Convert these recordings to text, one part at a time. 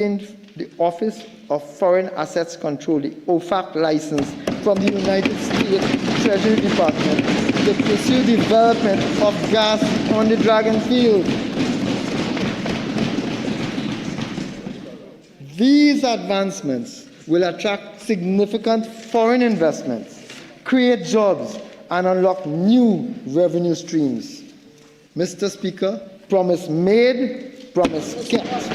the Office of Foreign Assets Control, the OFAC license from the United States Treasury Department to pursue development of gas on the Dragon Field. These advancements will attract significant foreign investments, create jobs, and unlock new revenue streams. Mr. Speaker, promise made, promise kept.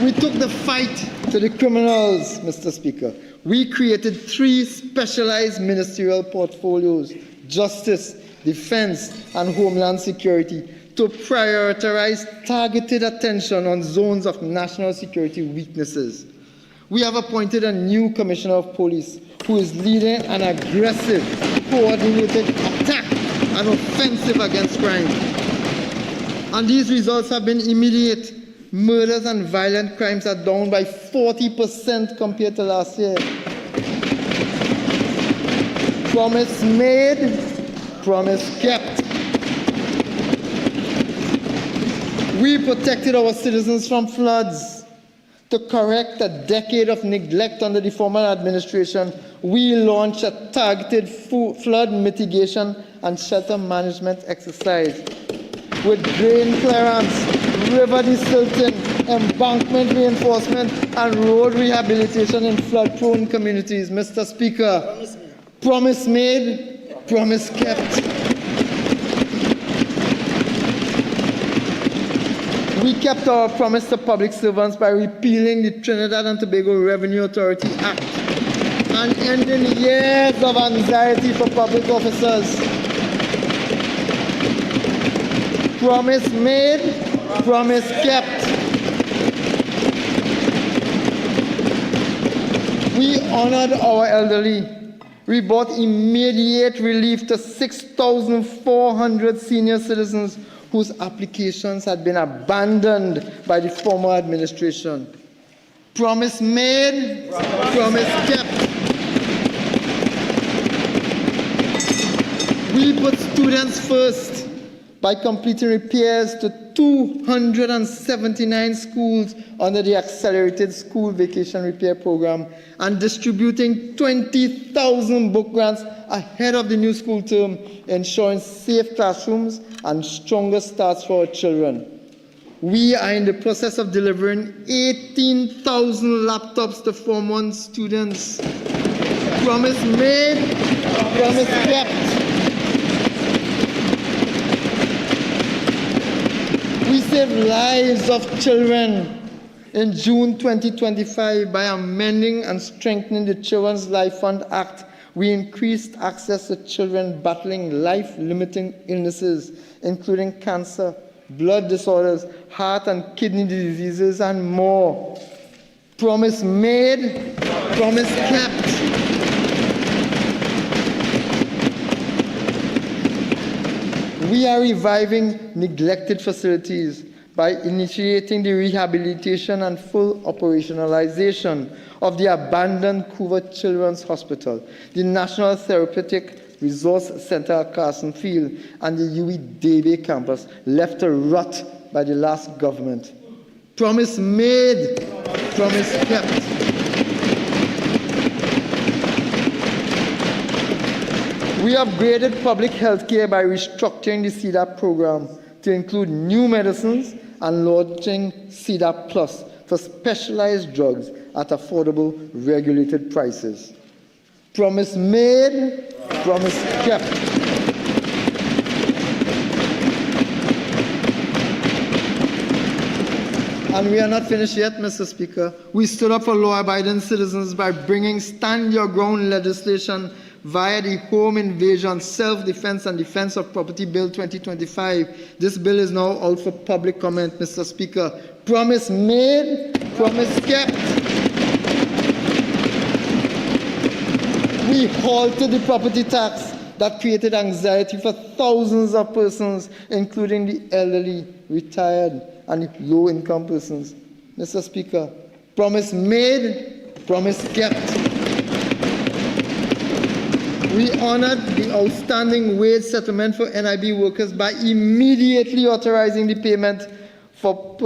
We took the fight to the criminals, Mr. Speaker. We created 3 specialized ministerial portfolios: Justice, Defense, and Homeland Security, to prioritize targeted attention on zones of national security weaknesses. We have appointed a new Commissioner of Police who is leading an aggressive, coordinated attack and offensive against crime. And these results have been immediate. Murders and violent crimes are down by 40% compared to last year. Promise made, promise kept. We protected our citizens from floods. To correct a decade of neglect under the former administration, we launched a targeted flood mitigation and shelter management exercise with drain clearance, river desilting, embankment reinforcement, and road rehabilitation in flood-prone communities. Mr. Speaker, promise made, promise kept. We kept our promise to public servants by repealing the Trinidad and Tobago Revenue Authority Act and ending years of anxiety for public officers. Promise made, promise kept. We honored our elderly. We brought immediate relief to 6,400 senior citizens whose applications had been abandoned by the former administration. Promise made, promise kept. We put students first by completing repairs to 279 schools under the Accelerated School Vacation Repair Program and distributing 20,000 book grants ahead of the new school term, ensuring safe classrooms and stronger starts for our children. We are in the process of delivering 18,000 laptops to Form 1 students. Promise made, promise kept. We saved lives of children in June 2025 by amending and strengthening the Children's Life Fund Act. We increased access to children battling life-limiting illnesses, including cancer, blood disorders, heart and kidney diseases, and more. Promise made, promise kept. We are reviving neglected facilities by initiating the rehabilitation and full operationalization of the abandoned Cougar Children's Hospital, the National Therapeutic Resource Center at Carson Field, and the UWI Debe campus, left to rot by the last government. Promise made, promise kept. We upgraded public health care by restructuring the CDAP program to include new medicines and launching CDAP Plus for specialized drugs at affordable, regulated prices. Promise made, promise kept. And we are not finished yet, Mr. Speaker. We stood up for law-abiding citizens by bringing stand-your-ground legislation via the Home Invasion, Self-Defense and Defense of Property Bill 2025. This bill is now out for public comment, Mr. Speaker. Promise made, promise kept. We halted the property tax that created anxiety for thousands of persons, including the elderly, retired, and low-income persons. Mr. Speaker, promise made, promise kept. We honored the outstanding wage settlement for NIB workers by immediately authorizing the payment for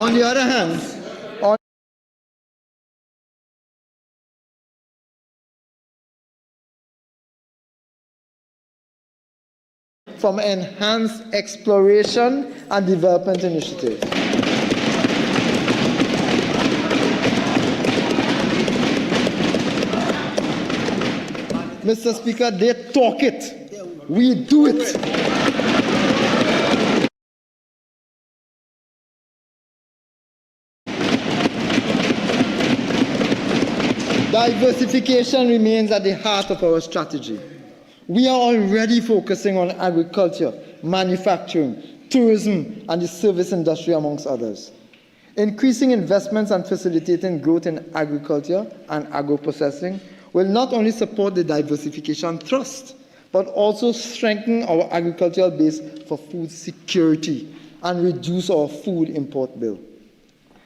On the other hand, on from enhanced exploration and development initiatives. Mr. Speaker, they talk it. We do it. Diversification remains at the heart of our strategy. We are already focusing on agriculture, manufacturing, tourism, and the service industry, amongst others. Increasing investments and facilitating growth in agriculture and agro-processing will not only support the diversification thrust, but also strengthen our agricultural base for food security and reduce our food import bill.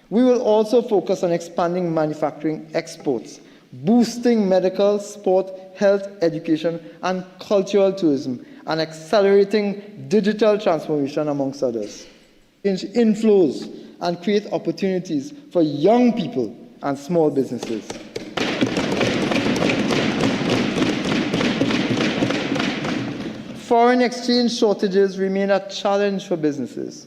We will also focus on expanding manufacturing exports, boosting medical, sport, health, education, and cultural tourism, and accelerating digital transformation, amongst others. Inflows and create opportunities for young people and small businesses. Foreign exchange shortages remain a challenge for businesses,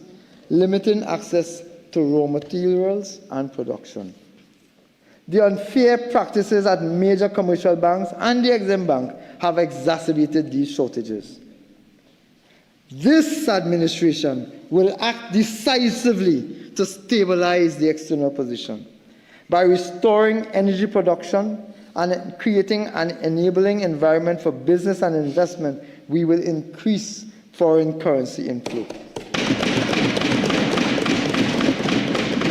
limiting access to raw materials and production. The unfair practices at major commercial banks and the Exim Bank have exacerbated these shortages. This administration will act decisively to stabilize the external position by restoring energy production and creating an enabling environment for business and investment. We will increase foreign currency inflow.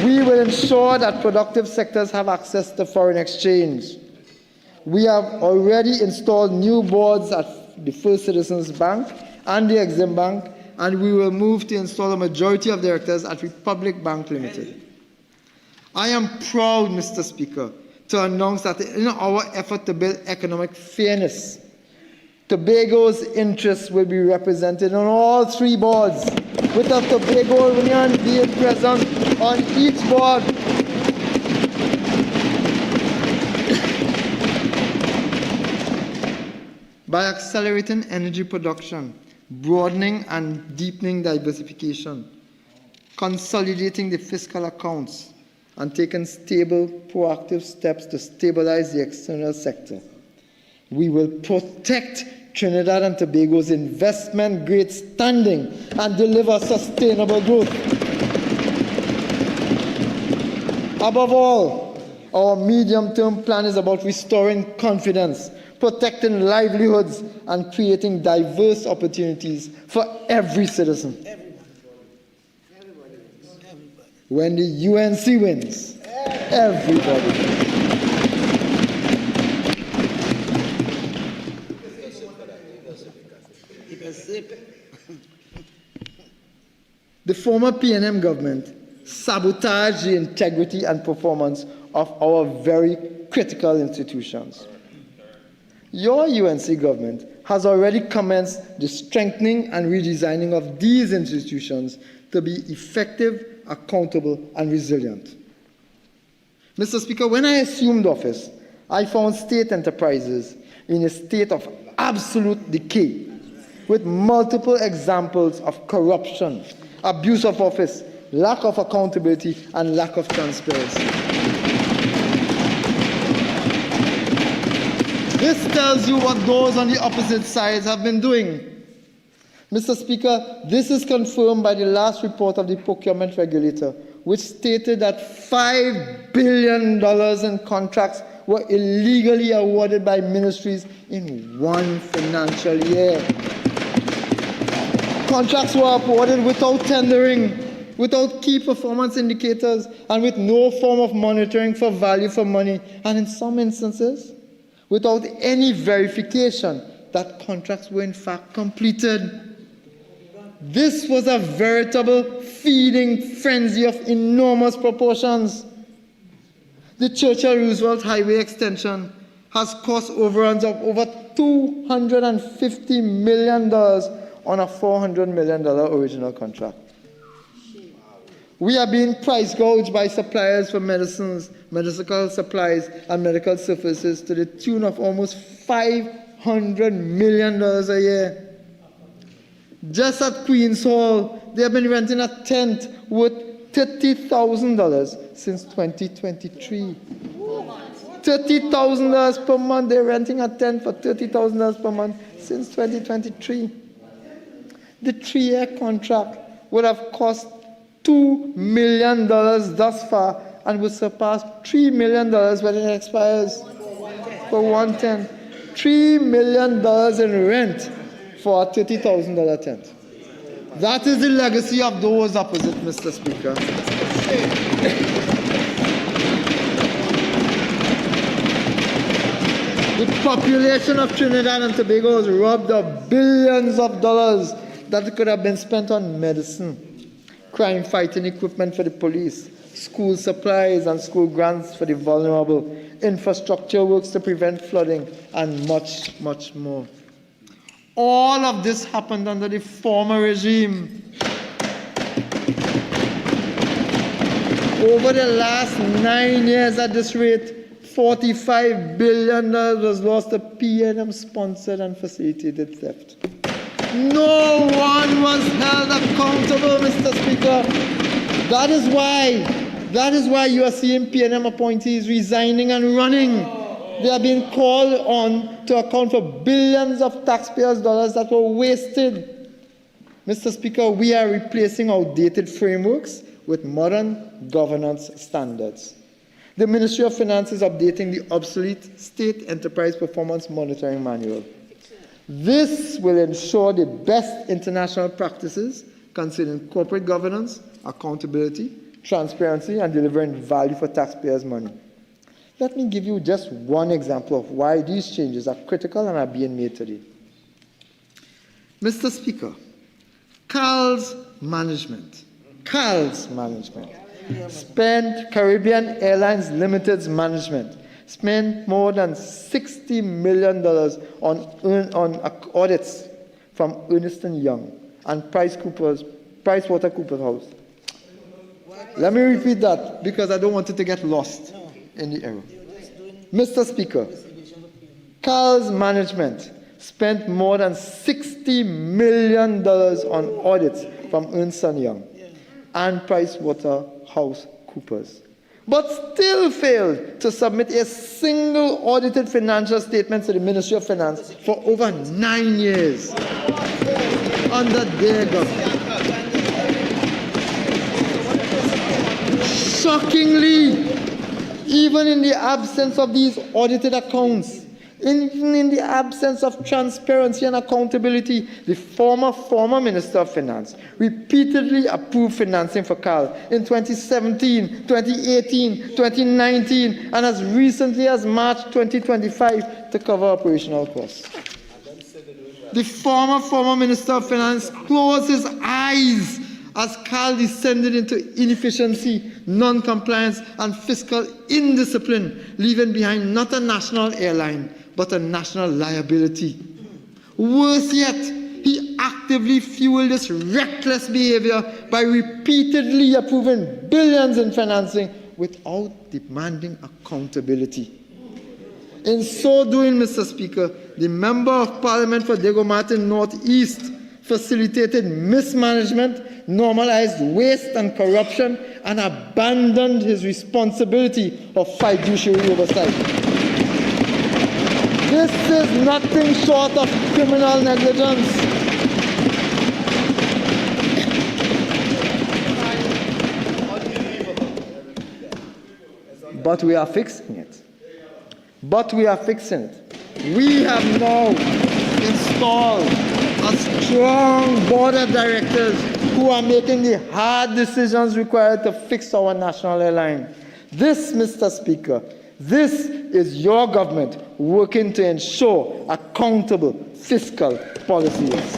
We will ensure that productive sectors have access to foreign exchange. We have already installed new boards at the First Citizens Bank and the Exim Bank, and we will move to install a majority of directors at Republic Bank Limited. I am proud, Mr. Speaker, to announce that in our effort to build economic fairness, Tobago's interests will be represented on all three boards, with the Tobago Union being present on each board. By accelerating energy production, broadening and deepening diversification, consolidating the fiscal accounts, and taking stable, proactive steps to stabilize the external sector, we will protect Trinidad and Tobago's investment-grade standing and deliver sustainable growth. Above all, our medium-term plan is about restoring confidence, protecting livelihoods, and creating diverse opportunities for every citizen. When the UNC wins, everybody wins. The former PNM government sabotaged the integrity and performance of our very critical institutions. Your UNC government has already commenced the strengthening and redesigning of these institutions to be effective, accountable, and resilient. Mr. Speaker, when I assumed office, I found state enterprises in a state of absolute decay, with multiple examples of corruption, abuse of office, lack of accountability, and lack of transparency. This tells you what those on the opposite sides have been doing. Mr. Speaker, this is confirmed by the last report of the procurement regulator, which stated that $5 billion in contracts were illegally awarded by ministries in one financial year. Contracts were awarded without tendering, without key performance indicators, and with no form of monitoring for value for money, and in some instances, without any verification that contracts were in fact completed. This was a veritable feeding frenzy of enormous proportions. The Churchill-Roosevelt Highway extension has cost overruns of over $250 million on a $400 million original contract. We are being price gouged by suppliers for medicines, medical supplies, and medical services to the tune of almost $500 million a year. Just at Queen's Hall, they have been renting a tent worth $30,000 since 2023. $30,000 per month. They're renting a tent for $30,000 per month since 2023. The 3-year contract would have cost $2 million thus far and will surpass $3 million when it expires for one tent. $3 million in rent for a $30,000 tent. That is the legacy of those opposite, Mr. Speaker. The population of Trinidad and Tobago was robbed of billions of dollars that could have been spent on medicine, crime-fighting equipment for the police, school supplies and school grants for the vulnerable, infrastructure works to prevent flooding, and much, much more. All of this happened under the former regime. Over the last 9 years at this rate, $45 billion was lost to PNM-sponsored and facilitated theft. No one was held accountable, Mr. Speaker. That is why you are seeing PNM appointees resigning and running. They are being called on to account for billions of taxpayers' dollars that were wasted. Mr. Speaker, we are replacing outdated frameworks with modern governance standards. The Ministry of Finance is updating the obsolete State Enterprise Performance Monitoring Manual. This will ensure the best international practices concerning corporate governance, accountability, transparency, and delivering value for taxpayers' money. Let me give you just one example of why these changes are critical and are being made today. Mr. Speaker, CAL's management spent Caribbean Airlines Limited's management spent more than $60 million on audits from Ernst & Young and PricewaterhouseCoopers House. Let me repeat that because I don't want it to get lost in the error. Mr. Speaker, CAL's management spent more than $60 million on audits from Ernst & Young and PricewaterhouseCoopers, but still failed to submit a single audited financial statement to the Ministry of Finance for over 9 years under their government. Shockingly, even in the absence of these audited accounts, even in the absence of transparency and accountability, the former Minister of Finance repeatedly approved financing for CAL in 2017, 2018, 2019, and as recently as March 2025 to cover operational costs. The former Minister of Finance closed his eyes as CAL descended into inefficiency, non-compliance, and fiscal indiscipline, leaving behind not a national airline, but a national liability. Worse yet, he actively fueled this reckless behavior by repeatedly approving billions in financing without demanding accountability. In so doing, Mr. Speaker, the Member of Parliament for Diego Martin Northeast facilitated mismanagement, normalized waste and corruption, and abandoned his responsibility of fiduciary oversight. This is nothing short of criminal negligence. But we are fixing it. We have now installed a strong board of directors who are making the hard decisions required to fix our national airline. This, Mr. Speaker, this is your government working to ensure accountable fiscal policies.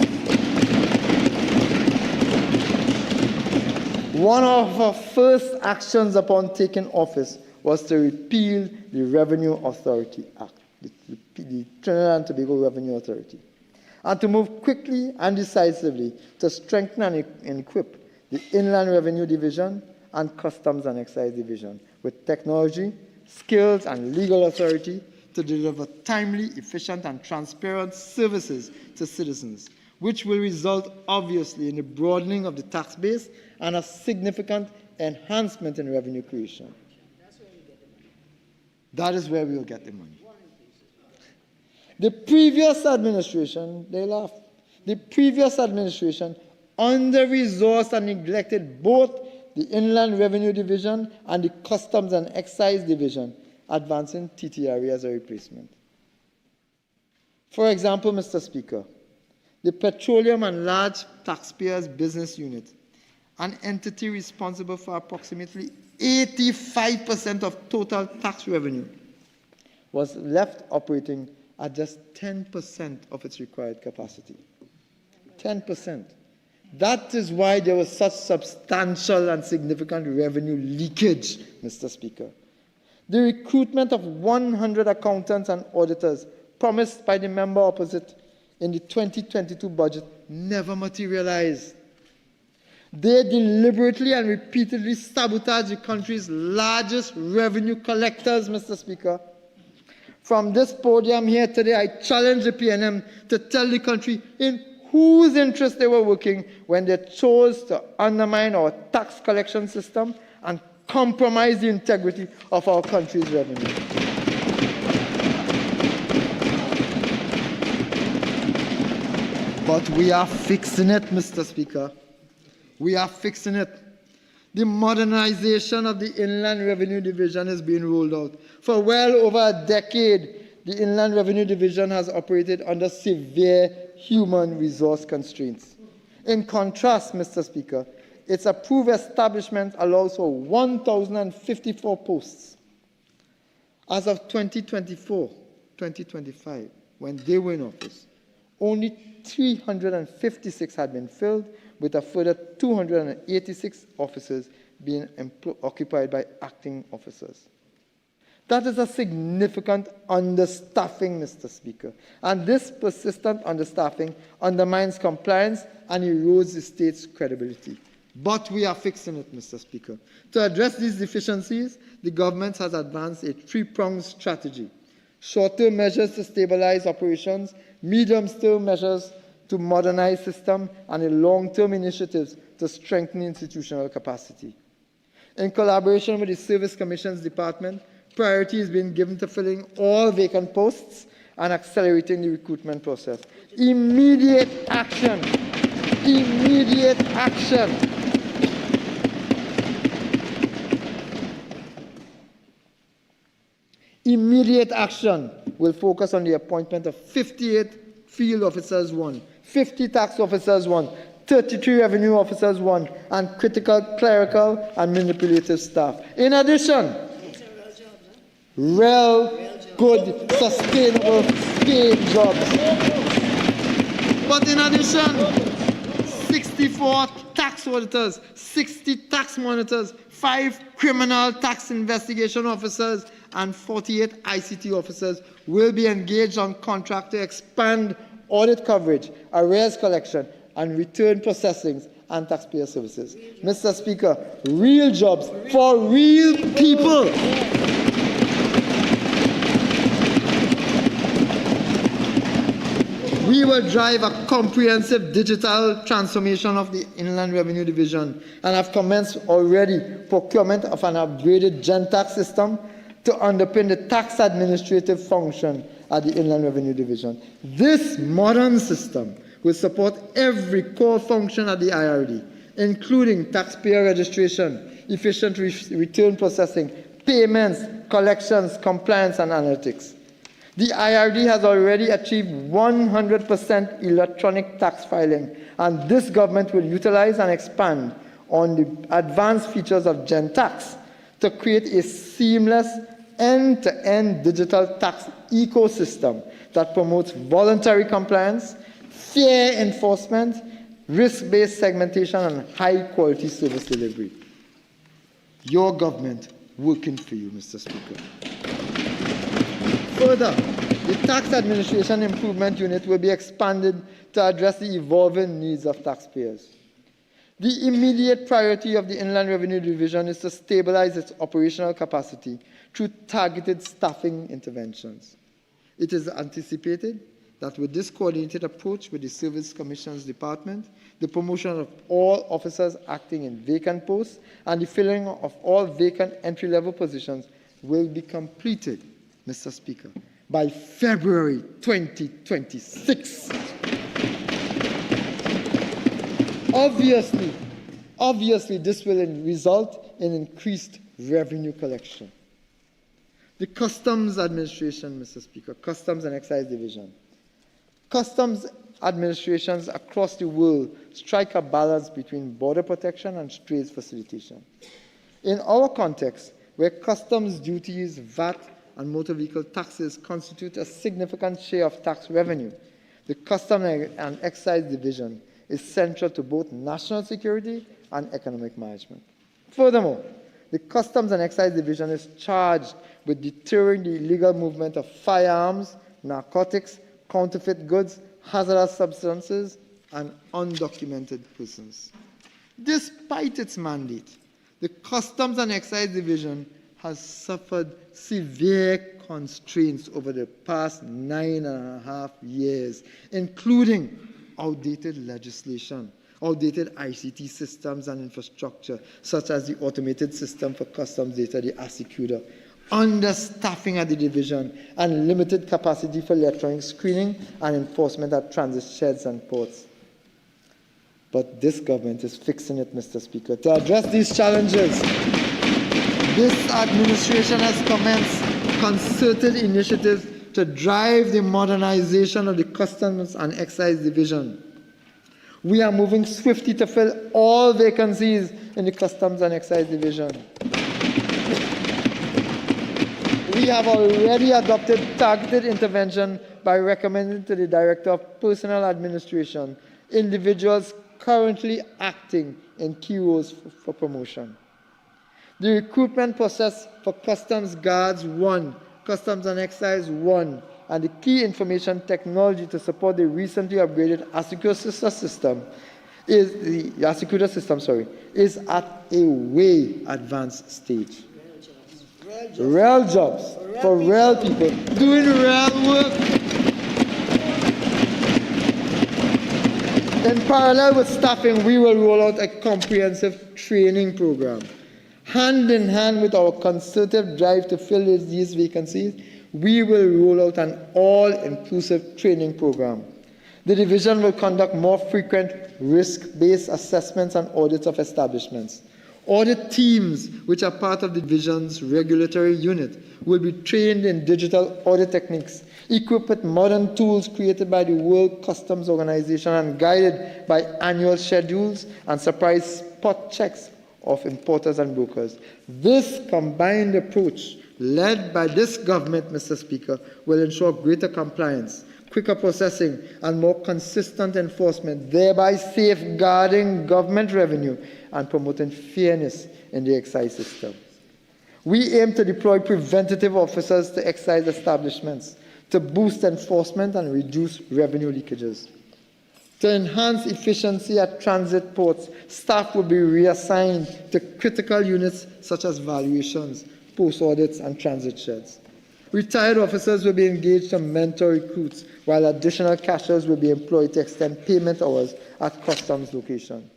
One of our first actions upon taking office was to repeal the Revenue Authority Act, the Trinidad and Tobago Revenue Authority, and to move quickly and decisively to strengthen and equip the Inland Revenue Division and Customs and Excise Division with technology, skills, and legal authority to deliver timely, efficient, and transparent services to citizens, which will result, obviously, in the broadening of the tax base and a significant enhancement in revenue creation. That is where we will get the money. The previous administration, they laugh. The previous administration under-resourced and neglected both the Inland Revenue Division and the Customs and Excise Division, advancing TTRE as a replacement. For example, Mr. Speaker, the Petroleum and Large Taxpayers Business Unit, an entity responsible for approximately 85% of total tax revenue, was left operating at just 10% of its required capacity. 10%. That is why there was such substantial and significant revenue leakage, Mr. Speaker. The recruitment of 100 accountants and auditors promised by the member opposite in the 2022 budget never materialized. They deliberately and repeatedly sabotaged the country's largest revenue collectors, Mr. Speaker. From this podium here today, I challenge the PNM to tell the country in whose interest they were working when they chose to undermine our tax collection system and compromise the integrity of our country's revenue. But we are fixing it, Mr. Speaker. We are fixing it. The modernization of the Inland Revenue Division is being rolled out. For well over a decade, the Inland Revenue Division has operated under severe human resource constraints. In contrast, Mr. Speaker, its approved establishment allows for 1,054 posts. As of 2024-2025, when they were in office, only 356 had been filled, with a further 286 offices being occupied by acting officers. That is a significant understaffing, Mr. Speaker. And this persistent understaffing undermines compliance and erodes the state's credibility. But we are fixing it, Mr. Speaker. To address these deficiencies, the government has advanced a three-pronged strategy: short-term measures to stabilize operations, medium-term measures to modernize system, and long-term initiatives to strengthen institutional capacity. In collaboration with the Service Commissions Department, priority is being given to filling all vacant posts and accelerating the recruitment process. Immediate action. Immediate action. Immediate action will focus on the appointment of 58 field officers 1, 50 tax officers 1, 33 revenue officers 1, and critical clerical and manipulative staff. In addition, real good, sustainable paid jobs. But in addition, 64 tax auditors, 60 tax monitors, 5 criminal tax investigation officers, and 48 ICT officers will be engaged on contract to expand audit coverage, arrears collection, and return processing and taxpayer services. Mr. Speaker, real jobs for real people. We will drive a comprehensive digital transformation of the Inland Revenue Division and have commenced already procurement of an upgraded GenTax system to underpin the tax administrative function at the Inland Revenue Division. This modern system will support every core function at the IRD, including taxpayer registration, efficient return processing, payments, collections, compliance, and analytics. The IRD has already achieved 100% electronic tax filing, and this government will utilize and expand on the advanced features of GenTax to create a seamless end-to-end digital tax ecosystem that promotes voluntary compliance, fair enforcement, risk-based segmentation, and high-quality service delivery. Your government working for you, Mr. Speaker. Further, the Tax Administration Improvement Unit will be expanded to address the evolving needs of taxpayers. The immediate priority of the Inland Revenue Division is to stabilize its operational capacity through targeted staffing interventions. It is anticipated that with this coordinated approach with the Service Commissions Department, the promotion of all officers acting in vacant posts and the filling of all vacant entry-level positions will be completed, Mr. Speaker, by February 2026. Obviously, this will result in increased revenue collection. The Customs Administration, Mr. Speaker, Customs and Excise Division. Customs administrations across the world strike a balance between border protection and trade facilitation. In our context, where customs duties, VAT, and motor vehicle taxes constitute a significant share of tax revenue, the Customs and Excise Division is central to both national security and economic management. Furthermore, the Customs and Excise Division is charged with deterring the illegal movement of firearms, narcotics, counterfeit goods, hazardous substances, and undocumented persons. Despite its mandate, the Customs and Excise Division has suffered severe constraints over the past 9.5 years, including outdated legislation, outdated ICT systems and infrastructure, such as the automated system for customs data, the ASICUDA, understaffing at the division, and limited capacity for electronic screening and enforcement at transit sheds and ports. But this government is fixing it, Mr. Speaker. To address these challenges, this administration has commenced concerted initiatives to drive the modernization of the Customs and Excise Division. We are moving swiftly to fill all vacancies in the Customs and Excise Division. We have already adopted targeted intervention by recommending to the Director of Personnel Administration individuals currently acting in key roles for promotion. The recruitment process for Customs Guards 1, Customs and Excise 1, and the key information technology to support the recently upgraded ASICUDA system is at a way advanced stage. Real jobs for real people doing real work. In parallel with staffing, we will roll out a comprehensive training program. Hand in hand with our concerted drive to fill these vacancies, we will roll out an all-inclusive training program. The division will conduct more frequent risk-based assessments and audits of establishments. Audit teams, which are part of the division's regulatory unit, will be trained in digital audit techniques, equipped with modern tools created by the World Customs Organization and guided by annual schedules and surprise spot checks of importers and brokers. This combined approach, led by this government, Mr. Speaker, will ensure greater compliance, quicker processing, and more consistent enforcement, thereby safeguarding government revenue and promoting fairness in the excise system. We aim to deploy preventative officers to excise establishments to boost enforcement and reduce revenue leakages. To enhance efficiency at transit ports, staff will be reassigned to critical units such as valuations, post audits, and transit sheds. Retired officers will be engaged to mentor recruits, while additional cashiers will be employed to extend payment hours at customs location.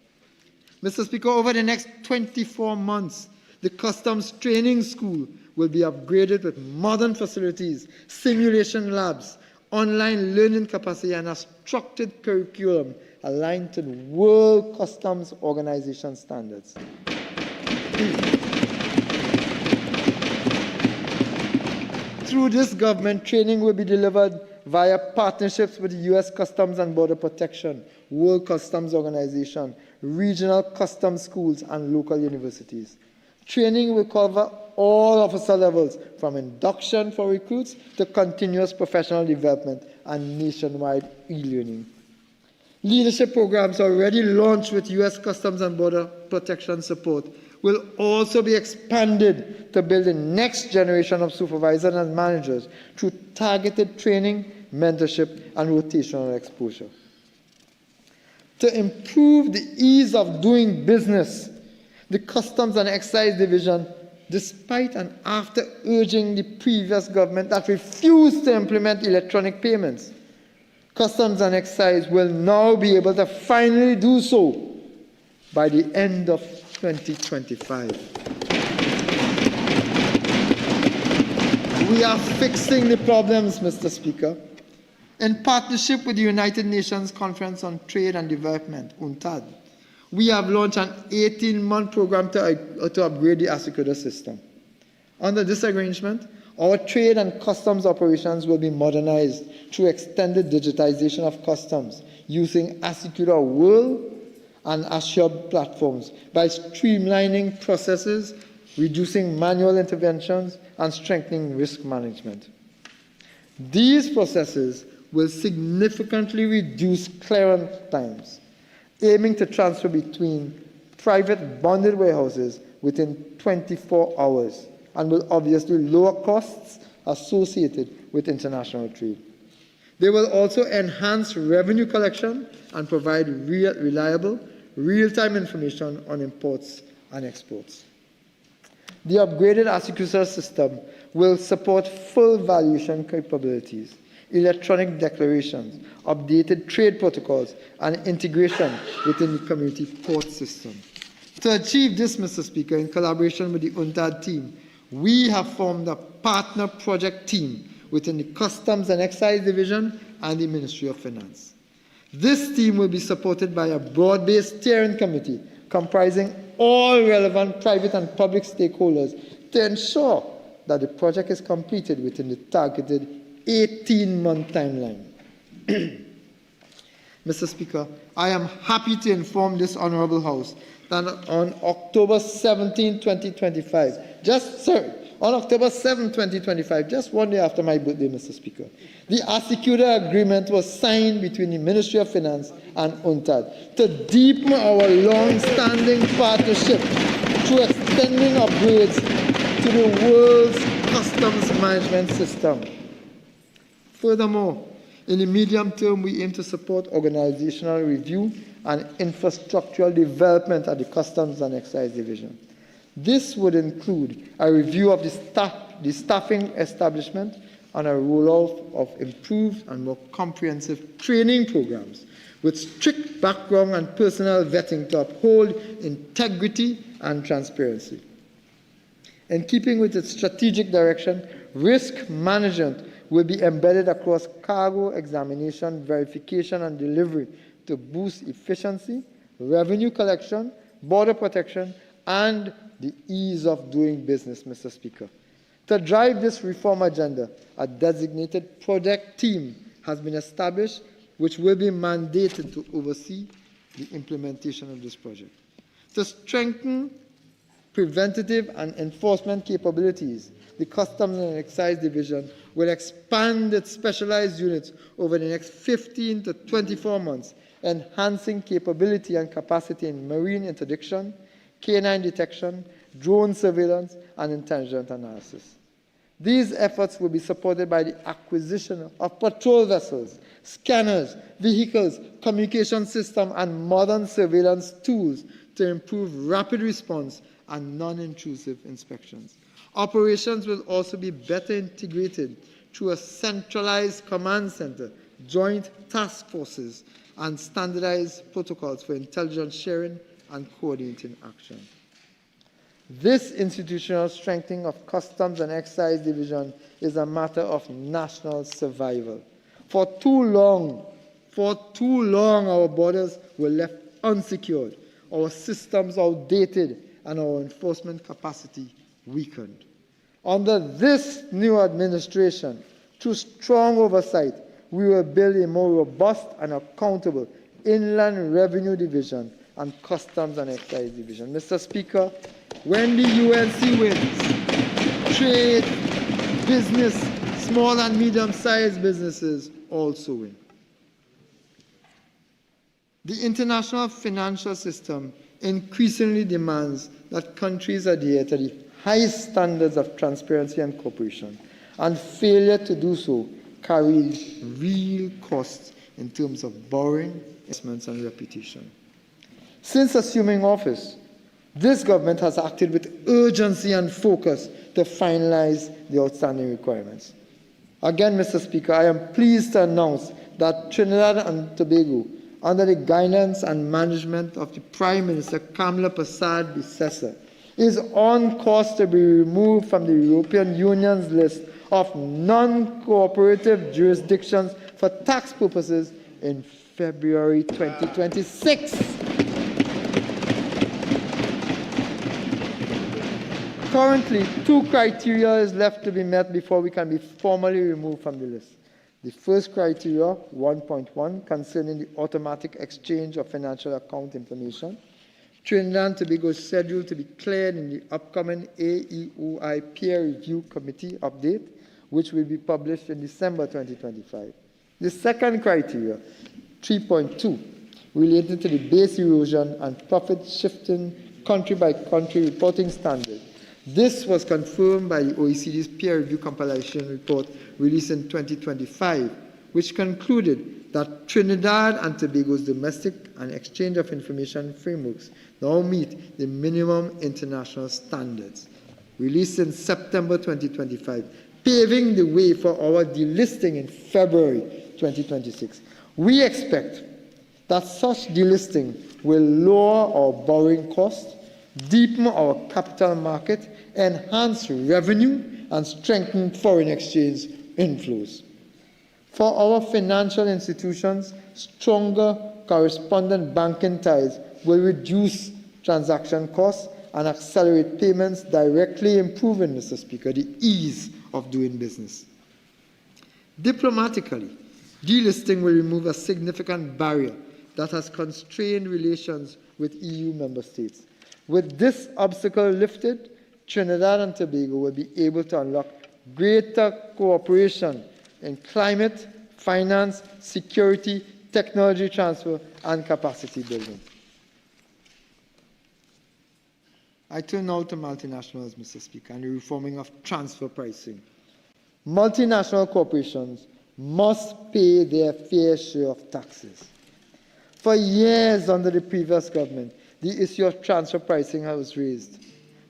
Mr. Speaker, over the next 24 months, the Customs Training School will be upgraded with modern facilities, simulation labs, online learning capacity, and a structured curriculum aligned to the World Customs Organization standards. Through this government, training will be delivered via partnerships with the U.S. Customs and Border Protection, World Customs Organization, regional customs schools, and local universities. Training will cover all officer levels, from induction for recruits to continuous professional development and nationwide e-learning. Leadership programs already launched with U.S. Customs and Border Protection support will also be expanded to build the next generation of supervisors and managers through targeted training, mentorship, and rotational exposure. To improve the ease of doing business, the Customs and Excise Division, despite and after urging the previous government that refused to implement electronic payments, Customs and Excise will now be able to finally do so by the end of 2025. We are fixing the problems, Mr. Speaker. In partnership with the United Nations Conference on Trade and Development, UNCTAD, we have launched an 18-month program to upgrade the Assecuda system. Under this arrangement, our trade and customs operations will be modernized through extended digitization of customs using Assecuda World and Ashub platforms by streamlining processes, reducing manual interventions, and strengthening risk management. These processes will significantly reduce clearance times, aiming to transfer between private bonded warehouses within 24 hours, and will obviously lower costs associated with international trade. They will also enhance revenue collection and provide reliable, real-time information on imports and exports. The upgraded Assecuda system will support full valuation capabilities, electronic declarations, updated trade protocols, and integration within the community port system. To achieve this, Mr. Speaker, in collaboration with the UNCTAD team, we have formed a partner project team within the Customs and Excise Division and the Ministry of Finance. This team will be supported by a broad-based steering committee comprising all relevant private and public stakeholders to ensure that the project is completed within the targeted 18-month timeline. Mr. Speaker, I am happy to inform this Honourable House that on October 17, 2025, on October 7, 2025, just one day after my birthday, Mr. Speaker, the Assecuda agreement was signed between the Ministry of Finance and UNCTAD to deepen our long-standing partnership through extending upgrades to the world's customs management system. Furthermore, in the medium term, we aim to support organizational review and infrastructural development at the Customs and Excise Division. This would include a review of the staffing establishment and a rollout of improved and more comprehensive training programs with strict background and personnel vetting to uphold integrity and transparency. In keeping with its strategic direction, risk management will be embedded across cargo examination, verification, and delivery to boost efficiency, revenue collection, border protection, and the ease of doing business, Mr. Speaker. To drive this reform agenda, a designated project team has been established which will be mandated to oversee the implementation of this project. To strengthen preventative and enforcement capabilities, the Customs and Excise Division will expand its specialized units over the next 15 to 24 months, enhancing capability and capacity in marine interdiction, canine detection, drone surveillance, and intelligence analysis. These efforts will be supported by the acquisition of patrol vessels, scanners, vehicles, communication systems, and modern surveillance tools to improve rapid response and non-intrusive inspections. Operations will also be better integrated through a centralized command center, joint task forces, and standardized protocols for intelligence sharing and coordinating action. This institutional strengthening of Customs and Excise Division is a matter of national survival. For too long, our borders were left unsecured, our systems outdated, and our enforcement capacity weakened. Under this new administration, through strong oversight, we will build a more robust and accountable Inland Revenue Division and Customs and Excise Division. Mr. Speaker, when the UNC wins, trade, business, small and medium-sized businesses also win. The international financial system increasingly demands that countries adhere to the highest standards of transparency and cooperation, and failure to do so carries real costs in terms of borrowing, investments, and reputation. Since assuming office, this government has acted with urgency and focus to finalize the outstanding requirements. Again, Mr. Speaker, I am pleased to announce that Trinidad and Tobago, under the guidance and management of the Prime Minister Kamla Persad-Bissessar, is on course to be removed from the European Union's list of non-cooperative jurisdictions for tax purposes in February 2026. Currently, 2 criteria is left to be met before we can be formally removed from the list. The first criteria, 1.1, concerning the automatic exchange of financial account information. Trinidad and Tobago is scheduled to be cleared in the upcoming AEOI Peer Review Committee update, which will be published in December 2025. The second criteria, 3.2, related to the base erosion and profit shifting country-by-country reporting standard. This was confirmed by the OECD's peer review compilation report released in 2025, which concluded that Trinidad and Tobago's domestic and exchange of information frameworks now meet the minimum international standards, released in September 2025, paving the way for our delisting in February 2026. We expect that such delisting will lower our borrowing costs, deepen our capital market, enhance revenue, and strengthen foreign exchange inflows. For our financial institutions, stronger correspondent banking ties will reduce transaction costs and accelerate payments, directly improving, Mr. Speaker, the ease of doing business. Diplomatically, delisting will remove a significant barrier that has constrained relations with EU member states. With this obstacle lifted, Trinidad and Tobago will be able to unlock greater cooperation in climate, finance, security, technology transfer, and capacity building. I turn now to multinationals, Mr. Speaker, and the reforming of transfer pricing. Multinational corporations must pay their fair share of taxes. For years under the previous government, the issue of transfer pricing was raised,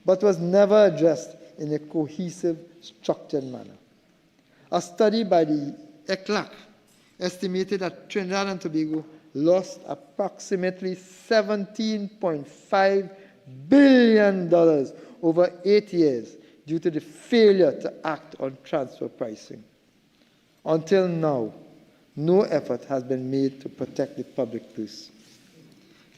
but was never addressed in a cohesive, structured manner. A study by the ECLAC estimated that Trinidad and Tobago lost approximately $17.5 billion over 8 years due to the failure to act on transfer pricing. Until now, no effort has been made to protect the public purse.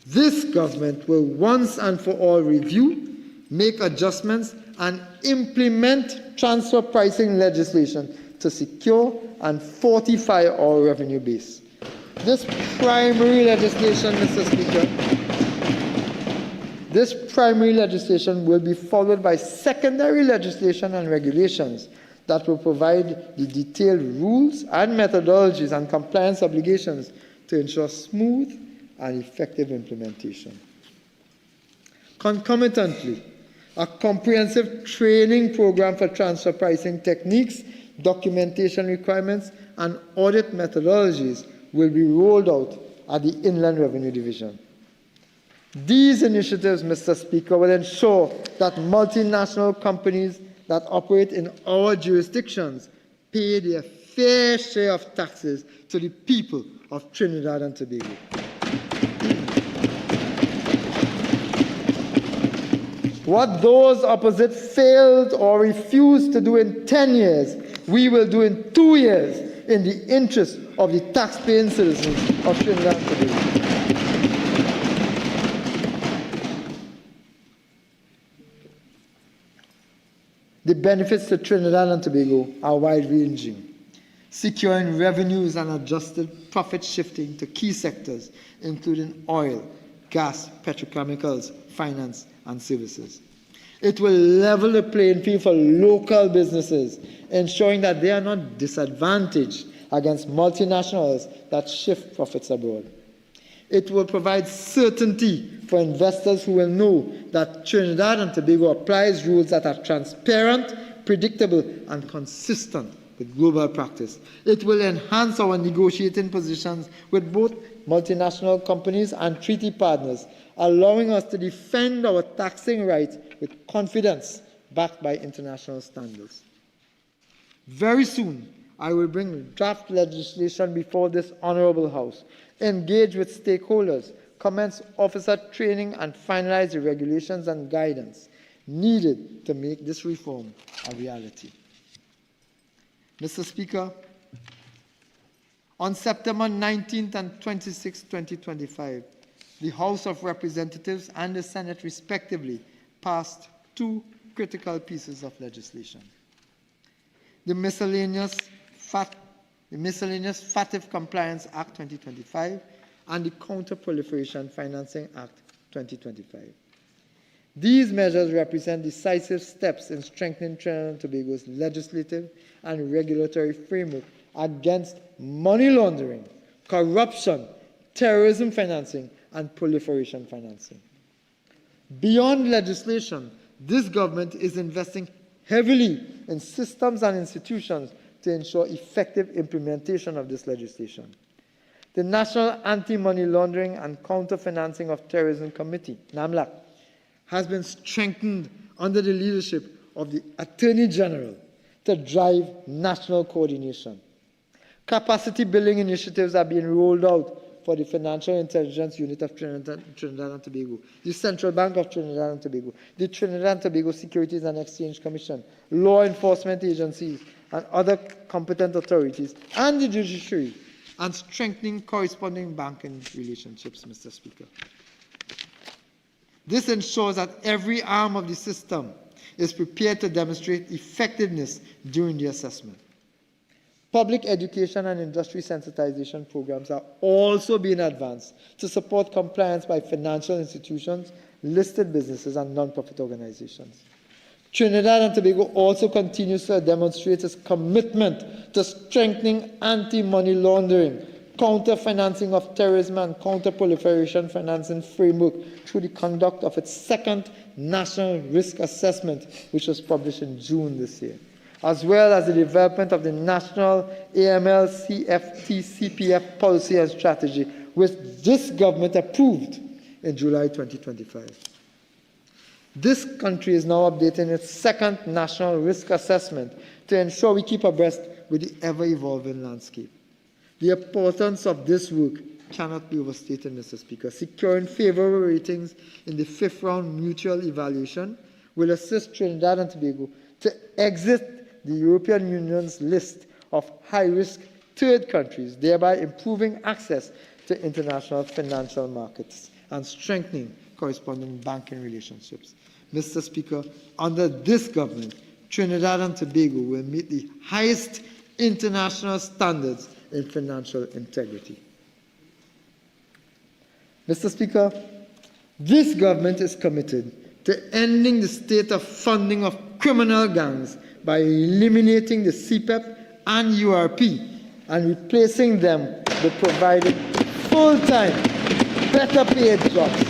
This government will once and for all review, make adjustments, and implement transfer pricing legislation to secure and fortify our revenue base. This primary legislation, Mr. Speaker, this primary legislation will be followed by secondary legislation and regulations that will provide the detailed rules and methodologies and compliance obligations to ensure smooth and effective implementation. Concomitantly, a comprehensive training program for transfer pricing techniques, documentation requirements, and audit methodologies will be rolled out at the Inland Revenue Division. These initiatives, Mr. Speaker, will ensure that multinational companies that operate in our jurisdictions pay their fair share of taxes to the people of Trinidad and Tobago. What those opposite failed or refused to do in 10 years, we will do in 2 years in the interest of the taxpaying citizens of Trinidad and Tobago. The benefits to Trinidad and Tobago are wide-ranging, securing revenues and adjusted profit shifting to key sectors, including oil, gas, petrochemicals, finance, and services. It will level the playing field for local businesses, ensuring that they are not disadvantaged against multinationals that shift profits abroad. It will provide certainty for investors who will know that Trinidad and Tobago applies rules that are transparent, predictable, and consistent with global practice. It will enhance our negotiating positions with both multinational companies and treaty partners, allowing us to defend our taxing rights with confidence backed by international standards. Very soon, I will bring draft legislation before this Honorable House, engage with stakeholders, commence officer training, and finalize the regulations and guidance needed to make this reform a reality. Mr. Speaker, on September 19th and 26th, 2025, the House of Representatives and the Senate respectively passed two critical pieces of legislation. The Miscellaneous FATF Compliance Act 2025 and the Counter-Proliferation Financing Act 2025. These measures represent decisive steps in strengthening Trinidad and Tobago's legislative and regulatory framework against money laundering, corruption, terrorism financing, and proliferation financing. Beyond legislation, this government is investing heavily in systems and institutions to ensure effective implementation of this legislation. The National Anti-Money Laundering and Counter-Financing of Terrorism Committee, NAMLAC, has been strengthened under the leadership of the Attorney General to drive national coordination. Capacity building initiatives are being rolled out for the Financial Intelligence Unit of Trinidad and Tobago, the Central Bank of Trinidad and Tobago, the Trinidad and Tobago Securities and Exchange Commission, law enforcement agencies, and other competent authorities, and the judiciary, and strengthening corresponding banking relationships, Mr. Speaker. This ensures that every arm of the system is prepared to demonstrate effectiveness during the assessment. Public education and industry sensitization programs are also being advanced to support compliance by financial institutions, listed businesses, and non-profit organizations. Trinidad and Tobago also continues to demonstrate its commitment to strengthening anti-money laundering, counter-financing of terrorism, and counter-proliferation financing framework through the conduct of its second National Risk Assessment, which was published in June this year, as well as the development of the National AML CFT CPF policy and strategy, which this government approved in July 2025. This country is now updating its second National Risk Assessment to ensure we keep abreast with the ever-evolving landscape. The importance of this work cannot be overstated, Mr. Speaker. Securing favorable ratings in the fifth round mutual evaluation will assist Trinidad and Tobago to exit the European Union's list of high-risk third countries, thereby improving access to international financial markets and strengthening corresponding banking relationships. Mr. Speaker, under this government, Trinidad and Tobago will meet the highest international standards in financial integrity. Mr. Speaker, this government is committed to ending the state of funding of criminal gangs by eliminating the CPEP and URP and replacing them with providing full-time, better paid jobs.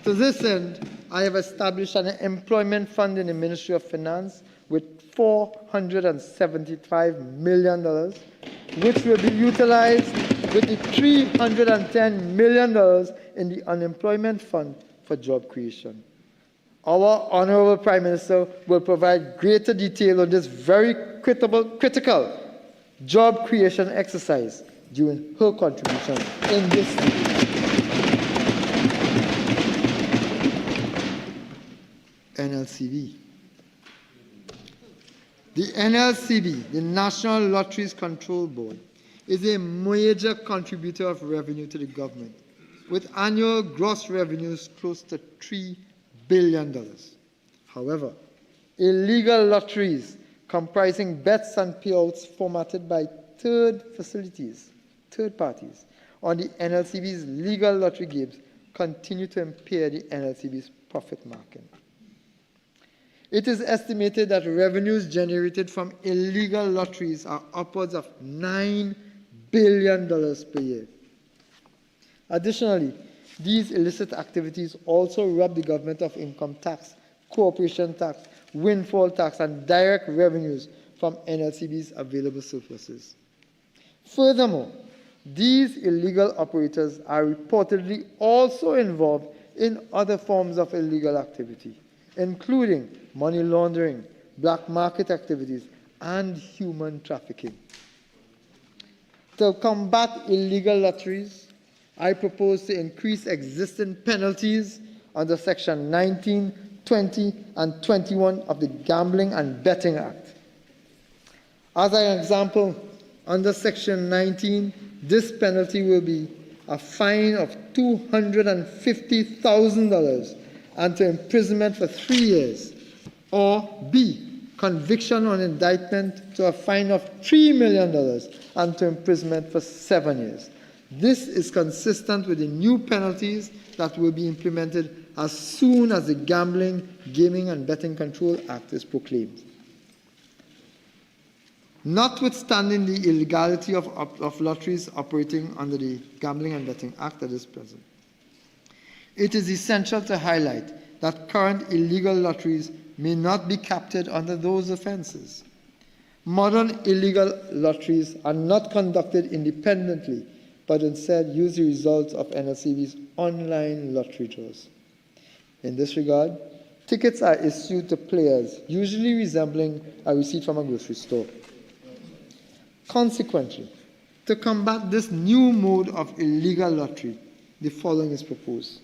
To this end, I have established an employment fund in the Ministry of Finance with $475 million, which will be utilized with the $310 million in the Unemployment Fund for Job Creation. Our Honorable Prime Minister will provide greater detail on this very critical job creation exercise during her contribution in this meeting. NLCB. The NLCB, the National Lotteries Control Board, is a major contributor of revenue to the government, with annual gross revenues close to $3 billion. However, illegal lotteries comprising bets and payouts formatted by third parties, on the NLCB's legal lottery games continue to impair the NLCB's profit margin. It is estimated that revenues generated from illegal lotteries are upwards of $9 billion per year. Additionally, These illicit activities also rob the government of income tax, corporation tax, windfall tax, and direct revenues from NLCB's available surpluses. Furthermore, these illegal operators are reportedly also involved in other forms of illegal activity, including money laundering, black market activities, and human trafficking. To combat illegal lotteries, I propose to increase existing penalties under Section 19, 20, and 21 of the Gambling and Betting Act. As an example, under Section 19, this penalty will be a fine of $250,000 and to imprisonment for 3 years, or B, conviction on indictment to a fine of $3 million and to imprisonment for 7 years. This is consistent with the new penalties that will be implemented as soon as the Gambling, Gaming and Betting Control Act is proclaimed. Notwithstanding the illegality of lotteries operating under the Gambling and Betting Act at this present, it is essential to highlight that current illegal lotteries may not be captured under those offenses. Modern illegal lotteries are not conducted independently, but instead use the results of NLCB's online lottery draws. In this regard, tickets are issued to players, usually resembling a receipt from a grocery store. Consequently, to combat this new mode of illegal lottery, the following is proposed.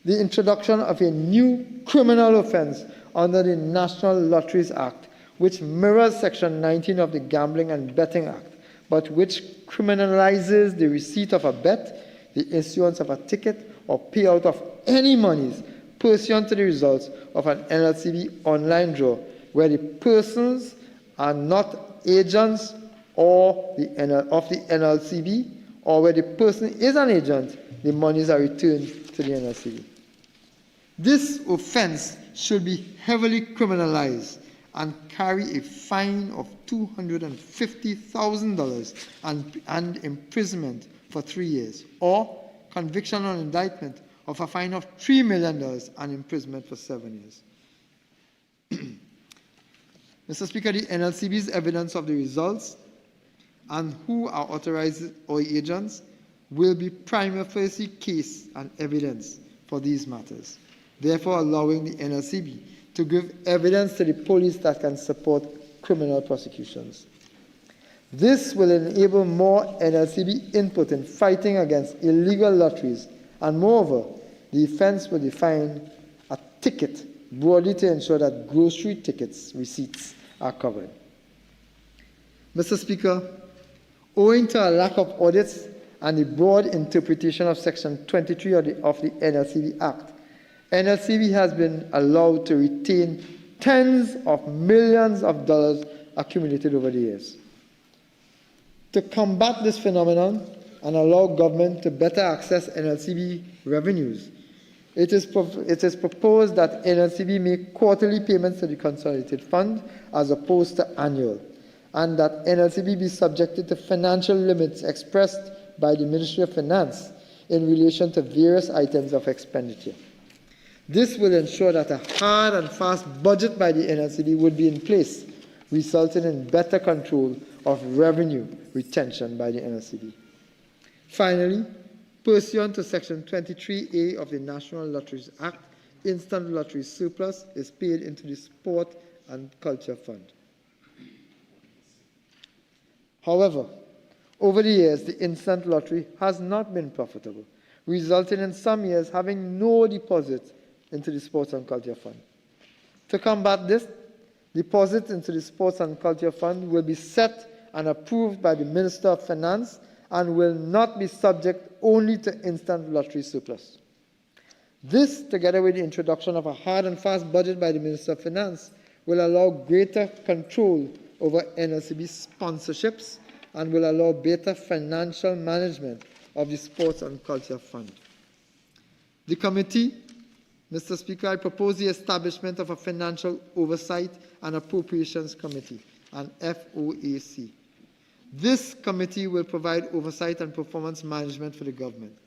The introduction of a new criminal offense under the National Lotteries Act, which mirrors Section 19 of the Gambling and Betting Act, but which criminalizes the receipt of a bet, the issuance of a ticket, or payout of any monies pursuant to the results of an NLCB online draw, where the persons are not agents of the NLCB, or where the person is an agent, the monies are returned to the NLCB. This offense should be heavily criminalized and carry a fine of $250,000 and imprisonment for 3 years, or conviction on indictment of a fine of $3 million and imprisonment for 7 years. Mr. Speaker, the NLCB's evidence of the results and who are authorized or agents will be prima facie case and evidence for these matters, therefore allowing the NLCB to give evidence to the police that can support criminal prosecutions. This will enable more NLCB input in fighting against illegal lotteries, and moreover, the offense will define a ticket broadly to ensure that grocery tickets receipts are covered. Mr. Speaker, owing to a lack of audits and the broad interpretation of Section 23 of the NLCB Act, NLCB has been allowed to retain tens of millions of dollars accumulated over the years. To combat this phenomenon and allow government to better access NLCB revenues, it is proposed that NLCB make quarterly payments to the Consolidated Fund as opposed to annual, and that NLCB be subjected to financial limits expressed by the Ministry of Finance in relation to various items of expenditure. This will ensure that a hard and fast budget by the NLCB would be in place, resulting in better control of revenue retention by the NLCB. Finally, pursuant to Section 23A of the National Lotteries Act, instant lottery surplus is paid into the Sport and Culture Fund. However, over the years, the instant lottery has not been profitable, resulting in some years having no deposits into the Sports and Culture Fund. To combat this, deposits into the Sports and Culture Fund will be set and approved by the Minister of Finance and will not be subject only to instant lottery surplus. This, together with the introduction of a hard and fast budget by the Minister of Finance, will allow greater control over NLCB sponsorships and will allow better financial management of the Sports and Culture Fund. The committee, Mr. Speaker, I propose the establishment of a Financial Oversight and Appropriations Committee, an FOAC. This committee will provide oversight and performance management for the government.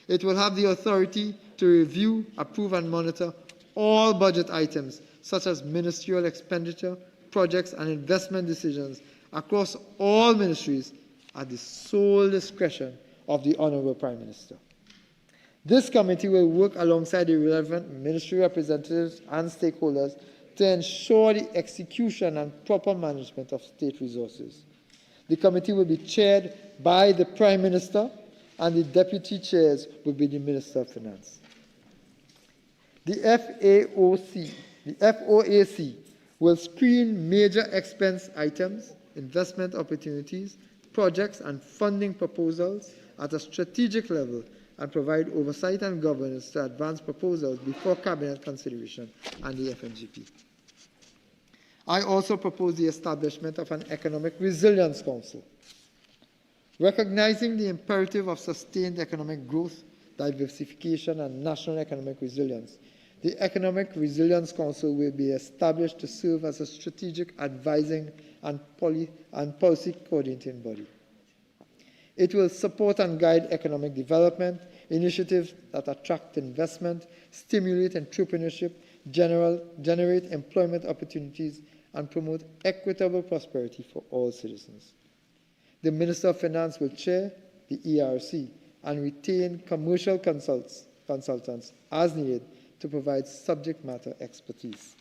It will have the authority to review, approve, and monitor all budget items, such as ministerial expenditure, projects, and investment decisions across all ministries at the sole discretion of the Honorable Prime Minister. This committee will work alongside the relevant ministry representatives and stakeholders to ensure the execution and proper management of state resources. The committee will be chaired by the Prime Minister, and the deputy chairs will be the Minister of Finance. The FOAC will screen major expense items, investment opportunities, projects, and funding proposals at a strategic level and provide oversight and governance to advance proposals before Cabinet consideration and the FNGP. I also propose the establishment of an Economic Resilience Council. Recognizing the imperative of sustained economic growth, diversification, and national economic resilience, the Economic Resilience Council will be established to serve as a strategic advising and policy coordinating body. It will support and guide economic development, initiatives that attract investment, stimulate entrepreneurship, generate employment opportunities, and promote equitable prosperity for all citizens. The Minister of Finance will chair the ERC and retain commercial consultants as needed to provide subject matter expertise.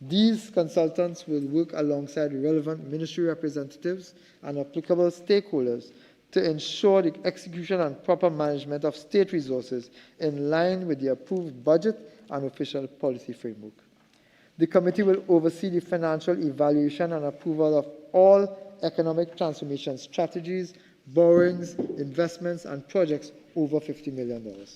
These consultants will work alongside relevant ministry representatives and applicable stakeholders to ensure the execution and proper management of state resources in line with the approved budget and official policy framework. The committee will oversee the financial evaluation and approval of all economic transformation strategies, borrowings, investments, and projects over $50 million.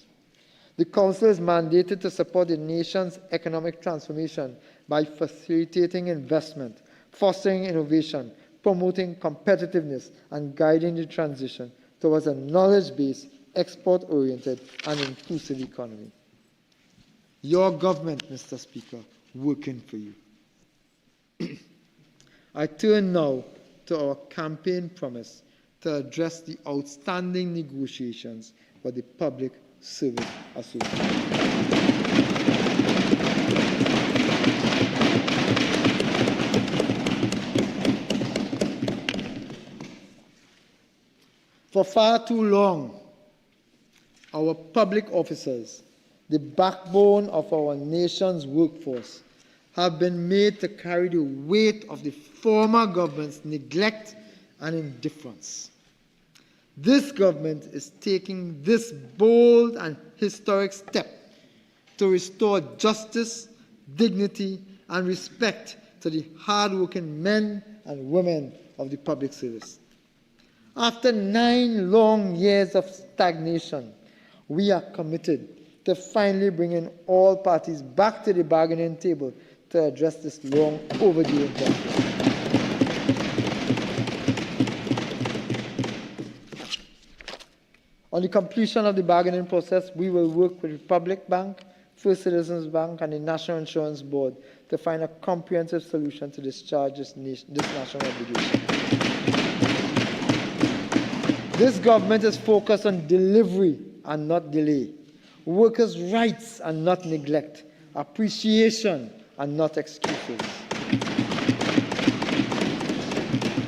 The Council is mandated to support the nation's economic transformation by facilitating investment, fostering innovation, promoting competitiveness, and guiding the transition towards a knowledge-based, export-oriented, and inclusive economy. Your government, Mr. Speaker, working for you. I turn now to our campaign promise to address the outstanding negotiations for the Public Service Association. For far too long, our public officers, the backbone of our nation's workforce, have been made to carry the weight of the former government's neglect and indifference. This government is taking this bold and historic step to restore justice, dignity, and respect to the hard-working men and women of the public service. After 9 long years of stagnation, we are committed to finally bringing all parties back to the bargaining table to address this long overdue investment. On the completion of the bargaining process, we will work with Republic Bank, First Citizens Bank, and the National Insurance Board to find a comprehensive solution to discharge this national obligation. This government is focused on delivery and not delay, workers' rights and not neglect, appreciation and not excuses.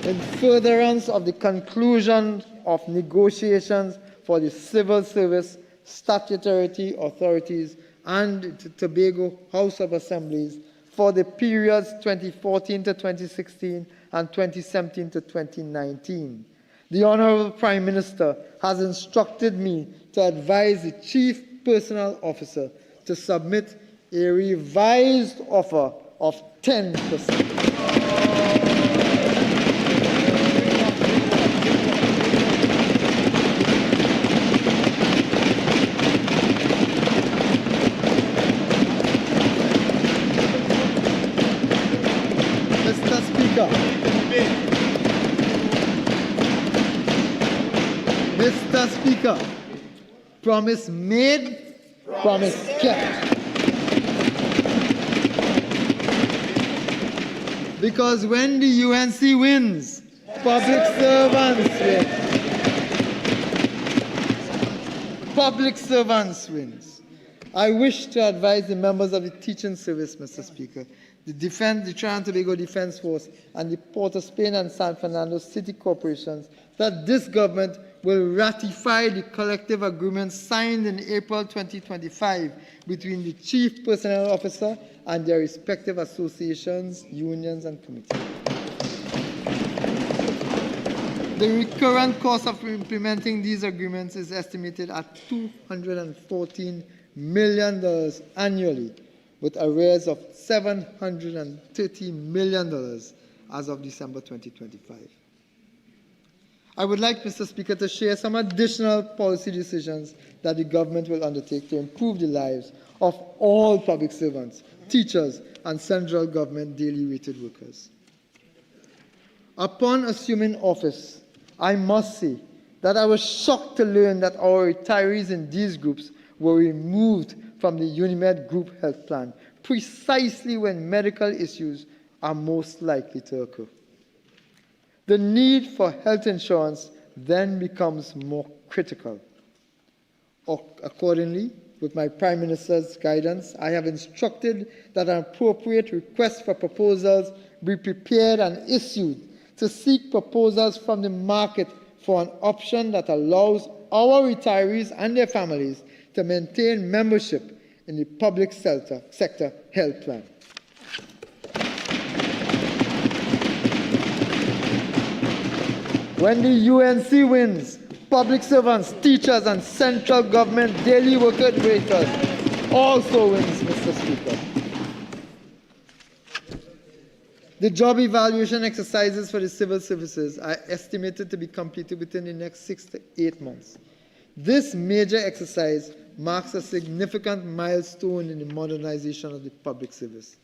In furtherance of the conclusion of negotiations for the civil service, statutory authorities, and the Tobago House of Assemblies for the periods 2014 to 2016 and 2017 to 2019. The Honorable Prime Minister has instructed me to advise the Chief Personnel Officer to submit a revised offer of 10%. Mr. Speaker, promise made, promise kept. Because when the UNC wins, public servants win. public servants wins. I wish to advise the members of the teaching service, Mr. Speaker, the Trinidad and Tobago Defense Force, and the Port of Spain and San Fernando City Corporations that this government will ratify the collective agreement signed in April 2025 between the Chief Personnel Officer and their respective associations, unions, and committees. The recurrent cost of implementing these agreements is estimated at $214 million annually, with arrears of $730 million as of December 2025. I would like, Mr. Speaker, to share some additional policy decisions that the government will undertake to improve the lives of all public servants, teachers, and central government daily rated workers. Upon assuming office, I must say that I was shocked to learn that our retirees in these groups were removed from the UNIMED Group Health Plan precisely when medical issues are most likely to occur. The need for health insurance then becomes more critical. Accordingly, with my Prime Minister's guidance, I have instructed that an appropriate request for proposals be prepared and issued to seek proposals from the market for an option that allows our retirees and their families to maintain membership in the public sector health plan. When the UNC wins, public servants, teachers, and central government daily worker raters also wins, Mr. Speaker. The job evaluation exercises for the civil services are estimated to be completed within the next 6 to 8 months. This major exercise marks a significant milestone in the modernization of the public service.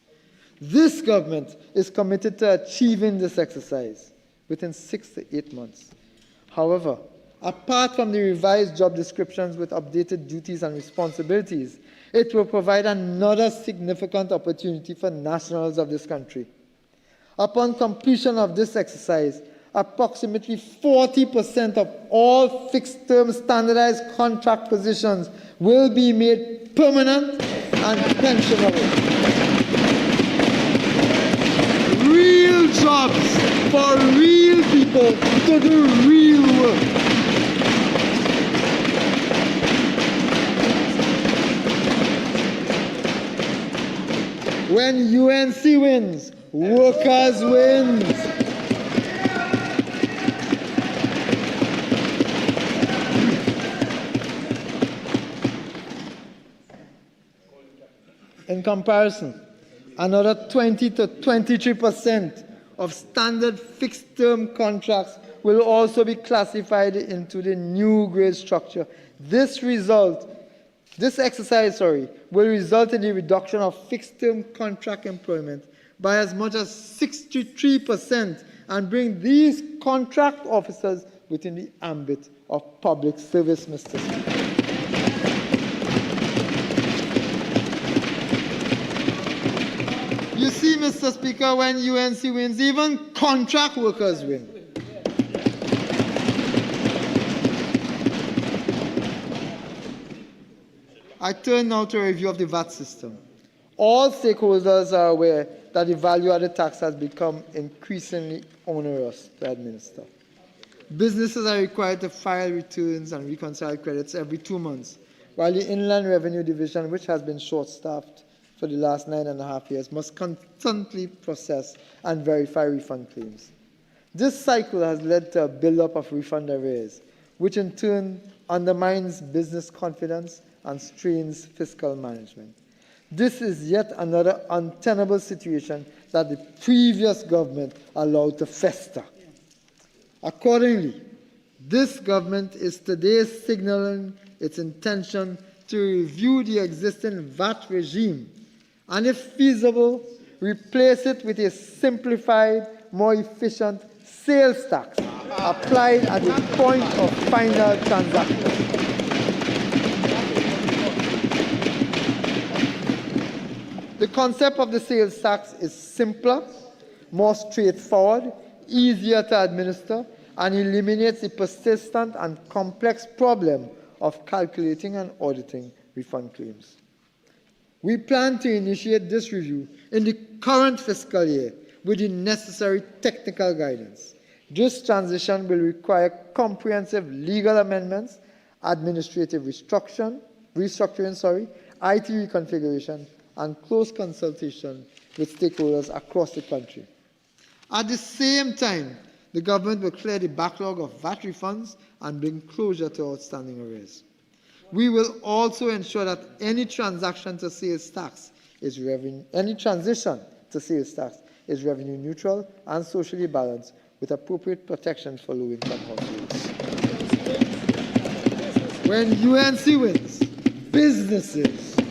This government is committed to achieving this exercise within 6 to 8 months. However, apart from the revised job descriptions with updated duties and responsibilities, it will provide another significant opportunity for nationals of this country. Upon completion of this exercise, approximately 40% of all fixed-term standardized contract positions will be made permanent and pensionable. Real jobs for real people to do real work. When UNC wins, workers wins. In comparison, another 20 to 23% of standard fixed-term contracts will also be classified into the new grade structure. This exercise will result in the reduction of fixed-term contract employment by as much as 63% and bring these contract officers within the ambit of public service, Mr. Speaker. You see, Mr. Speaker, when UNC wins, even contract workers win. I turn now to a review of the VAT system. All stakeholders are aware that the value-added tax has become increasingly onerous to administer. Businesses are required to file returns and reconcile credits every 2 months, while the Inland Revenue Division, which has been short-staffed for the last 9.5 years, must constantly process and verify refund claims. This cycle has led to a build-up of refund arrears, which in turn undermines business confidence and strains fiscal management. This is yet another untenable situation that the previous government allowed to fester. Accordingly, this government is today signaling its intention to review the existing VAT regime and, if feasible, replace it with a simplified, more efficient sales tax applied at the point of final transaction. The concept of the sales tax is simpler, more straightforward, easier to administer, and eliminates the persistent and complex problem of calculating and auditing refund claims. We plan to initiate this review in the current fiscal year with the necessary technical guidance. This transition will require comprehensive legal amendments, administrative restructuring, IT reconfiguration, and close consultation with stakeholders across the country. At the same time, the government will clear the backlog of VAT refunds and bring closure to outstanding arrears. We will also ensure that any transition to sales tax is revenue neutral and socially balanced with appropriate protection for low-income households. When UNC wins, businesses win.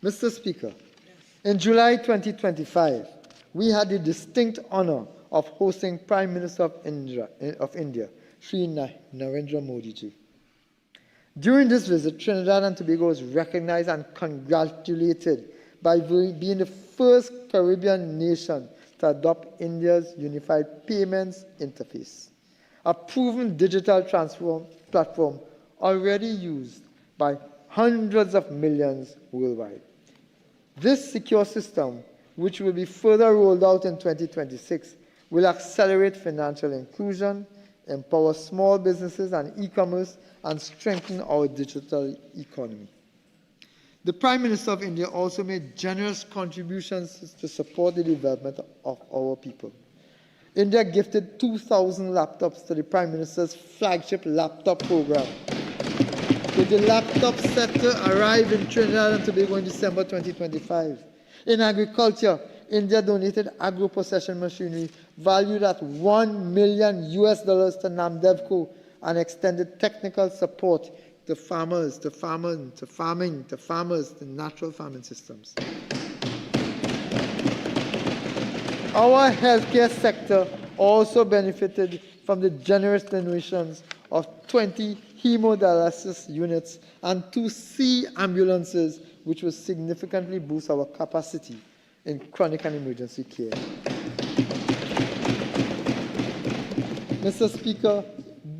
Mr. Speaker, in July 2025, we had the distinct honor of hosting Prime Minister of India, Sri Narendra Modi ji. During this visit, Trinidad and Tobago was recognized and congratulated by being the first Caribbean nation to adopt India's Unified Payments Interface, a proven digital platform already used by hundreds of millions worldwide. This secure system, which will be further rolled out in 2026, will accelerate financial inclusion, empower small businesses and e-commerce, and strengthen our digital economy. The Prime Minister of India also made generous contributions to support the development of our people. India gifted 2,000 laptops to the Prime Minister's flagship laptop program, with the laptop set to arrive in Trinidad and Tobago in December 2025. In agriculture, India donated agro-processing machinery valued at $1 million to Namdevco and extended technical support to farmers, to natural farming systems. Our healthcare sector also benefited from the generous donations of 20 hemodialysis units and 2 sea ambulances, which will significantly boost our capacity in chronic and emergency care. Mr. Speaker,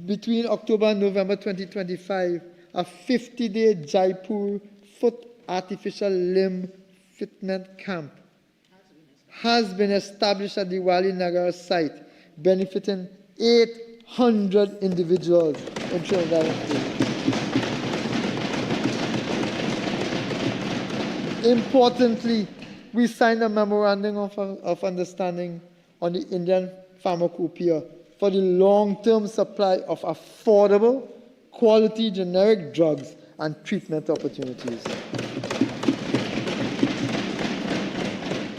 between October and November 2025, a 50-day Jaipur foot artificial limb fitment camp has been established at the Wali Nagar site, benefiting 800 individuals in Trinidad and Tobago. Importantly, we signed a memorandum of understanding on the Indian pharmacopoeia for the long-term supply of affordable, quality generic drugs and treatment opportunities.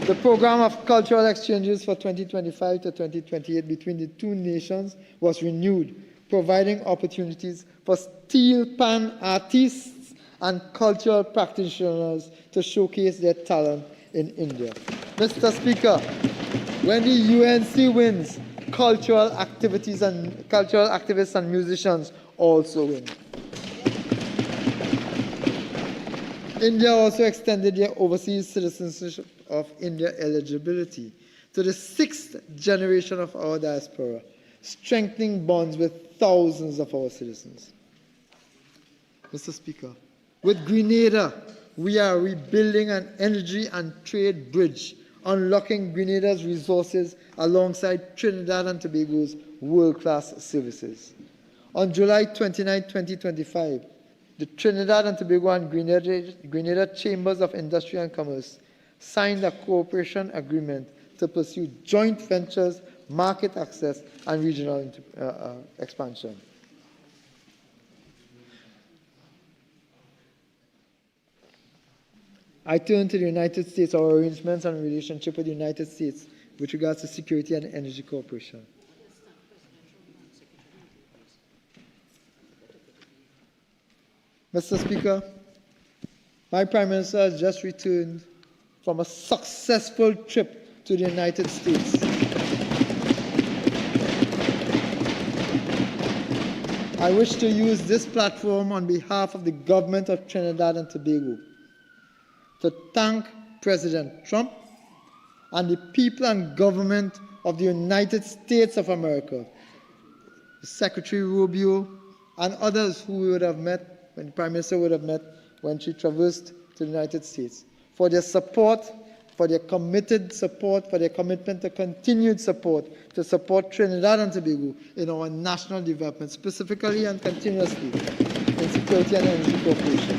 The program of cultural exchanges for 2025 to 2028 between the two nations was renewed, providing opportunities for steel pan artists and cultural practitioners to showcase their talent in India. Mr. Speaker, when the UNC wins, cultural activists and musicians also win. India also extended their overseas citizenship of India eligibility to the 6th generation of our diaspora, strengthening bonds with thousands of our citizens. Mr. Speaker, with Grenada, we are rebuilding an energy and trade bridge, unlocking Grenada's resources alongside Trinidad and Tobago's world-class services. On July 29, 2025, the Trinidad and Tobago and Grenada Chambers of Industry and Commerce signed a cooperation agreement to pursue joint ventures, market access, and regional expansion. I turn to the United States, our arrangements and relationship with the United States with regards to security and energy cooperation. Mr. Speaker, my Prime Minister has just returned from a successful trip to the United States. I wish to use this platform on behalf of the government of Trinidad and Tobago to thank President Trump and the people and government of the United States of America, Secretary Rubio, and others who we would have met, when the Prime Minister would have met when she traversed to the United States, for their support, for their committed support, for their commitment to continued support, to support Trinidad and Tobago in our national development, specifically and continuously in security and energy cooperation.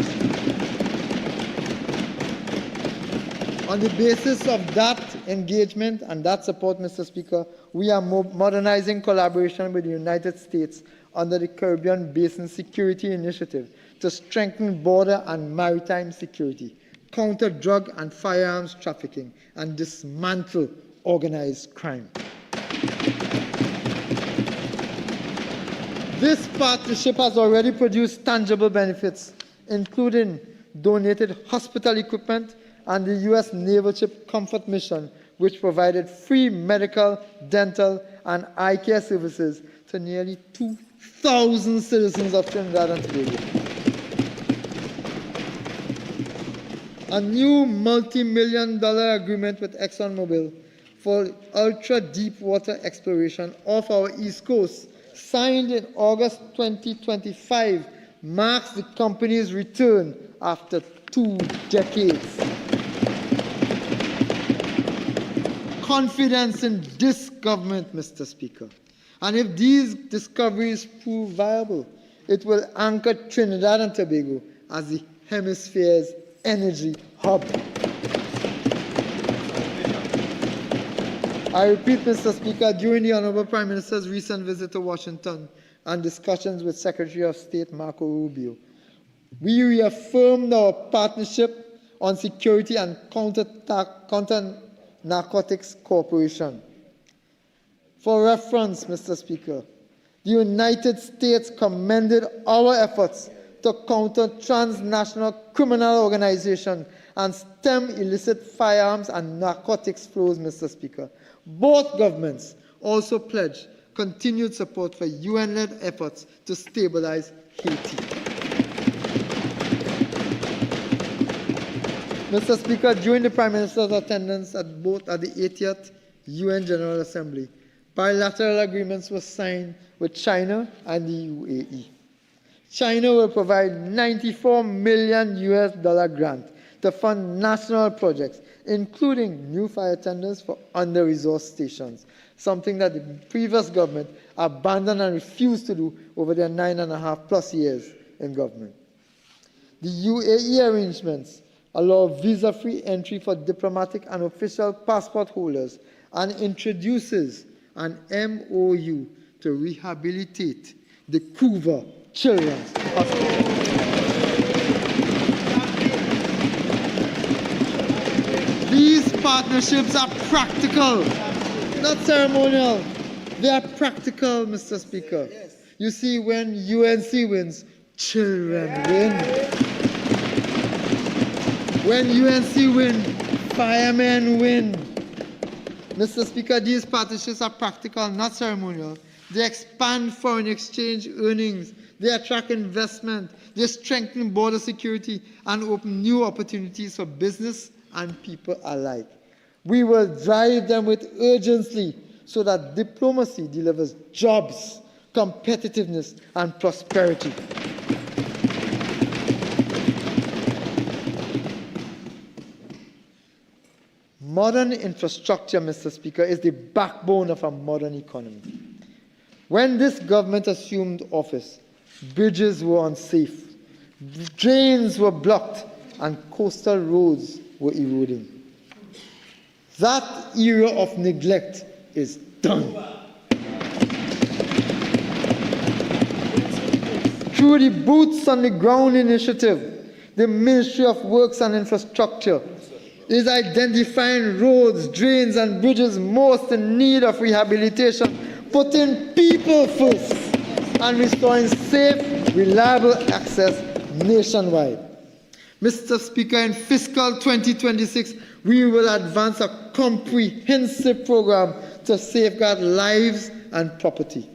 On the basis of that engagement and that support, Mr. Speaker, we are modernizing collaboration with the United States under the Caribbean Basin Security Initiative to strengthen border and maritime security, counter drug and firearms trafficking, and dismantle organized crime. This partnership has already produced tangible benefits, including donated hospital equipment and the U.S. Naval Ship Comfort mission, which provided free medical, dental, and eye care services to nearly 2,000 citizens of Trinidad and Tobago. A new multi-million-dollar agreement with ExxonMobil for ultra-deep-water exploration off our East Coast, signed in August 2025, marks the company's return after 2 decades. Confidence in this government, Mr. Speaker. And if these discoveries prove viable, it will anchor Trinidad and Tobago as the hemisphere's energy hub. I repeat, Mr. Speaker, during the Honorable Prime Minister's recent visit to Washington and discussions with Secretary of State Marco Rubio, we reaffirmed our partnership on security and counter-narcotics cooperation. For reference, Mr. Speaker, the United States commended our efforts to counter transnational criminal organizations and stem illicit firearms and narcotics flows, Mr. Speaker. Both governments also pledged continued support for UN-led efforts to stabilize Haiti. Mr. Speaker, during the Prime Minister's attendance at the 80th UN General Assembly, bilateral agreements were signed with China and the UAE. China will provide $94 million grant to fund national projects, including new fire tenders for under-resourced stations, something that the previous government abandoned and refused to do over their 9.5+ years in government. The UAE arrangements allow visa-free entry for diplomatic and official passport holders and introduces an MOU to rehabilitate the Couva Children's Hospital. These partnerships are practical, not ceremonial. They are practical, Mr. Speaker. Yes. You see, when UNC wins, children win. When UNC win, firemen win. Mr. Speaker, these partnerships are practical, not ceremonial. They expand foreign exchange earnings. They attract investment. They strengthen border security and open new opportunities for business and people alike. We will drive them with urgency so that diplomacy delivers jobs, competitiveness, and prosperity. Modern infrastructure, Mr. Speaker, is the backbone of a modern economy. When this government assumed office, bridges were unsafe, drains were blocked, and coastal roads were eroding. That era of neglect is done. Through the Boots on the Ground initiative, the Ministry of Works and Infrastructure is identifying roads, drains, and bridges most in need of rehabilitation, putting people first, and restoring safe, reliable access nationwide. Mr. Speaker, in fiscal 2026, we will advance a comprehensive program to safeguard lives and property.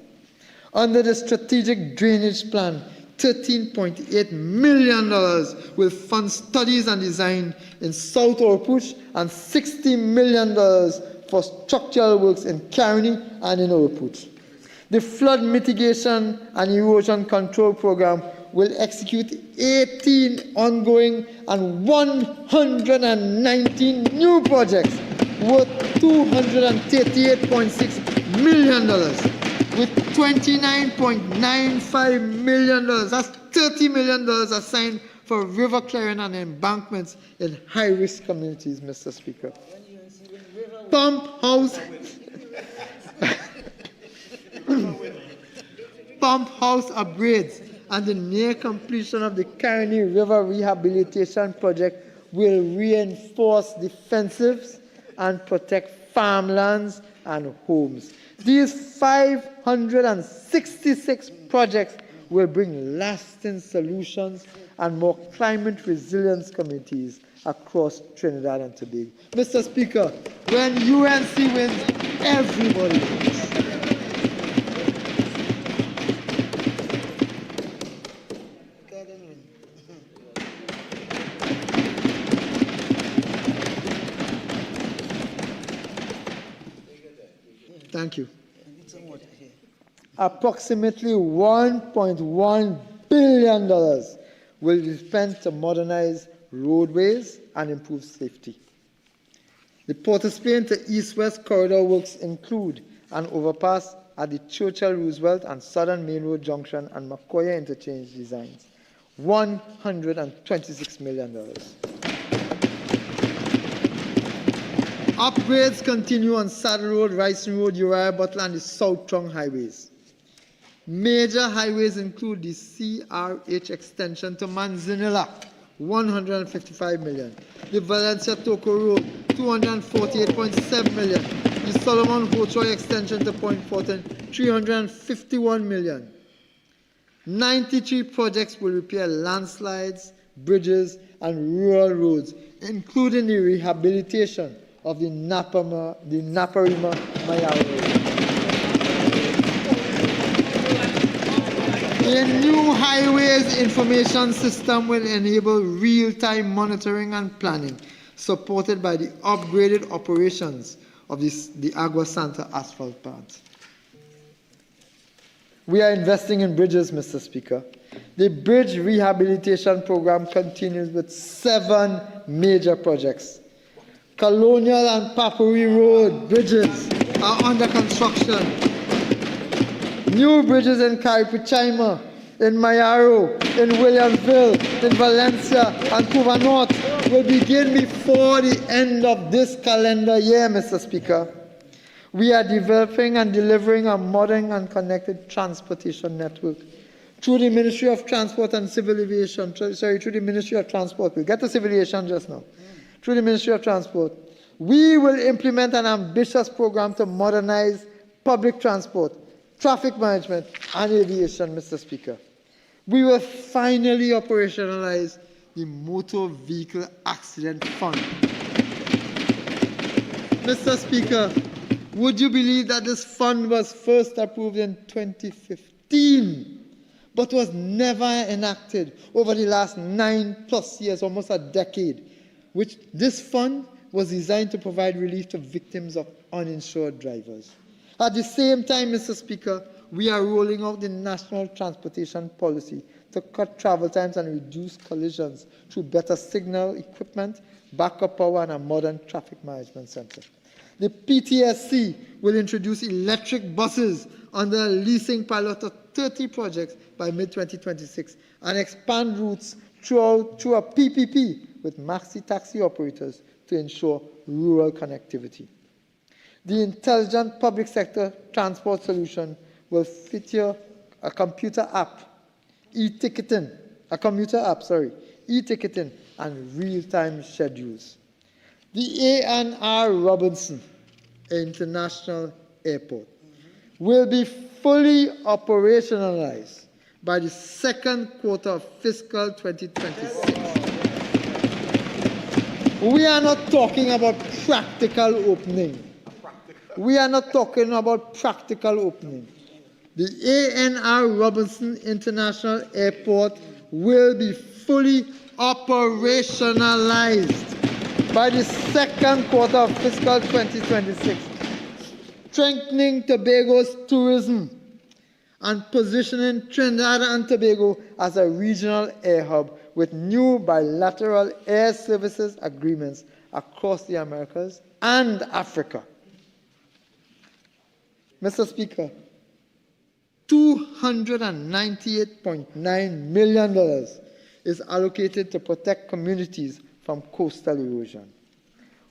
Under the strategic drainage plan, $13.8 million will fund studies and design in South Oropouche and $60 million for structural works in Caroni and in Oropouche. The flood mitigation and erosion control program will execute 18 ongoing and 119 new projects worth $238.6 million, with $29.95 million, that's $30 million assigned for river clearing and embankments in high-risk communities, Mr. Speaker. Pump house upgrades and the near completion of the Caroni River Rehabilitation Project will reinforce defensives and protect farmlands and homes. These 566 projects will bring lasting solutions and more climate resilience communities across Trinidad and Tobago. Mr. Speaker, when UNC wins, everybody wins. Thank you. Approximately $1.1 billion will be spent to modernize roadways and improve safety. The Port of Spain to East-West corridor works include an overpass at the Churchill Roosevelt and Southern Main Road Junction and Macoya interchange designs, $126 million. Upgrades continue on Saddle Road, Ricing Road, Uriah Butler, and the South Trong highways. Major highways include the CRH extension to Manzanilla, $155 million. The Valencia-Toco Road, $248.7 million. The Solomon-Hochoy extension to Point Fortin, $351 million. 93 projects will repair landslides, bridges, and rural roads, including the rehabilitation of the Naparima-Mayaro Road. A new highways information system will enable real-time monitoring and planning, supported by the upgraded operations of the Agua Santa asphalt plant. We are investing in bridges, Mr. Speaker. The bridge rehabilitation program continues with 7 major projects. Colonial and Papuri Road bridges are under construction. New bridges in Caripichaima, in Mayaro, in Williamsville, in Valencia, and Cuba North will begin before the end of this calendar year, Mr. Speaker. We are developing and delivering a modern and connected transportation network. Through the Ministry of Transport and Civil Aviation, through the Ministry of Transport, we'll get to civil aviation just now. Through the Ministry of Transport, we will implement an ambitious program to modernize public transport, traffic management, and aviation, Mr. Speaker. We will finally operationalize the Motor Vehicle Accident Fund. Mr. Speaker, would you believe that this fund was first approved in 2015, but was never enacted over the last 9+ years, almost a decade, which this fund was designed to provide relief to victims of uninsured drivers. At the same time, Mr. Speaker, we are rolling out the National Transportation Policy to cut travel times and reduce collisions through better signal equipment, backup power, and a modern traffic management center. The PTSC will introduce electric buses under a leasing pilot of 30 projects by mid-2026 and expand routes through a PPP with maxi taxi operators to ensure rural connectivity. The intelligent public sector transport solution will feature a computer app, e-ticketing, e-ticketing, and real-time schedules. The A&R Robinson International Airport will be fully operationalized by the second quarter of fiscal 2026. We are not talking about practical opening. We are not talking about practical opening. The A.N.R. Robinson International Airport will be fully operationalized by the second quarter of fiscal 2026, strengthening Tobago's tourism and positioning Trinidad and Tobago as a regional air hub with new bilateral air services agreements across the Americas and Africa. Mr. Speaker, $298.9 million is allocated to protect communities from coastal erosion.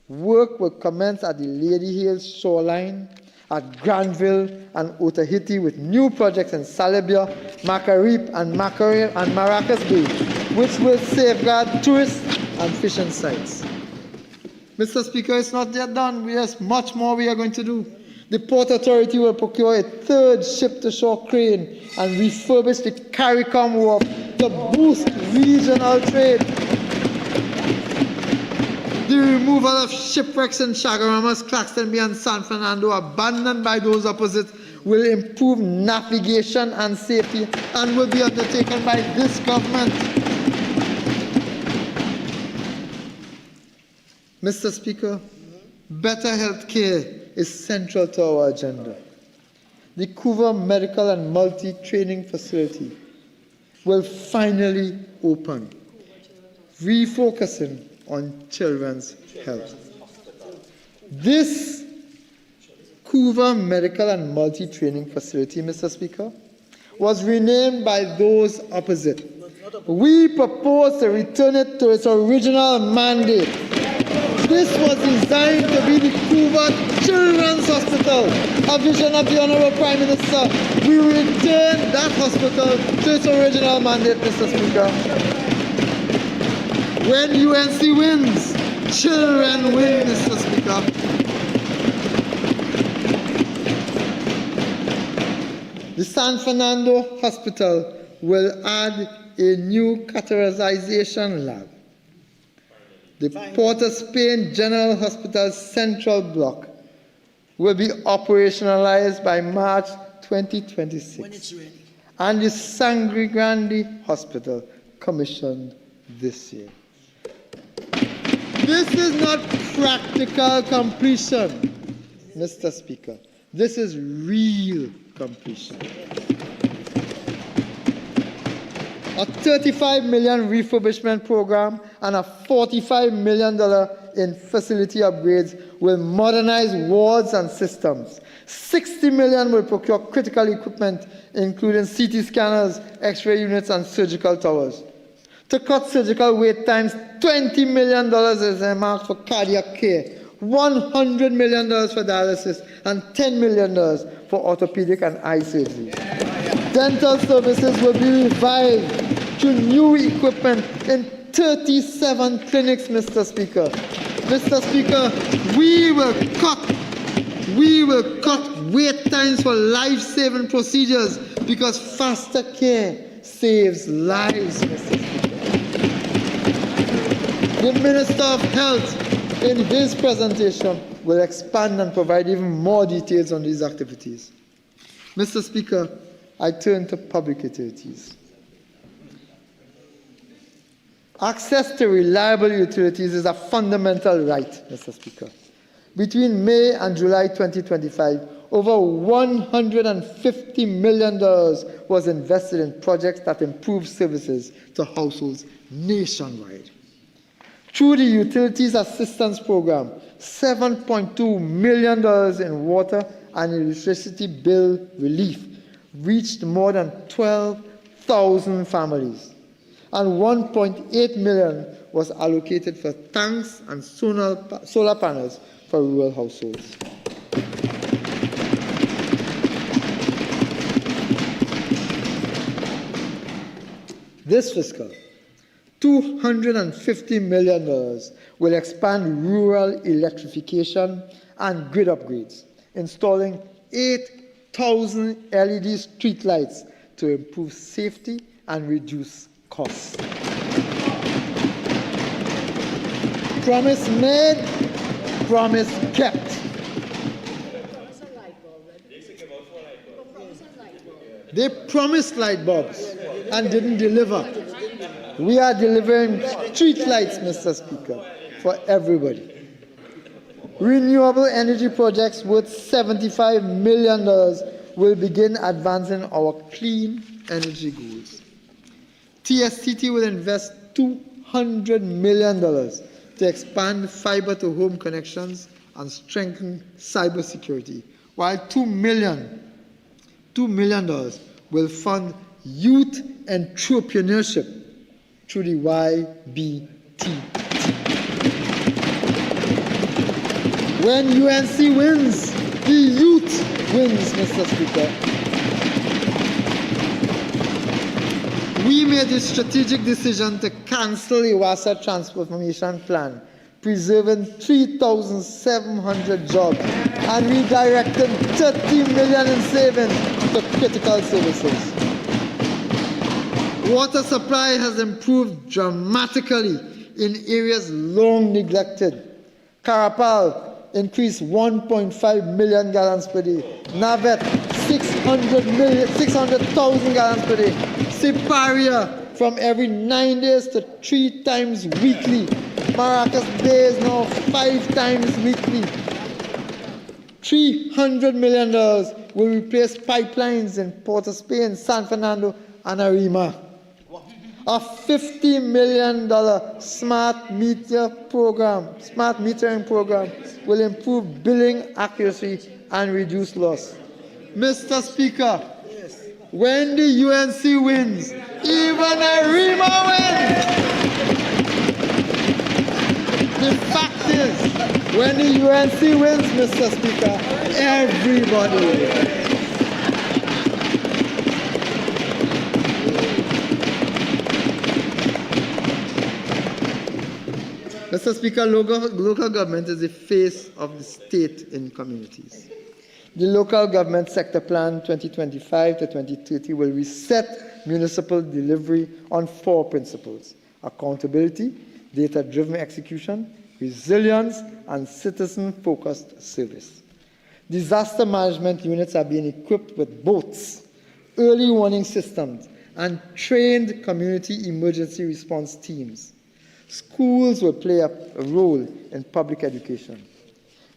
Work will commence at the Lady Hills shoreline, at Granville and Otaheite, with new projects in Salibia, Macarip, and Maracas Bay, which will safeguard tourist and fishing sites. Mr. Speaker, it's not yet done. There's much more we are going to do. The Port Authority will procure a third ship-to-shore crane and refurbish the CARICOM wharf to boost regional trade. The removal of shipwrecks in Chaguaramas, Claxton Bay, and San Fernando, abandoned by those opposite, will improve navigation and safety and will be undertaken by this government. Mr. Speaker, better health care is central to our agenda. The Couva Medical and Multi-Training Facility will finally open, refocusing on children's health. This Couva Medical and Multi-Training Facility, Mr. Speaker, was renamed by those opposite. We propose to return it to its original mandate. This was designed to be the Couva Children's Hospital, a vision of the Honorable Prime Minister. We return that hospital to its original mandate, Mr. Speaker. When UNC wins, children win, Mr. Speaker. The San Fernando Hospital will add a new catheterization lab. The Port of Spain General Hospital's central block will be operationalized by March 2026. When it's ready. And the Sangre Grande Hospital commissioned this year. This is not practical completion, Mr. Speaker. This is real completion. A $35 million refurbishment program and a $45 million in facility upgrades will modernize wards and systems. $60 million will procure critical equipment, including CT scanners, X-ray units, and surgical towers. To cut surgical wait times, $20 million is earmarked for cardiac care, $100 million for dialysis, and $10 million for orthopedic and eye surgery. Dental services will be revived through new equipment in 37 clinics, Mr. Speaker. Mr. Speaker, we will cut wait times for life-saving procedures because faster care saves lives, Mr. Speaker. The Minister of Health, in his presentation, will expand and provide even more details on these activities. Mr. Speaker, I turn to public utilities. Access to reliable utilities is a fundamental right, Mr. Speaker. Between May and July 2025, over $150 million was invested in projects that improve services to households nationwide. Through the Utilities Assistance Program, $7.2 million in water and electricity bill relief reached more than 12,000 families, and $1.8 million was allocated for tanks and solar panels for rural households. This fiscal, $250 million will expand rural electrification and grid upgrades, installing 8,000 LED streetlights to improve safety and reduce costs. Promise made, promise kept. They promised light bulbs and didn't deliver. We are delivering street lights, Mr. Speaker, for everybody. Renewable energy projects worth $75 million will begin advancing our clean energy goals. TSTT will invest $200 million to expand fiber-to-home connections and strengthen cybersecurity, while $2 million will fund youth entrepreneurship through the YBT. When UNC wins, the youth wins, Mr. Speaker. We made a strategic decision to cancel the WASA transformation plan, preserving 3,700 jobs and redirecting $30 million in savings to critical services. Water supply has improved dramatically in areas long neglected. Carapal increased 1.5 million gallons per day. Navet, 600,000 gallons per day. Siparia, from every 9 days to 3 times weekly. Maracas Bay is now 5 times weekly. $300 million will replace pipelines in Port of Spain, San Fernando, and Arima. A $50 million smart metering program will improve billing accuracy and reduce loss. Mr. Speaker, when the UNC wins, even Arima wins. The fact is, when the UNC wins, Mr. Speaker, everybody wins. Mr. Speaker, local government is the face of the state in communities. The Local Government Sector Plan 2025 to 2030 will reset municipal delivery on 4 principles: accountability, data-driven execution, resilience, and citizen-focused service. Disaster management units are being equipped with boats, early warning systems, and trained community emergency response teams. Schools will play a role in public education.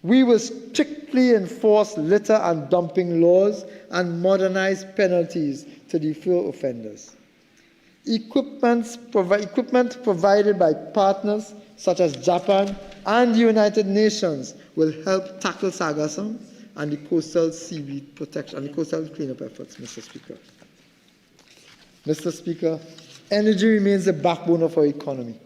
We will strictly enforce litter and dumping laws and modernize penalties to deter offenders. Equipment provided by partners such as Japan and the United Nations will help tackle sargassum and the coastal seaweed protection and the coastal cleanup efforts, Mr. Speaker. Mr. Speaker, energy remains the backbone of our economy.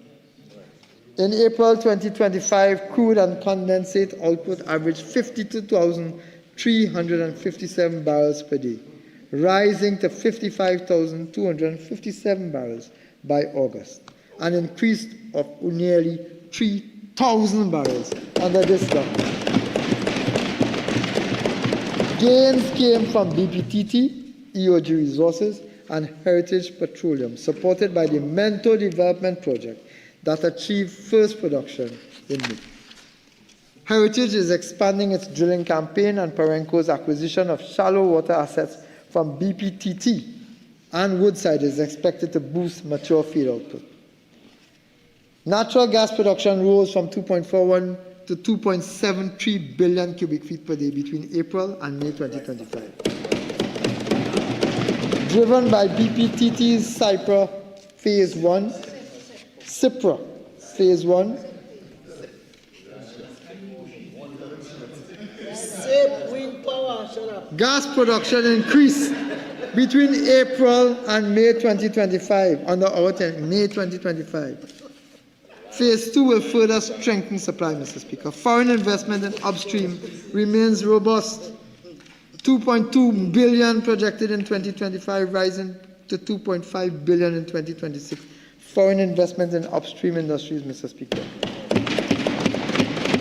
In April 2025, crude and condensate output averaged 52,357 barrels per day, rising to 55,257 barrels by August, an increase of nearly 3,000 barrels under this government. Gains came from BPTT, EOG Resources, and Heritage Petroleum, supported by the Mentor Development Project that achieved first production in May. Heritage is expanding its drilling campaign, and Perenco's acquisition of shallow water assets from BPTT and Woodside is expected to boost mature field output. Natural gas production rose from 2.41 to 2.73 billion cubic feet per day between April and May 2025. Driven by BPTT's Cypra Phase 1, Cipra Phase 1, gas production increased between April and May 2025, under our May 2025. Phase 2 will further strengthen supply, Mr. Speaker. Foreign investment in upstream remains robust. 2.2 billion projected in 2025, rising to 2.5 billion in 2026. Foreign investment in upstream industries, Mr. Speaker.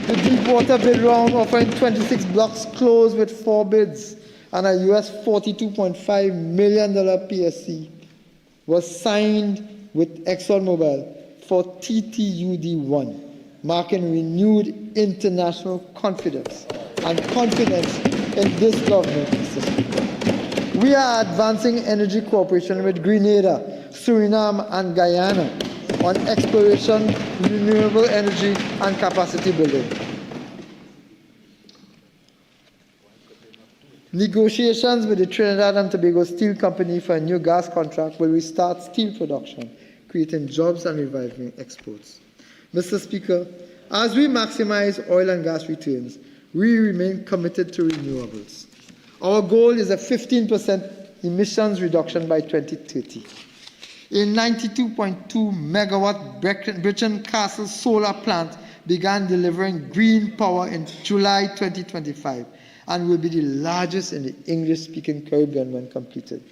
The deepwater bid round, offering 26 blocks, closed with 4 bids, and a US $42.5 million PSC was signed with ExxonMobil for TTUD-1, marking renewed international confidence in this government, Mr. Speaker. We are advancing energy cooperation with Grenada, Suriname, and Guyana on exploration, renewable energy, and capacity building. Negotiations with the Trinidad and Tobago Steel Company for a new gas contract will restart steel production, creating jobs and reviving exports. Mr. Speaker, as we maximize oil and gas returns, we remain committed to renewables. Our goal is a 15% emissions reduction by 2030. A 92.2 megawatt Brecon Castle solar plant began delivering green power in July 2025 and will be the largest in the English-speaking Caribbean when completed.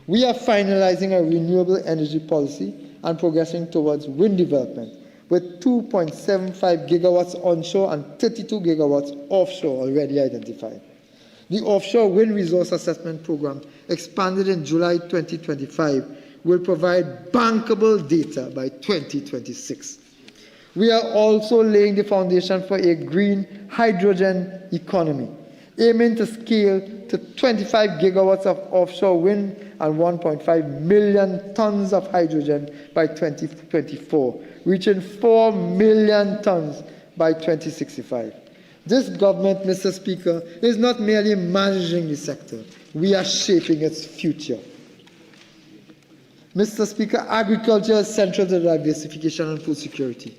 We are finalizing a renewable energy policy and progressing towards wind development, with 2.75 gigawatts onshore and 32 gigawatts offshore already identified. The Offshore Wind Resource Assessment Program, expanded in July 2025, will provide bankable data by 2026. We are also laying the foundation for a green hydrogen economy, aiming to scale to 25 gigawatts of offshore wind and 1.5 million tons of hydrogen by 2024, reaching 4 million tons by 2065. This government, Mr. Speaker, is not merely managing the sector, we are shaping its future. Mr. Speaker, agriculture is central to diversification and food security.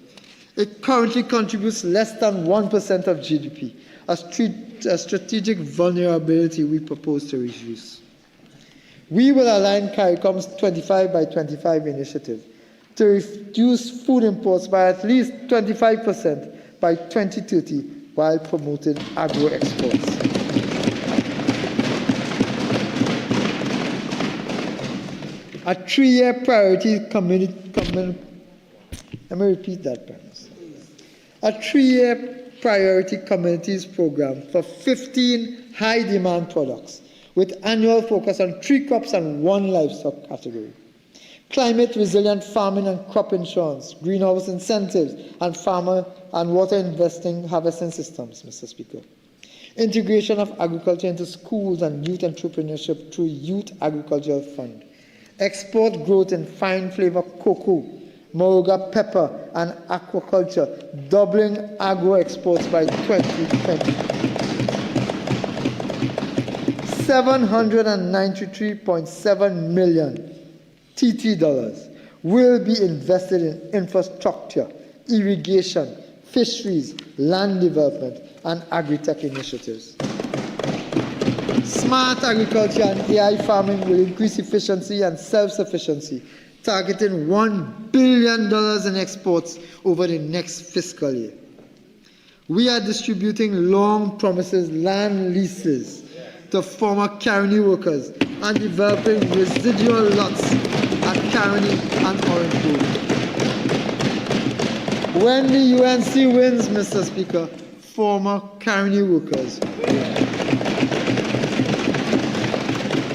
It currently contributes less than 1% of GDP, a strategic vulnerability we propose to reduce. We will align CARICOM's 25 by 25 initiative to reduce food imports by at least 25% by 2030 while promoting agro-exports. A 3-year priority let me repeat that premise. A 3-year priority communities program for 15 high-demand products with annual focus on 3 crops and 1 livestock category. Climate-resilient farming and crop insurance, greenhouse incentives, and farmer and water investing harvesting systems, Mr. Speaker. Integration of agriculture into schools and youth entrepreneurship through Youth Agricultural Fund. Export growth in fine flavor cocoa, moringa pepper, and aquaculture, doubling agro-exports by 2020. $793.7 million TT dollars will be invested in infrastructure, irrigation, fisheries, land development, and agri-tech initiatives. Smart agriculture and AI farming will increase efficiency and self-sufficiency, targeting $1 billion in exports over the next fiscal year. We are distributing long promises land leases to former Caroni workers and developing residual lots at Caroni and Orange Grove. When the UNC wins, Mr. Speaker, former Caroni workers.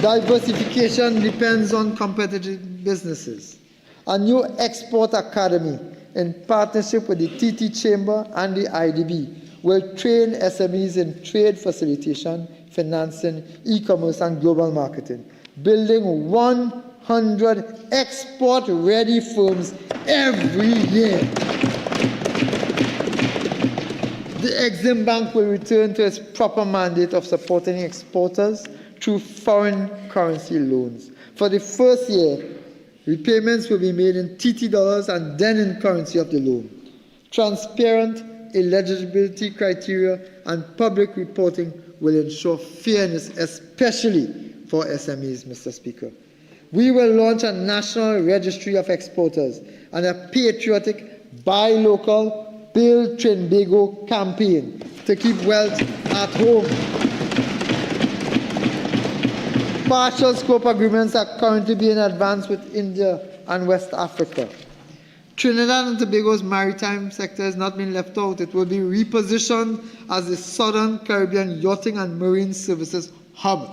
Diversification depends on competitive businesses. A new export academy in partnership with the TT Chamber and the IDB will train SMEs in trade facilitation, financing, e-commerce, and global marketing, building 100 export-ready firms every year. The Exim Bank will return to its proper mandate of supporting exporters through foreign currency loans. For the first year, repayments will be made in TT dollars and then in currency of the loan. Transparent eligibility criteria and public reporting will ensure fairness, especially for SMEs, Mr. Speaker. We will launch a national registry of exporters and a patriotic Buy Local, Build Tobago campaign to keep wealth at home. Partial scope agreements are currently being advanced with India and West Africa. Trinidad and Tobago's maritime sector has not been left out. It will be repositioned as the Southern Caribbean Yachting and Marine Services hub.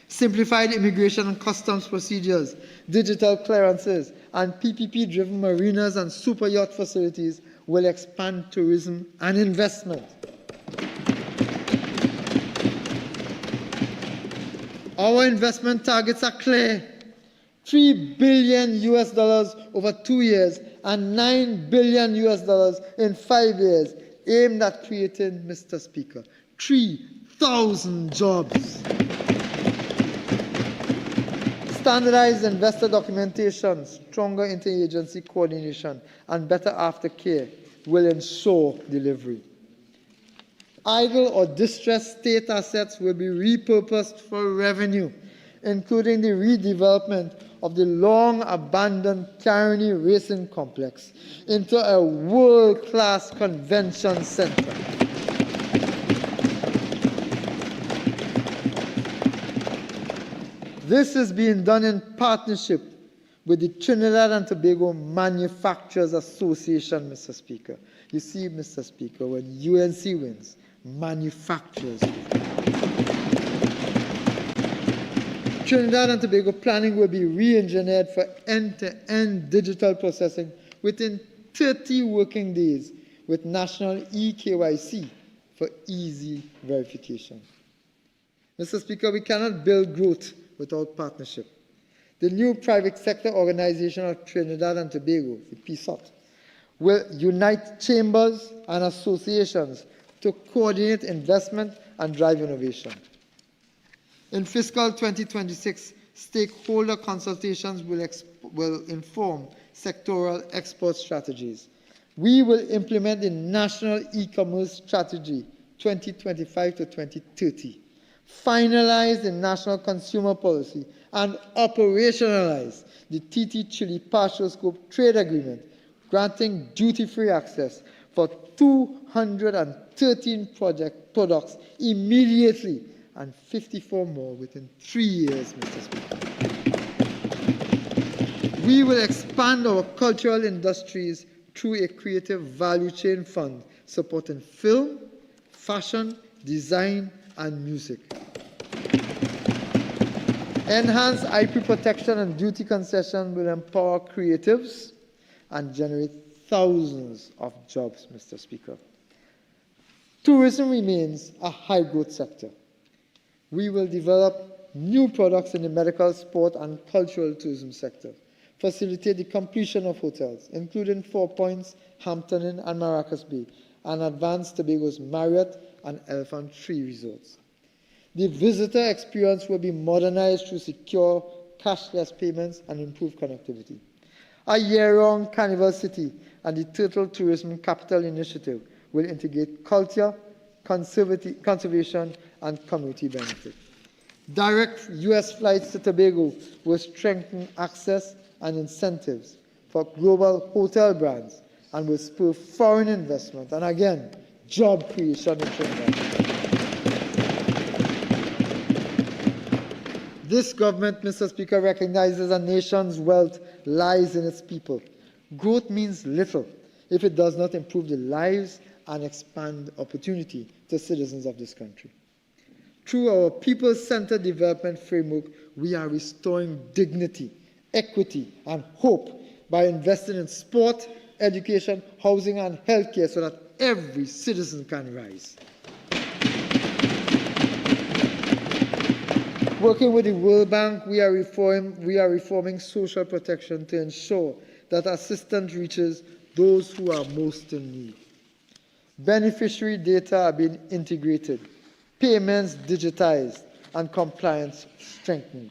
Simplified immigration and customs procedures, digital clearances, and PPP-driven marinas and super yacht facilities will expand tourism and investment. Our investment targets are clear. $3 billion over 2 years and $9 billion in 5 years, aimed at creating, Mr. Speaker, 3,000 jobs. Standardized investor documentation, stronger interagency coordination, and better aftercare will ensure delivery. Idle or distressed state assets will be repurposed for revenue, including the redevelopment of the long-abandoned Caroni Racing Complex into a world-class convention center. This is being done in partnership with the Trinidad and Tobago Manufacturers Association, Mr. Speaker. You see, Mr. Speaker, when UNC wins, manufacturers win. Trinidad and Tobago planning will be re-engineered for end-to-end digital processing within 30 working days with national eKYC for easy verification. Mr. Speaker, we cannot build growth without partnership. The new private sector organization of Trinidad and Tobago, the PSOT, will unite chambers and associations to coordinate investment and drive innovation. In fiscal 2026, stakeholder consultations will inform sectoral export strategies. We will implement the National E-Commerce Strategy 2025 to 2030, finalize the National Consumer Policy, and operationalize the TT Chile Partial Scope Trade Agreement, granting duty-free access for 213 products immediately and 54 more within 3 years, Mr. Speaker. We will expand our cultural industries through a creative value chain fund supporting film, fashion, design, and music. Enhanced IP protection and duty concession will empower creatives and generate thousands of jobs, Mr. Speaker. Tourism remains a high-growth sector. We will develop new products in the medical, sport, and cultural tourism sector, facilitate the completion of hotels, including 4 Points, Hampton Inn, and Maracas Bay, and advance Tobago's Marriott and Elephant Tree resorts. The visitor experience will be modernized through secure, cashless payments and improved connectivity. A year-round Carnival City and the Turtle Tourism Capital Initiative will integrate culture, conservation, and community benefit. Direct U.S. flights to Tobago will strengthen access and incentives for global hotel brands and will spur foreign investment and, again, job creation in Trinidad. This government, Mr. Speaker, recognizes a nation's wealth lies in its people. Growth means little if it does not improve the lives and expand opportunity to citizens of this country. Through our people-centered development framework, we are restoring dignity, equity, and hope by investing in sport, education, housing, and healthcare so that every citizen can rise. Working with the World Bank, we are reforming social protection to ensure that assistance reaches those who are most in need. Beneficiary data are being integrated, payments digitized, and compliance strengthened.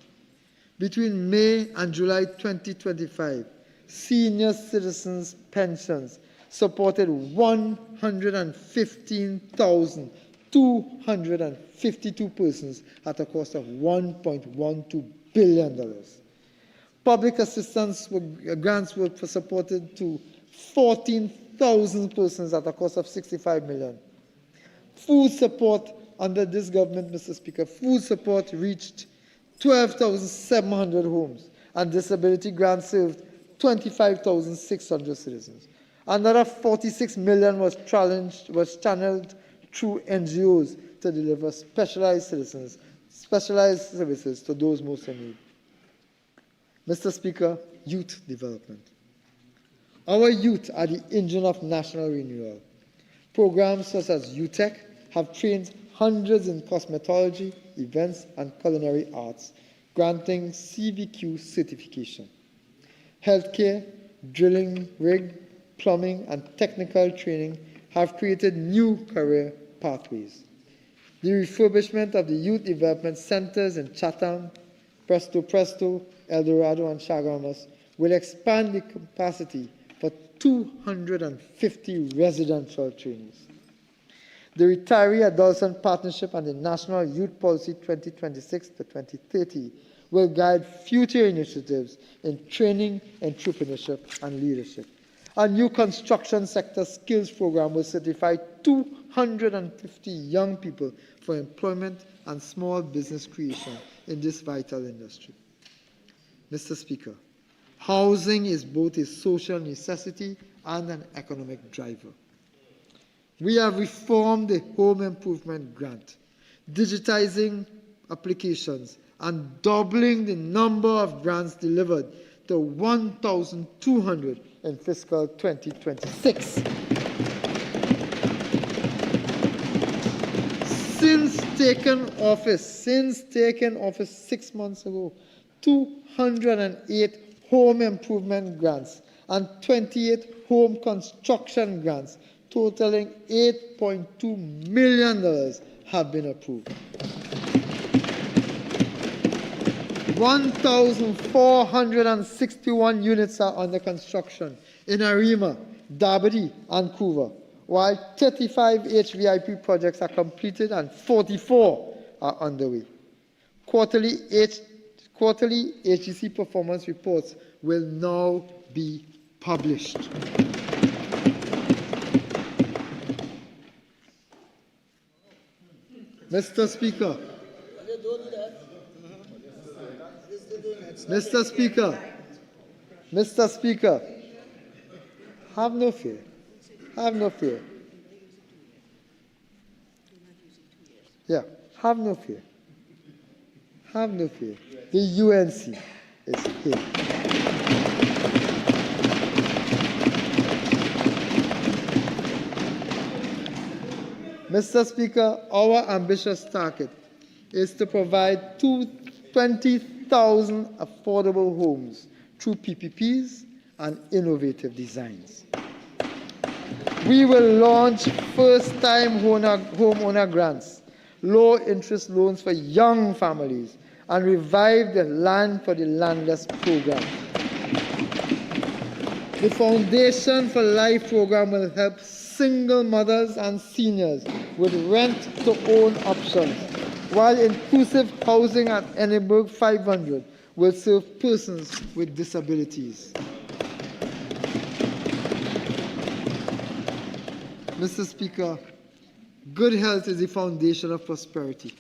Between May and July 2025, senior citizens' pensions supported 115,252 persons at a cost of $1.12 billion. Public assistance grants were supported to 14,000 persons at a cost of $65 million. Food support under this government, Mr. Speaker, food support reached 12,700 homes, and disability grants served 25,600 citizens. Another $46 million was channeled through NGOs to deliver specialized services to those most in need. Mr. Speaker, youth development. Our youth are the engine of national renewal. Programs such as UTech have trained hundreds in cosmetology, events, and culinary arts, granting CVQ certification. Healthcare, drilling rig, plumbing, and technical training have created new career pathways. The refurbishment of the youth development centers in Chatham, Presto, El Dorado, and Chaguanas will expand the capacity for 250 residential trainees. The Retiree Adolescent Partnership and the National Youth Policy 2026 to 2030 will guide future initiatives in training, entrepreneurship, and leadership. A new construction sector skills program will certify 250 young people for employment and small business creation in this vital industry. Mr. Speaker, housing is both a social necessity and an economic driver. We have reformed the Home Improvement Grant, digitizing applications and doubling the number of grants delivered to 1,200 in fiscal 2026. Since taking office 6 months ago, 208 home improvement grants and 28 home construction grants totaling $8.2 million have been approved. 1,461 units are under construction in Arima, Dabadi, and Couva, while 35 HVIP projects are completed and 44 are underway. Quarterly HGC performance reports will now be published. Mr. Speaker, Mr. Speaker, have no fear. Have no fear. Yeah, have no fear. Have no fear. The UNC is here. Mr. Speaker, our ambitious target is to provide 20,000 affordable homes through PPPs and innovative designs. We will launch first-time homeowner grants, low-interest loans for young families, and revive the Land for the Landless program. The Foundation for Life program will help single mothers and seniors with rent-to-own options, while inclusive housing at Edinburgh 500 will serve persons with disabilities. Mr. Speaker, good health is the foundation of prosperity.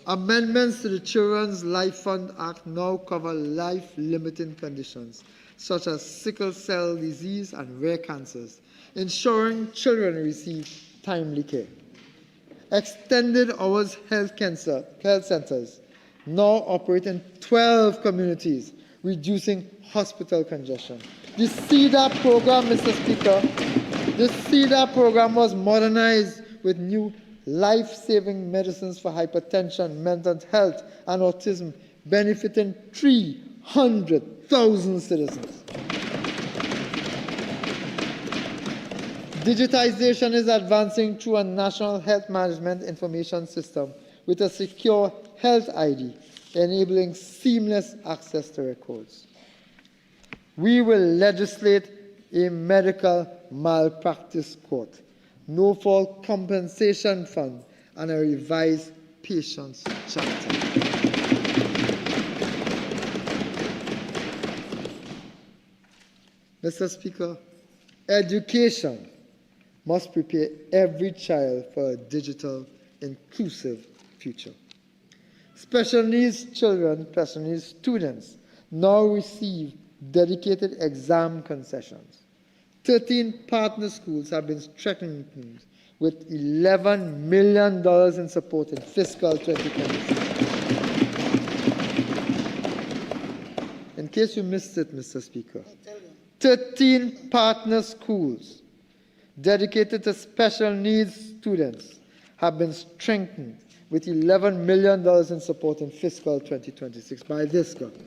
Amendments to the Children's Life Fund Act now cover life-limiting conditions such as sickle cell disease and rare cancers, ensuring children receive timely care. Extended hours health centers now operate in 12 communities, reducing hospital congestion. The CEDAR program, Mr. Speaker, the CEDAR program was modernized with new life-saving medicines for hypertension, mental health, and autism, benefiting 300,000 citizens. Digitization is advancing through a national health management information system with a secure health ID, enabling seamless access to records. We will legislate a medical malpractice court, no-fault compensation fund, and a revised patients' charter. Mr. Speaker, education must prepare every child for a digital, inclusive future. Special needs children, special needs students now receive dedicated exam concessions. 13 partner schools have been strengthened with $11 million in support in fiscal 2026. In case you missed it, Mr. Speaker, 13 partner schools dedicated to special needs students have been strengthened with $11 million in support in fiscal 2026 by this government.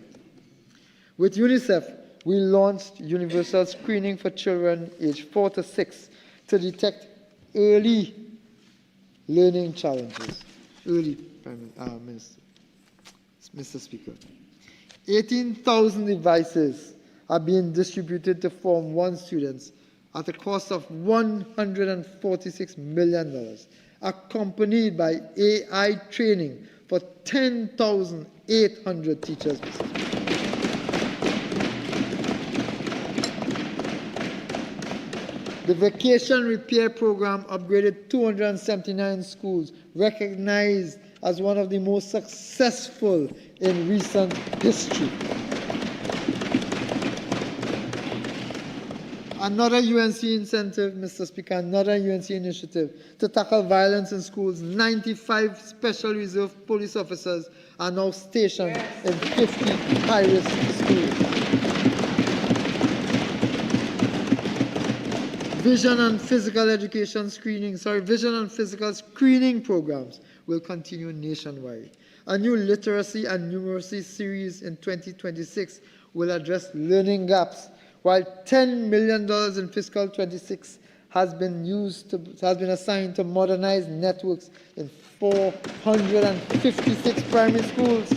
With UNICEF, we launched universal screening for children aged 4 to 6 to detect early learning challenges. Mr. Speaker. 18,000 devices are being distributed to Form 1 students at a cost of $146 million, accompanied by AI training for 10,800 teachers. The Vacation Repair Program upgraded 279 schools, recognized as one of the most successful in recent history. Another UNC incentive, Mr. Speaker, another UNC initiative to tackle violence in schools. 95 Special Reserve Police officers are now stationed in 50 high-risk schools. Vision and physical screening programs will continue nationwide. A new literacy and numeracy series in 2026 will address learning gaps, while $10 million in fiscal 26 has been assigned to modernize networks in 456 primary schools.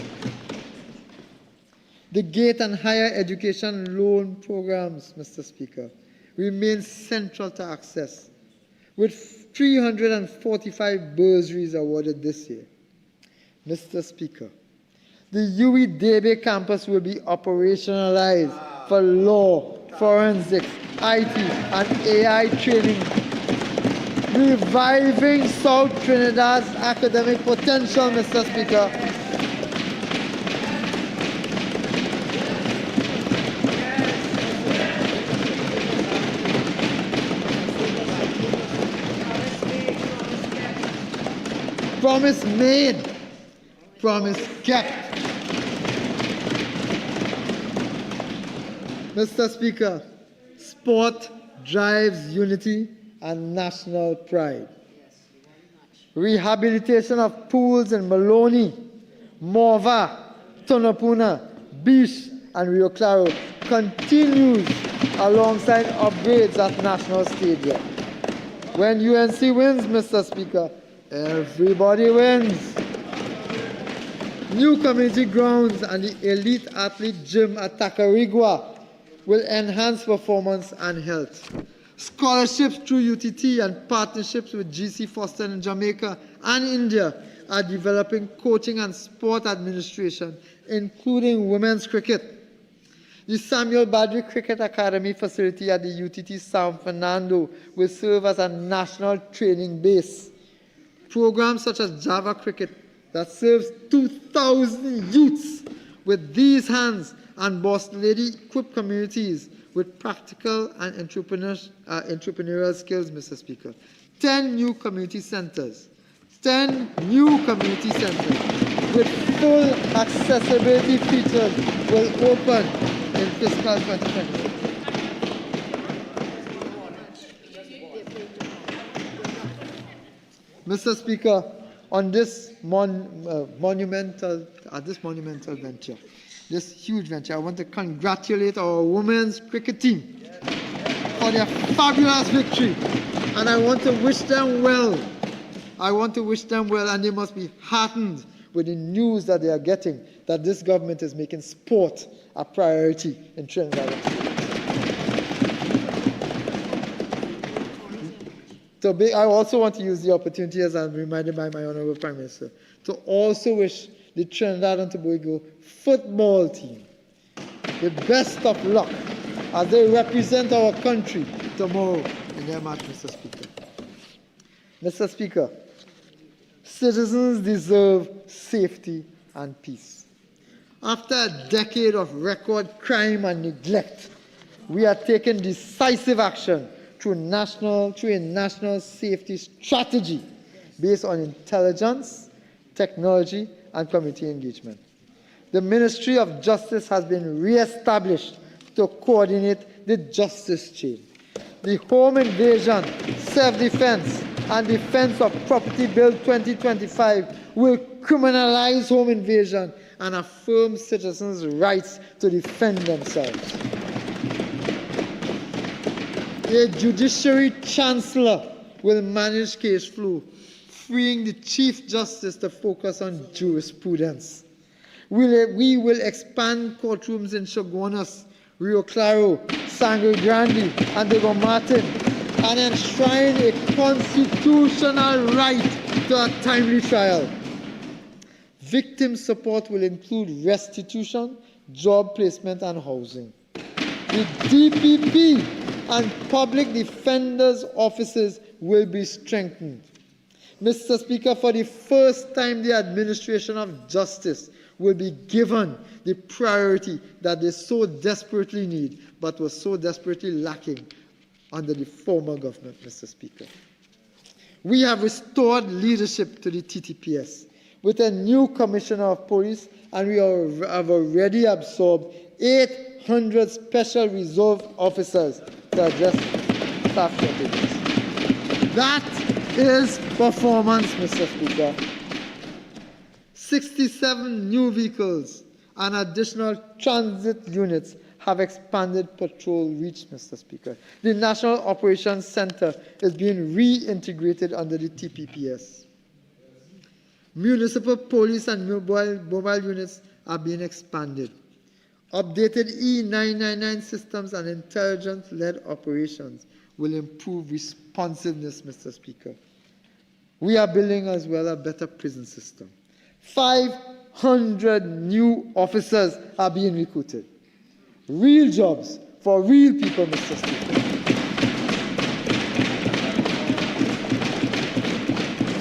The GATE and higher education loan programs, Mr. Speaker, remain central to access, with 345 bursaries awarded this year. Mr. Speaker, the UWI Debe campus will be operationalized for law, forensics, IT, and AI training, reviving South Trinidad's academic potential, Mr. Speaker. Promise made, promise kept. Mr. Speaker, sport drives unity and national pride. Rehabilitation of pools in Maloney, Morva, Tonopuna, Beach, and Rio Claro continues alongside upgrades at National Stadium. When UNC wins, Mr. Speaker, everybody wins. New community grounds and the elite athlete gym at Tacarigua will enhance performance and health. Scholarships through UTT and partnerships with GC Foster in Jamaica and India are developing coaching and sport administration, including women's cricket. The Samuel Badri Cricket Academy facility at the UTT San Fernando will serve as a national training base. Programs such as Java Cricket that serves 2,000 youths with these hands and Boss Lady equipped communities with practical and entrepreneurial skills, Mr. Speaker. 10 new community centers. 10 new community centers with full accessibility features will open in fiscal 2020. Mr. Speaker, on this monumental venture, this huge venture, I want to congratulate our women's cricket team for their fabulous victory, and I want to wish them well. And they must be heartened with the news that they are getting, that this government is making sport a priority in Trinidad. I also want to use the opportunity, as I'm reminded by my Honorable Prime Minister, to also wish the Trinidad and Tobago football team the best of luck as they represent our country tomorrow in their match, Mr. Speaker. Mr. Speaker, citizens deserve safety and peace. After a decade of record crime and neglect, we are taking decisive action through a national safety strategy based on intelligence, technology, and community engagement. The Ministry of Justice has been re-established to coordinate the justice chain. The home invasion, self-defense, and Defense of Property Bill 2025 will criminalize home invasion and affirm citizens' rights to defend themselves. A judiciary chancellor will manage case flow, freeing the Chief Justice to focus on jurisprudence. We will expand courtrooms in Chaguanas, Rio Claro, Sangre Grande, and Diego Martin, and enshrine a constitutional right to a timely trial. Victim support will include restitution, job placement, and housing. The DPP and public defenders' offices will be strengthened. Mr. Speaker, for the first time, the administration of justice will be given the priority that they so desperately need, but was so desperately lacking under the former government, Mr. Speaker. We have restored leadership to the TTPS with a new commissioner of police, and we have already absorbed 800 special reserve officers to address staff shortages. That is performance, Mr. Speaker. 67 new vehicles and additional transit units have expanded patrol reach, Mr. Speaker. The National Operations Center is being reintegrated under the TPPS. Municipal police and mobile units are being expanded. Updated E999 systems and intelligence-led operations will improve responsiveness, Mr. Speaker. We are building as well a better prison system. 500 new officers are being recruited. Real jobs for real people, Mr. Speaker.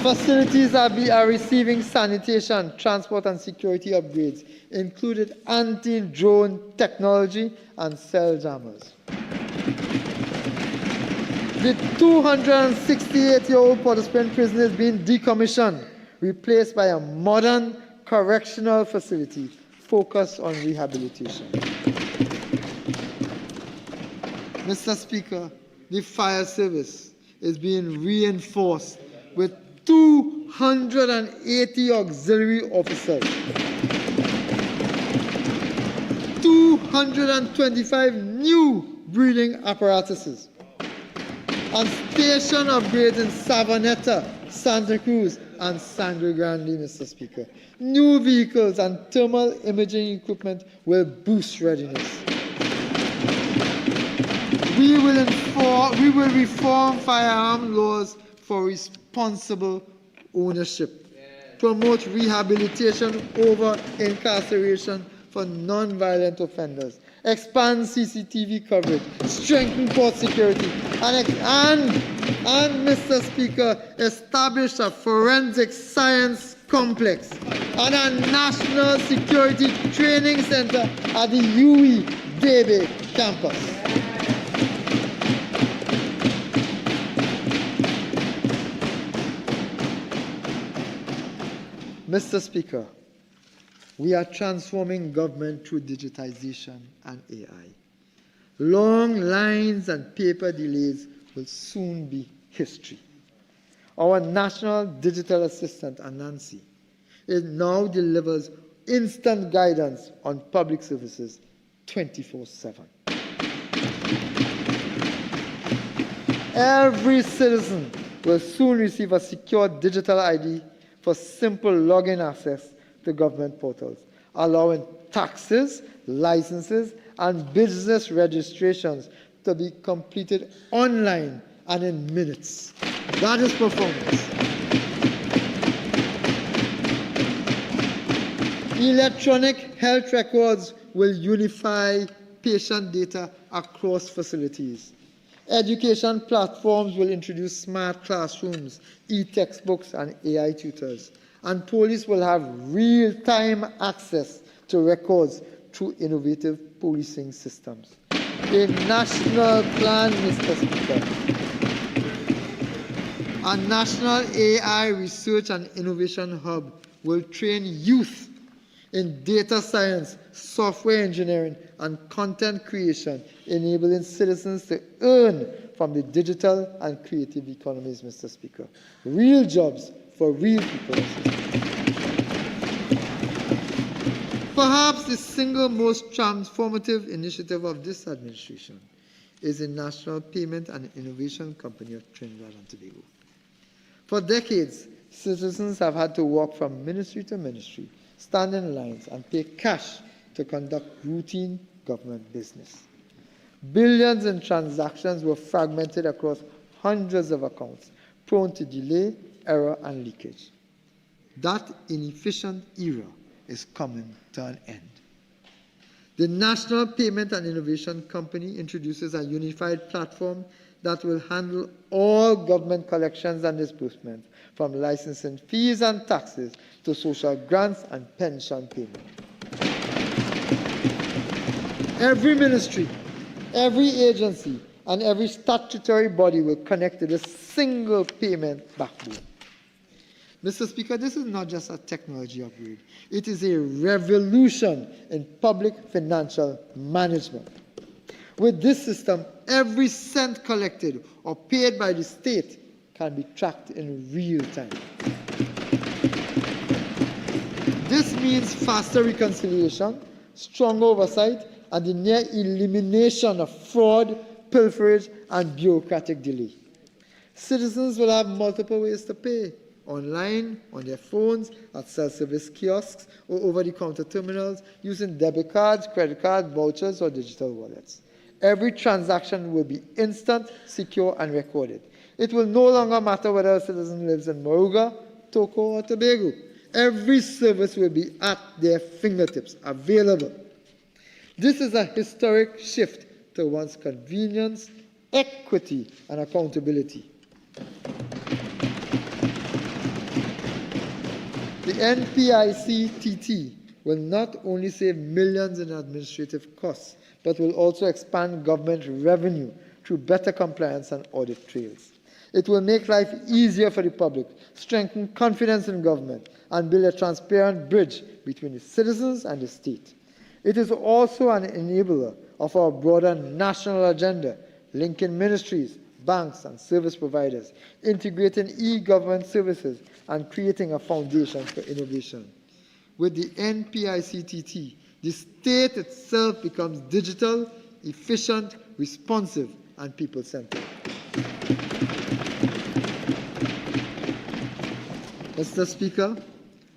Facilities are receiving sanitation, transport, and security upgrades, including anti-drone technology and cell jammers. The 268-year-old Port of Spain prison is being decommissioned, replaced by a modern correctional facility focused on rehabilitation. Mr. Speaker, the fire service is being reinforced with 280 auxiliary officers, 225 new breathing apparatuses, and station upgrades in Savanetta, Santa Cruz, and Sangre Grande, Mr. Speaker. New vehicles and thermal imaging equipment will boost readiness. We will reform firearm laws for responsible ownership, promote rehabilitation over incarceration for non-violent offenders, expand CCTV coverage, strengthen port security, and Mr. Speaker, establish a forensic science complex and a national security training center at the UE Debe campus. Mr. Speaker, we are transforming government through digitization and AI. Long lines and paper delays will soon be history. Our National Digital Assistant, Anansi, now delivers instant guidance on public services 24/7. Every citizen will soon receive a secure digital ID for simple login access to government portals, allowing taxes, licenses, and business registrations to be completed online and in minutes. That is performance. Electronic health records will unify patient data across facilities. Education platforms will introduce smart classrooms, e-textbooks, and AI tutors. And police will have real-time access to records through innovative policing systems. A national plan, Mr. Speaker. A national AI research and innovation hub will train youth in data science, software engineering, and content creation, enabling citizens to earn from the digital and creative economies, Mr. Speaker. Real jobs for real people. Perhaps the single most transformative initiative of this administration is the National Payment and Innovation Company of Trinidad and Tobago. For decades, citizens have had to walk from ministry to ministry, stand in lines, and pay cash to conduct routine government business. Billions in transactions were fragmented across hundreds of accounts, prone to delay, error, and leakage. That inefficient era is coming to an end. The National Payment and Innovation Company introduces a unified platform that will handle all government collections and disbursements, from licensing fees and taxes to social grants and pension payment. Every ministry, every agency, and every statutory body will connect to the single payment backbone. Mr. Speaker, this is not just a technology upgrade. It is a revolution in public financial management. With this system, every cent collected or paid by the state can be tracked in real time. This means faster reconciliation, strong oversight, and the near elimination of fraud, pilferage, and bureaucratic delay. Citizens will have multiple ways to pay: online, on their phones, at self-service kiosks, or over-the-counter terminals, using debit cards, credit cards, vouchers, or digital wallets. Every transaction will be instant, secure, and recorded. It will no longer matter whether a citizen lives in Moruga, Toco, or Tobago. Every service will be at their fingertips, available. This is a historic shift towards convenience, equity, and accountability. The NPIC-TT will not only save millions in administrative costs, but will also expand government revenue through better compliance and audit trails. It will make life easier for the public, strengthen confidence in government, and build a transparent bridge between the citizens and the state. It is also an enabler of our broader national agenda, linking ministries, banks, and service providers, integrating e-government services, and creating a foundation for innovation. With the NPIC-TT, the state itself becomes digital, efficient, responsive, and people-centered. Mr. Speaker,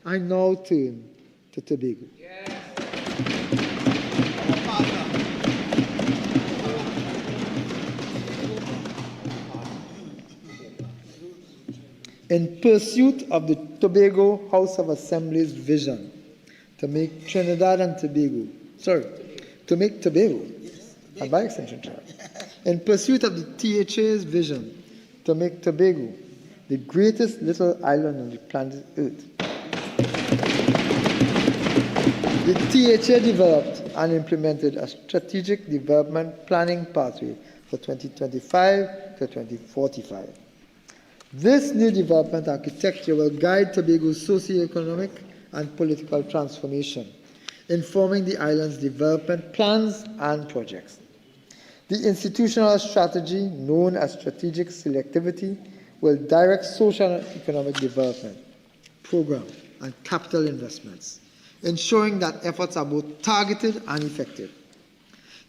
I now turn to Tobago. In pursuit of the Tobago House of Assembly's vision to make Trinidad and Tobago, and by extension, in pursuit of the THA's vision to make Tobago the greatest little island on the planet Earth, the THA developed and implemented a strategic development planning pathway for 2025 to 2045. This new development architecture will guide Tobago's socio-economic and political transformation, informing the island's development plans and projects. The institutional strategy, known as strategic selectivity, will direct social and economic development, program, and capital investments, ensuring that efforts are both targeted and effective.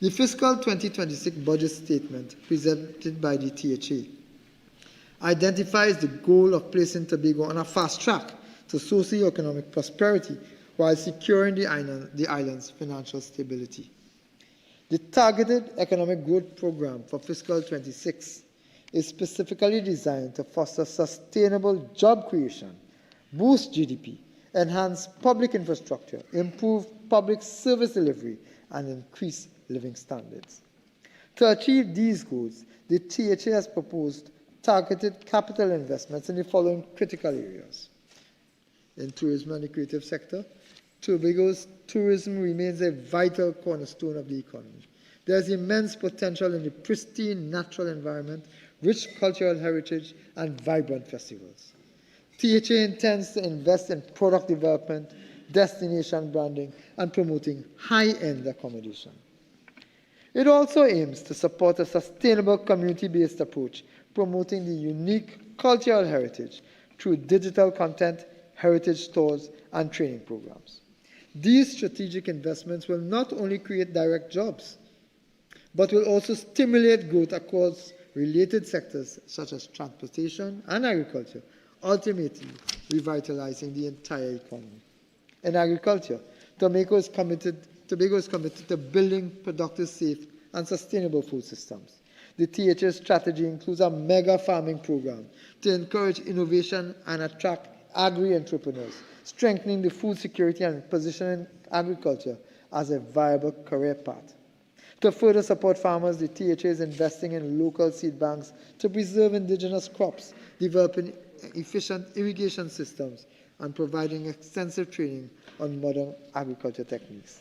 The fiscal 2026 budget statement presented by the THA identifies the goal of placing Tobago on a fast track to socio-economic prosperity while securing the island's financial stability. The Targeted Economic Growth Program for fiscal 26 is specifically designed to foster sustainable job creation, boost GDP, enhance public infrastructure, improve public service delivery, and increase living standards. To achieve these goals, the THA has proposed targeted capital investments in the following critical areas. In tourism and the creative sector, Tobago's tourism remains a vital cornerstone of the economy. There is immense potential in the pristine natural environment, rich cultural heritage, and vibrant festivals. THA intends to invest in product development, destination branding, and promoting high-end accommodation. It also aims to support a sustainable community-based approach, promoting the unique cultural heritage through digital content, heritage stores, and training programs. These strategic investments will not only create direct jobs, but will also stimulate growth across related sectors such as transportation and agriculture, ultimately revitalizing the entire economy. In agriculture, Tobago is committed to building productive, safe, and sustainable food systems. The THA strategy includes a mega farming program to encourage innovation and attract agri-entrepreneurs, strengthening the food security and positioning agriculture as a viable career path. To further support farmers, the THA is investing in local seed banks to preserve indigenous crops, developing efficient irrigation systems, and providing extensive training on modern agriculture techniques.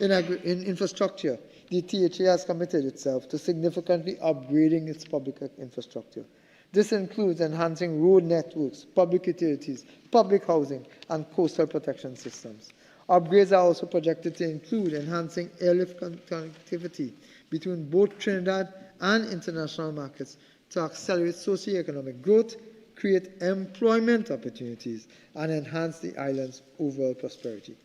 In infrastructure, the THA has committed itself to significantly upgrading its public infrastructure. This includes enhancing road networks, public utilities, public housing, and coastal protection systems. Upgrades are also projected to include enhancing airlift connectivity between both Trinidad and international markets to accelerate socioeconomic growth, create employment opportunities, and enhance the island's overall prosperity.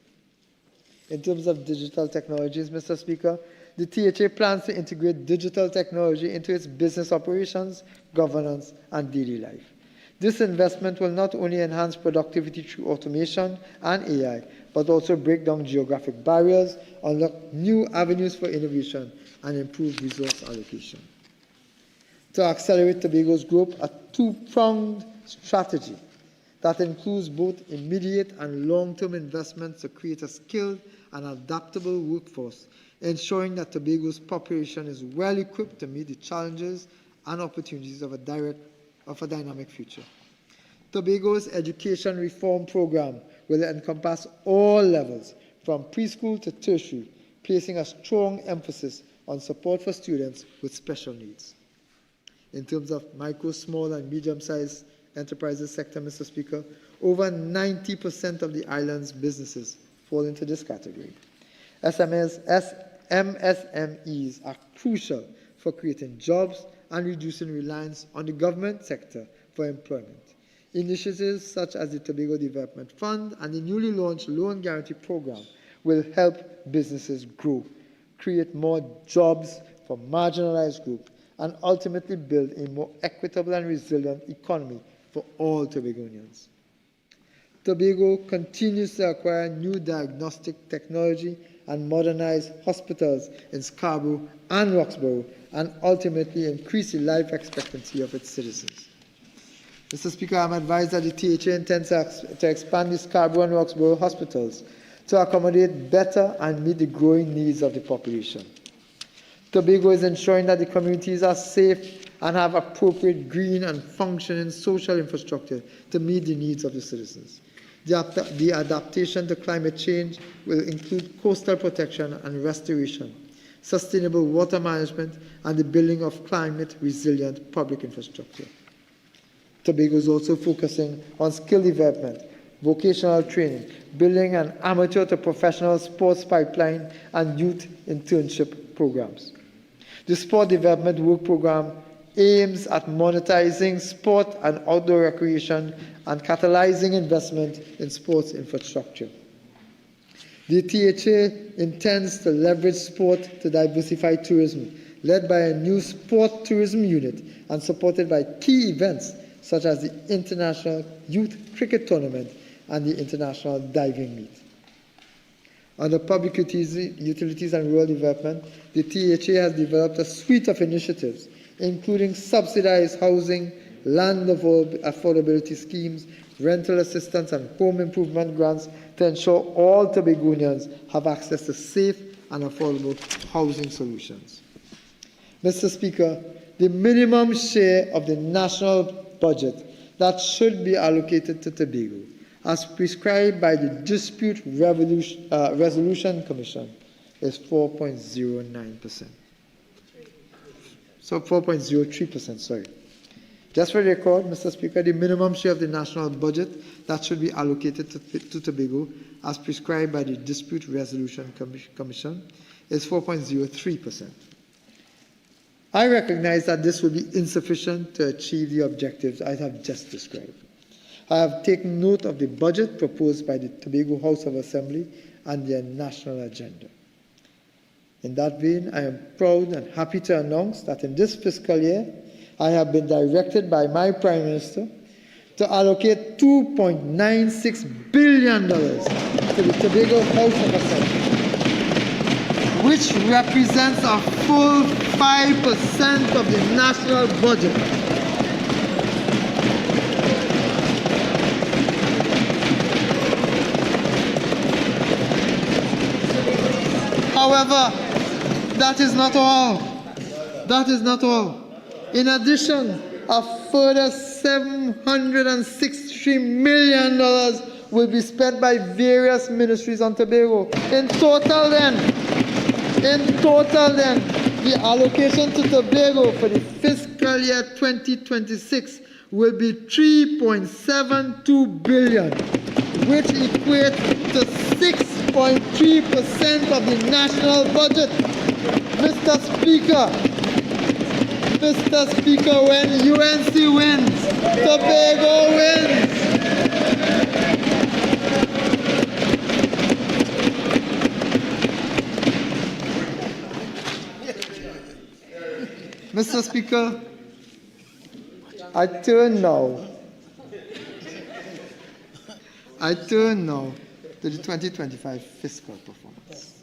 In terms of digital technologies, Mr. Speaker, the THA plans to integrate digital technology into its business operations, governance, and daily life. This investment will not only enhance productivity through automation and AI, but also break down geographic barriers, unlock new avenues for innovation, and improve resource allocation. To accelerate Tobago's growth, a two-pronged strategy that includes both immediate and long-term investments to create a skilled and adaptable workforce, ensuring that Tobago's population is well equipped to meet the challenges and opportunities of a dynamic future. Tobago's education reform program will encompass all levels, from preschool to tertiary, placing a strong emphasis on support for students with special needs. In terms of micro, small, and medium-sized enterprises sector, Mr. Speaker, over 90% of the island's businesses fall into this category. MSMEs are crucial for creating jobs and reducing reliance on the government sector for employment. Initiatives such as the Tobago Development Fund and the newly launched Loan Guarantee Program will help businesses grow, create more jobs for marginalized groups, and ultimately build a more equitable and resilient economy for all Tobagonians. Tobago continues to acquire new diagnostic technology and modernize hospitals in Scarborough and Roxborough, and ultimately increase the life expectancy of its citizens. Mr. Speaker, I am advised that the THA intends to expand the Scarborough and Roxborough hospitals to accommodate better and meet the growing needs of the population. Tobago is ensuring that the communities are safe and have appropriate green and functioning social infrastructure to meet the needs of the citizens. The adaptation to climate change will include coastal protection and restoration, sustainable water management, and the building of climate-resilient public infrastructure. Tobago is also focusing on skill development, vocational training, building an amateur to professional sports pipeline, and youth internship programs. The Sport Development Work Program aims at monetizing sport and outdoor recreation and catalyzing investment in sports infrastructure. The THA intends to leverage sport to diversify tourism, led by a new sport tourism unit and supported by key events such as the International Youth Cricket Tournament and the International Diving Meet. Under public utilities and rural development, the THA has developed a suite of initiatives, including subsidized housing, land affordability schemes, rental assistance, and home improvement grants to ensure all Tobagonians have access to safe and affordable housing solutions. Mr. Speaker, the minimum share of the national budget that should be allocated to Tobago, as prescribed by the Dispute Resolution Commission, is 4.09%. So 4.03%, sorry. Just for the record, Mr. Speaker, the minimum share of the national budget that should be allocated to Tobago, as prescribed by the Dispute Resolution Commission, is 4.03%. I recognize that this will be insufficient to achieve the objectives I have just described. I have taken note of the budget proposed by the Tobago House of Assembly and their national agenda. In that vein, I am proud and happy to announce that in this fiscal year, I have been directed by my Prime Minister to allocate $2.96 billion to the Tobago House of Assembly, which represents a full 5% of the national budget. However, that is not all. That is not all. In addition, a further $763 million will be spent by various ministries on Tobago. In total then, the allocation to Tobago for the fiscal year 2026 will be $3.72 billion, which equates to 6.3% of the national budget. Mr. Speaker, when UNC wins, Tobago wins. Mr. Speaker, I turn now to the 2025 fiscal performance.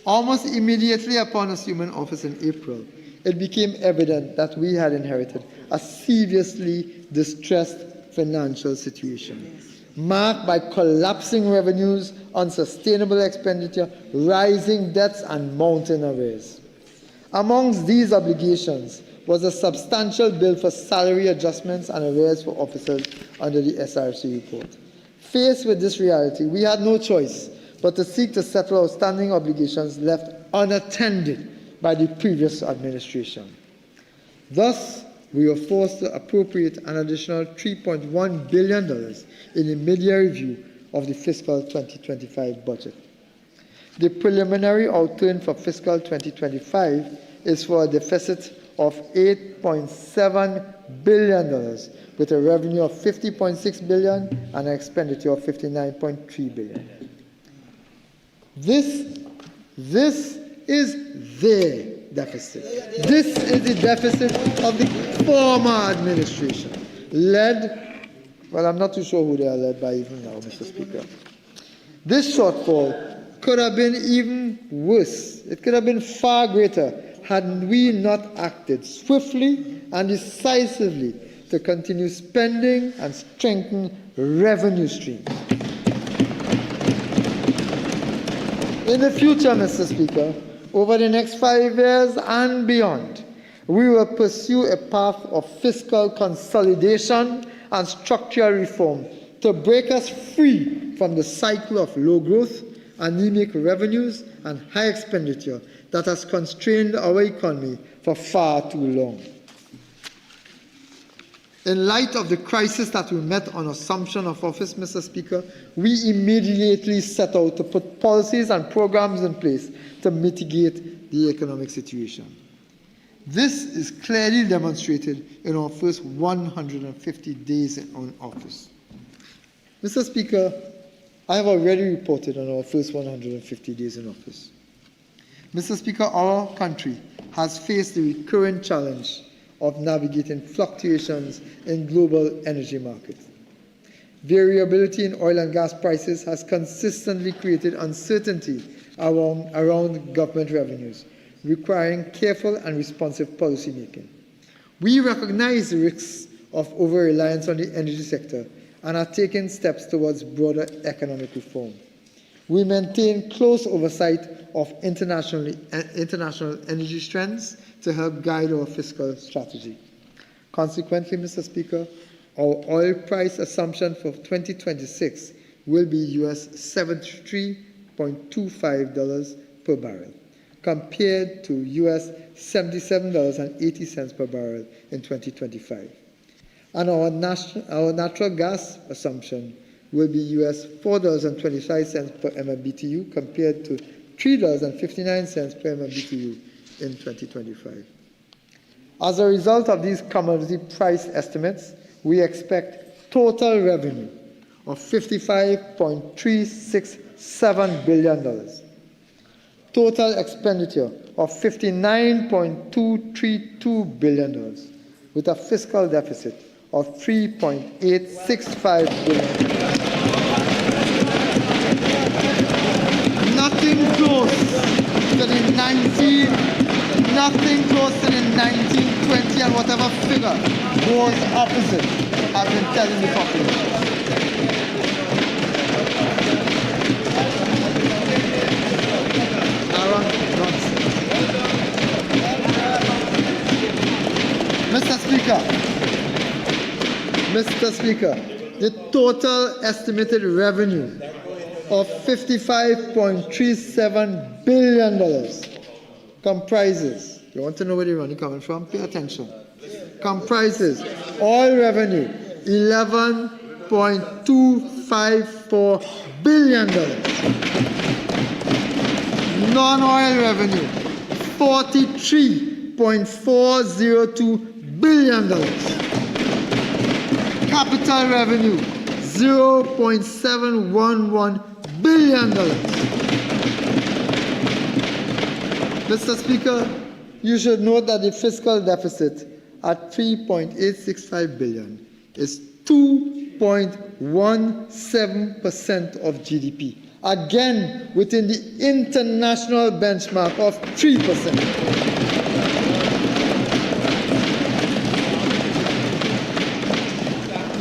Almost immediately upon assuming office in April, it became evident that we had inherited a seriously distressed financial situation, marked by collapsing revenues, unsustainable expenditure, rising debts, and mounting arrears. Amongst these obligations was a substantial bill for salary adjustments and arrears for officers under the SRC report. Faced with this reality, we had no choice but to seek to settle outstanding obligations left unattended by the previous administration. Thus, we were forced to appropriate an additional $3.1 billion in the mid-year review of the fiscal 2025 budget. The preliminary outturn for fiscal 2025 is for a deficit of $8.7 billion, with a revenue of $50.6 billion and an expenditure of $59.3 billion. This is their deficit. This is the deficit of the former administration, led, well, I'm not too sure who they are led by even now, Mr. Speaker. This shortfall could have been even worse. It could have been far greater had we not acted swiftly and decisively to continue spending and strengthen revenue streams. In the future, Mr. Speaker, over the next 5 years and beyond, we will pursue a path of fiscal consolidation and structural reform to break us free from the cycle of low growth, anemic revenues, and high expenditure that has constrained our economy for far too long. In light of the crisis that we met on assumption of office, Mr. Speaker, we immediately set out to put policies and programs in place to mitigate the economic situation. This is clearly demonstrated in our first 150 days in office. Mr. Speaker, I have already reported on our first 150 days in office. Mr. Speaker, our country has faced the recurrent challenge of navigating fluctuations in global energy markets. Variability in oil and gas prices has consistently created uncertainty around government revenues, requiring careful and responsive policy making. We recognize the risks of over-reliance on the energy sector and are taking steps towards broader economic reform. We maintain close oversight of international energy trends to help guide our fiscal strategy. Consequently, Mr. Speaker, our oil price assumption for 2026 will be US $73.25 per barrel, compared to US $77.80 per barrel in 2025. And our natural gas assumption will be US $4.25 per MMBTU, compared to $3.59 per MMBTU in 2025. As a result of these commodity price estimates, we expect total revenue of $55.367 billion, total expenditure of $59.232 billion, with a fiscal deficit of $3.865 billion. Nothing close to the 1920 and whatever figure goes opposite I've been telling the population. Mr. Speaker, the total estimated revenue of $55.37 billion comprises, you want to know where the money coming from? Pay attention. Comprises oil revenue, $11.254 billion. Non-oil revenue, $43.402 billion. Capital revenue, $0.711 billion. Mr. Speaker, you should note that the fiscal deficit at $3.865 billion is 2.17% of GDP, again within the international benchmark of 3%.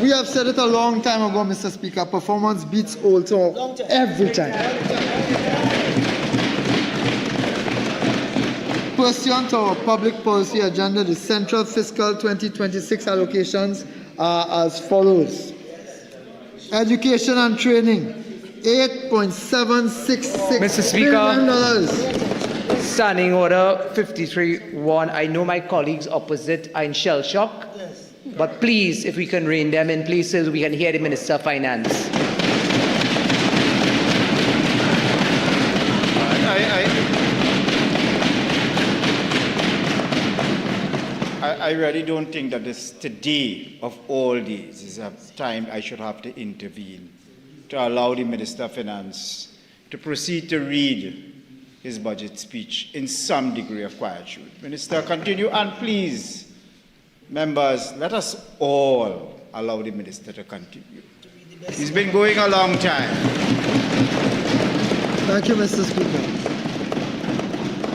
We have said it a long time ago, Mr. Speaker, performance beats old talk every time. Pursuant to our public policy agenda, the central fiscal 2026 allocations are as follows. Education and training, $8.766 billion. Standing order 53-1. I know my colleagues opposite are in shell shock, but please, if we can rein them in, please, so we can hear the Minister of Finance. I really don't think that this today of all days is a time I should have to intervene to allow the Minister of Finance to proceed to read his budget speech in some degree of quietude. Minister, continue, and please, members, let us all allow the Minister to continue. He's been going a long time. Thank you, Mr. Speaker.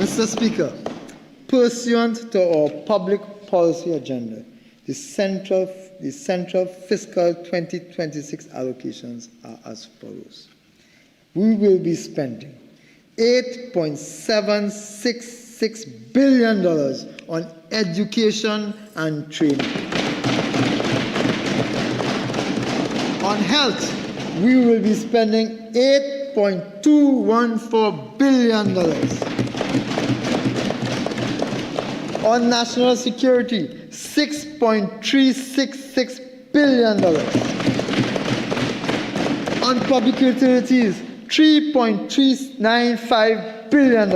Mr. Speaker, pursuant to our public policy agenda, the central fiscal 2026 allocations are as follows. We will be spending $8.766 billion on education and training. On health, we will be spending $8.214 billion. On national security, $6.366 billion. On public utilities, $3.395 billion.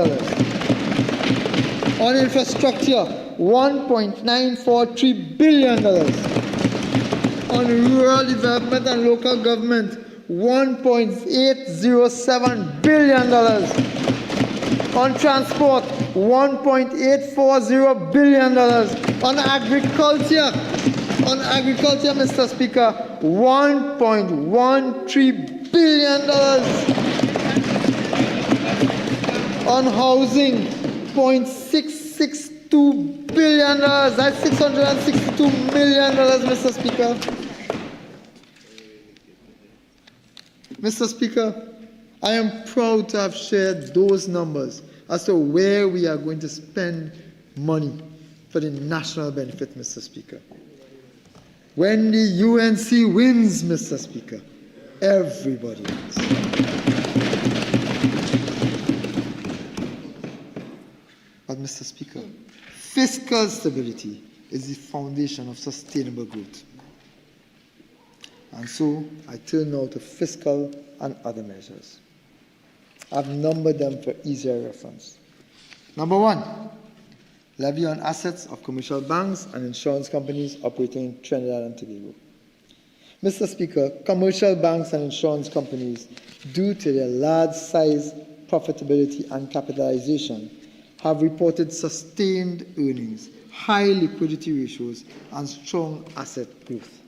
On infrastructure, $1.943 billion. On rural development and local government, $1.807 billion. On transport, $1.840 billion. On agriculture, Mr. Speaker, $1.13 billion. On housing, $0.662 billion. That's $662 million, Mr. Speaker. Mr. Speaker, I am proud to have shared those numbers as to where we are going to spend money for the national benefit, Mr. Speaker. When the UNC wins, Mr. Speaker, everybody wins. But, Mr. Speaker, fiscal stability is the foundation of sustainable growth. And so I turn now to fiscal and other measures. I've numbered them for easier reference. Number 1, levy on assets of commercial banks and insurance companies operating in Trinidad and Tobago. Mr. Speaker, commercial banks and insurance companies, due to their large size, profitability, and capitalization, have reported sustained earnings, high liquidity ratios, and strong asset growth.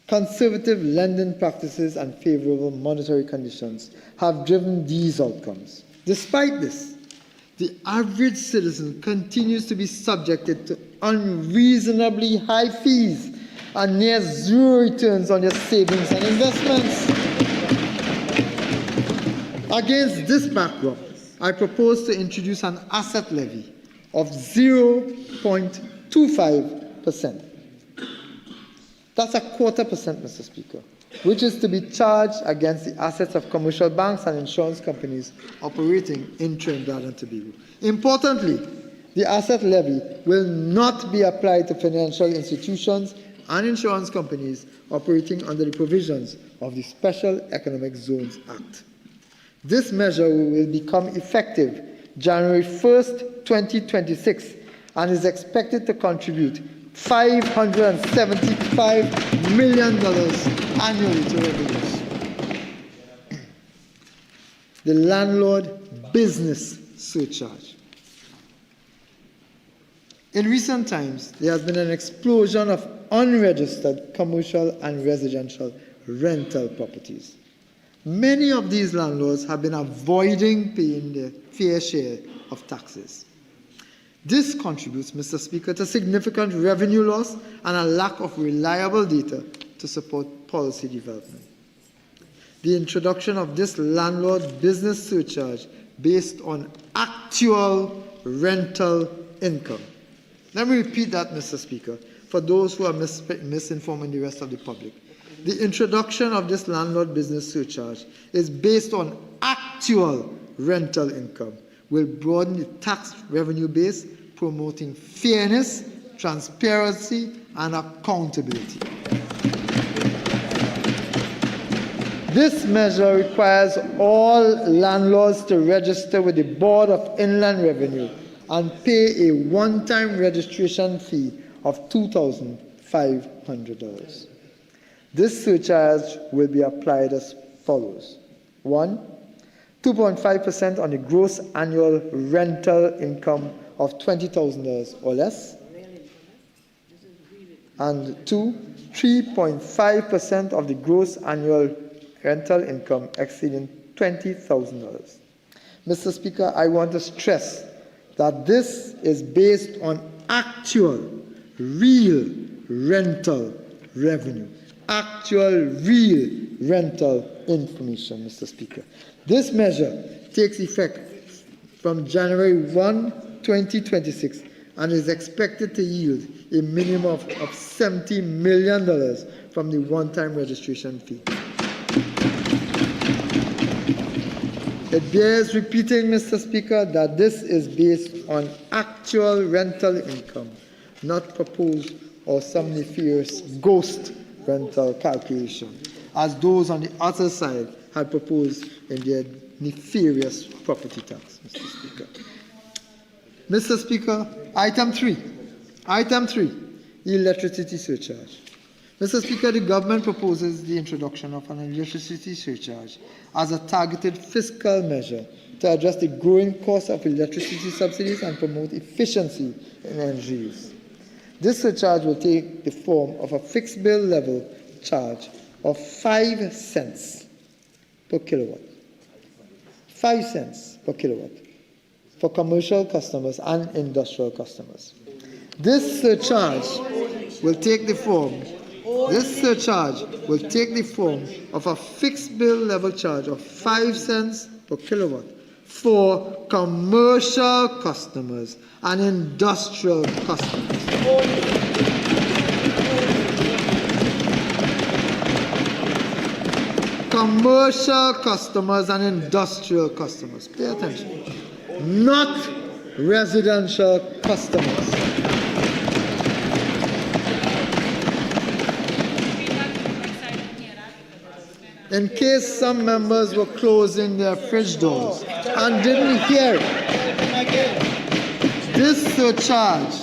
Conservative lending practices and favorable monetary conditions have driven these outcomes. Despite this, the average citizen continues to be subjected to unreasonably high fees and near zero returns on their savings and investments. Against this backdrop, I propose to introduce an asset levy of 0.25%. That's 0.25%, Mr. Speaker, which is to be charged against the assets of commercial banks and insurance companies operating in Trinidad and Tobago. Importantly, the asset levy will not be applied to financial institutions and insurance companies operating under the provisions of the Special Economic Zones Act. This measure will become effective January 1st, 2026, and is expected to contribute $575 million annually to revenues. The landlord business surcharge. In recent times, there has been an explosion of unregistered commercial and residential rental properties. Many of these landlords have been avoiding paying their fair share of taxes. This contributes, Mr. Speaker, to significant revenue loss and a lack of reliable data to support policy development. The introduction of this landlord business surcharge based on actual rental income. Let me repeat that, Mr. Speaker, for those who are misinforming the rest of the public. The introduction of this landlord business surcharge is based on actual rental income, will broaden the tax revenue base, promoting fairness, transparency, and accountability. This measure requires all landlords to register with the Board of Inland Revenue and pay a one-time registration fee of $2,500. This surcharge will be applied as follows. 1, 2.5% on the gross annual rental income of $20,000 or less. And 2, 3.5% of the gross annual rental income exceeding $20,000. Mr. Speaker, I want to stress that this is based on actual, real rental revenue. Actual, real rental information, Mr. Speaker. This measure takes effect from January 1, 2026, and is expected to yield a minimum of $70 million from the one-time registration fee. It bears repeating, Mr. Speaker, that this is based on actual rental income, not proposed or some nefarious ghost rental calculation, as those on the other side had proposed in their nefarious property tax, Mr. Speaker. Mr. Speaker, item 3, electricity surcharge. Mr. Speaker, the government proposes the introduction of an electricity surcharge as a targeted fiscal measure to address the growing cost of electricity subsidies and promote efficiency in energy use. This surcharge will take the form of a fixed bill level charge of 5 cents per kilowatt. 5 cents per kilowatt for commercial customers and industrial customers. This surcharge will take the form of a fixed bill level charge of 5 cents per kilowatt for commercial customers and industrial customers. Commercial customers and industrial customers. Pay attention. Not residential customers. in case some members were closing their fridge doors and didn't hear it. This surcharge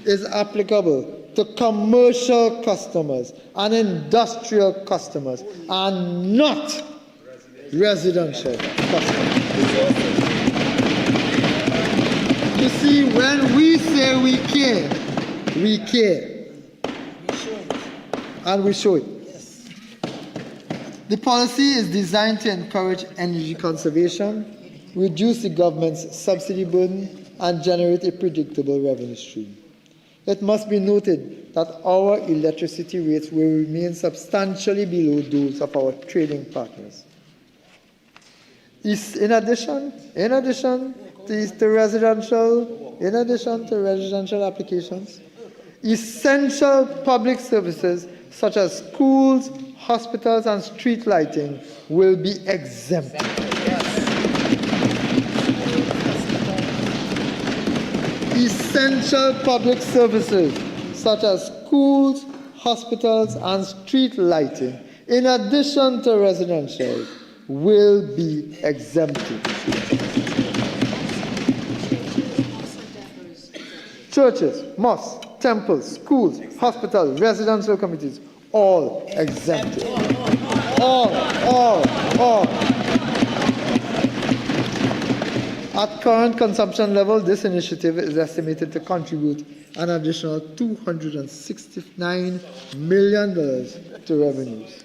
is applicable to commercial customers and industrial customers and not residential customers. You see, when we say we care, we care. And we show it. The policy is designed to encourage energy conservation, reduce the government's subsidy burden, and generate a predictable revenue stream. It must be noted that our electricity rates will remain substantially below those of our trading partners. In addition to residential applications, essential public services such as schools, hospitals, and street lighting will be exempted. Essential public services such as schools, hospitals, and street lighting, in addition to residential, will be exempted. Churches, mosques, temples, schools, hospitals, residential communities, all exempted. All. At current consumption level, this initiative is estimated to contribute an additional $269 million to revenues.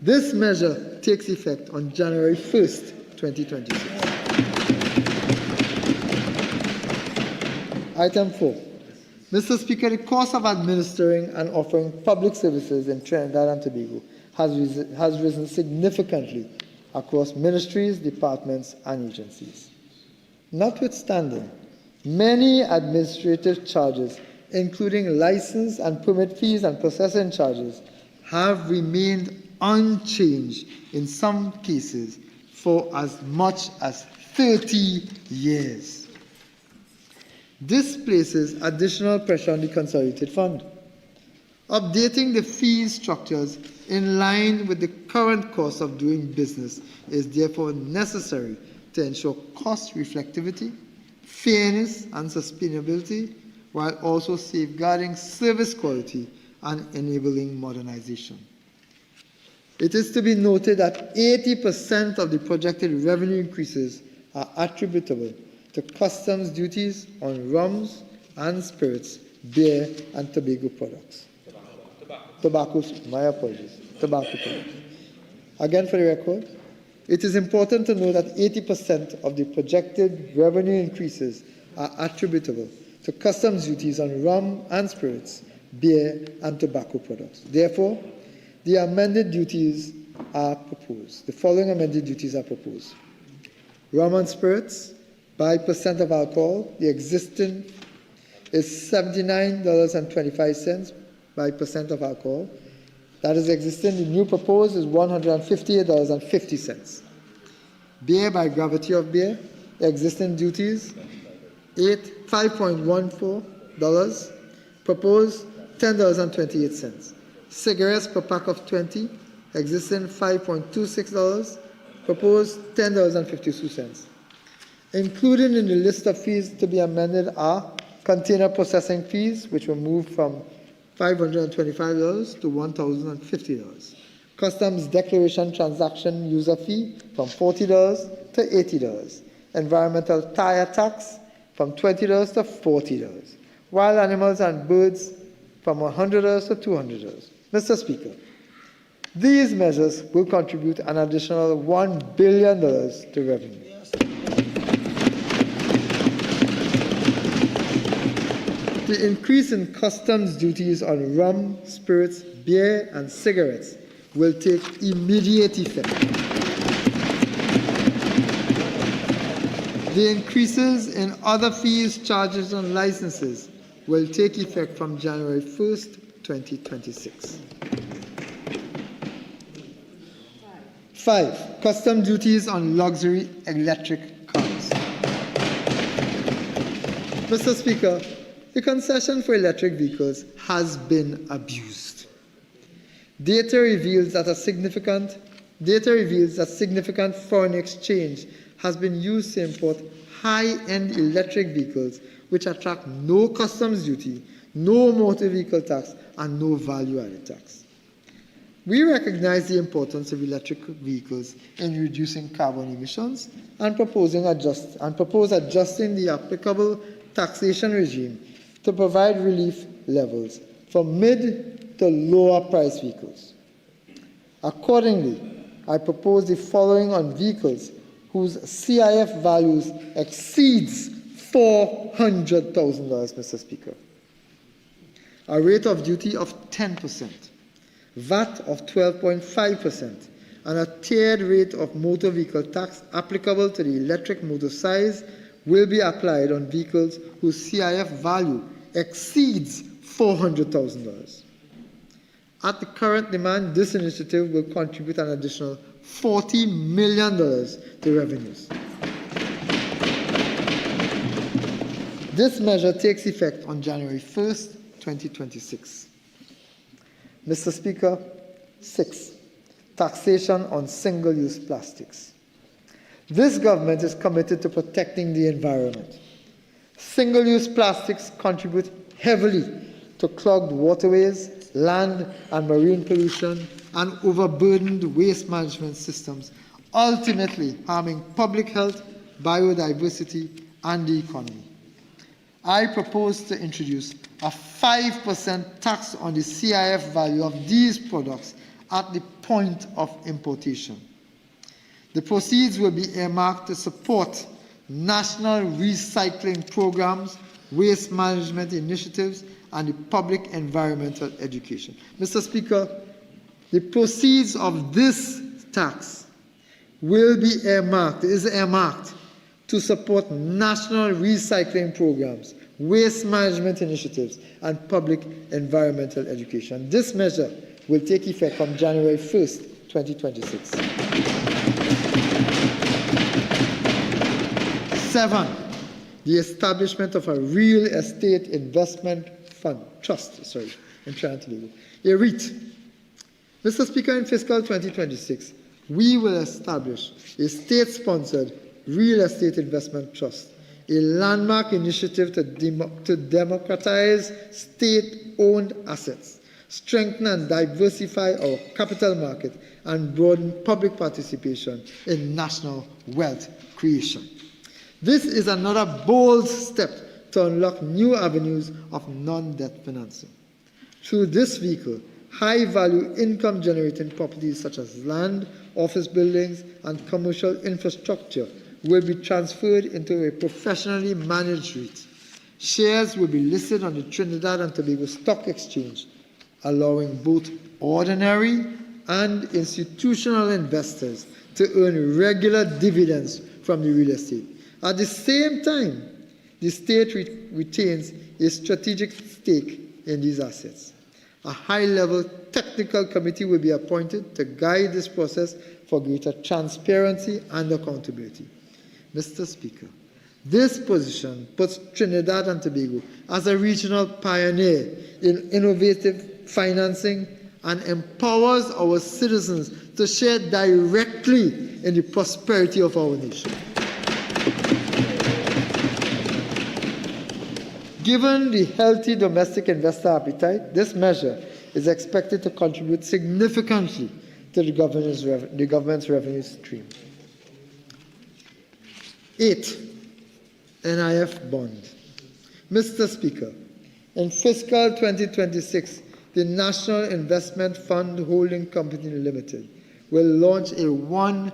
This measure takes effect on January 1st, 2026. Item 4. Mr. Speaker, the cost of administering and offering public services in Trinidad and Tobago has risen significantly across ministries, departments, and agencies. Notwithstanding, many administrative charges, including license and permit fees and processing charges, have remained unchanged in some cases for as much as 30 years. This places additional pressure on the Consolidated Fund. Updating the fee structures in line with the current cost of doing business is therefore necessary to ensure cost reflectivity, fairness, and sustainability, while also safeguarding service quality and enabling modernization. It is to be noted that 80% of the projected revenue increases are attributable to customs duties on rums and spirits, beer, and tobacco products. Tobacco products. Again, for the record, it is important to know that 80% of the projected revenue increases are attributable to customs duties on rum and spirits, beer, and tobacco products. Therefore, the amended duties are proposed. The following amended duties are proposed. Rum and spirits, by percent of alcohol, the existing is $79.25 by percent of alcohol. That is existing. The new proposed is $158.50. Beer by gravity of beer, existing duties, $5.14. Proposed, $10.28. Cigarettes per pack of 20, existing $5.26. Proposed, $10.52. Included in the list of fees to be amended are container processing fees, which were moved from $525 to $1,050. Customs declaration transaction user fee from $40 to $80. Environmental tire tax from $20 to $40. Wild animals and birds from $100 to $200. Mr. Speaker, these measures will contribute an additional $1 billion to revenue. The increase in customs duties on rum, spirits, beer, and cigarettes will take immediate effect. The increases in other fees, charges, and licenses will take effect from January 1st, 2026. 5. Custom duties on luxury electric cars. Mr. Speaker, the concession for electric vehicles has been abused. Data reveals that a significant data reveals that significant foreign exchange has been used to import high-end electric vehicles which attract no customs duty, no motor vehicle tax, and no value-added tax. We recognize the importance of electric vehicles in reducing carbon emissions and propose adjusting the applicable taxation regime to provide relief levels for mid to lower price vehicles. Accordingly, I propose the following on vehicles whose CIF values exceeds $400,000, Mr. Speaker. A rate of duty of 10%, VAT of 12.5%, and a tiered rate of motor vehicle tax applicable to the electric motor size will be applied on vehicles whose CIF value exceeds $400,000. At the current demand, this initiative will contribute an additional $40 million to revenues. This measure takes effect on January 1st, 2026. Mr. Speaker, 6, taxation on single-use plastics. This government is committed to protecting the environment. Single-use plastics contribute heavily to clogged waterways, land and marine pollution, and overburdened waste management systems, ultimately harming public health, biodiversity, and the economy. I propose to introduce a 5% tax on the CIF value of these products at the point of importation. The proceeds will be earmarked to support national recycling programs, waste management initiatives, and the public environmental education. Mr. Speaker, the proceeds of this tax is earmarked to support national recycling programs, waste management initiatives, and public environmental education. This measure will take effect from January 1st, 2026. 7, the establishment of a real estate investment trust, a REIT. Mr. Speaker, in fiscal 2026, we will establish a state-sponsored real estate investment trust, a landmark initiative to democratize state-owned assets, strengthen and diversify our capital market, and broaden public participation in national wealth creation. This is another bold step to unlock new avenues of non-debt financing. Through this vehicle, high-value income-generating properties such as land, office buildings, and commercial infrastructure will be transferred into a professionally managed REIT. Shares will be listed on the Trinidad and Tobago Stock Exchange, allowing both ordinary and institutional investors to earn regular dividends from the real estate. At the same time, the state retains a strategic stake in these assets. A high-level technical committee will be appointed to guide this process for greater transparency and accountability. Mr. Speaker, this position puts Trinidad and Tobago as a regional pioneer in innovative financing and empowers our citizens to share directly in the prosperity of our nation. Given the healthy domestic investor appetite, this measure is expected to contribute significantly to the government's revenue stream. 8, NIF bond. Mr. Speaker, in fiscal 2026, the National Investment Fund Holding Company Limited will launch a $1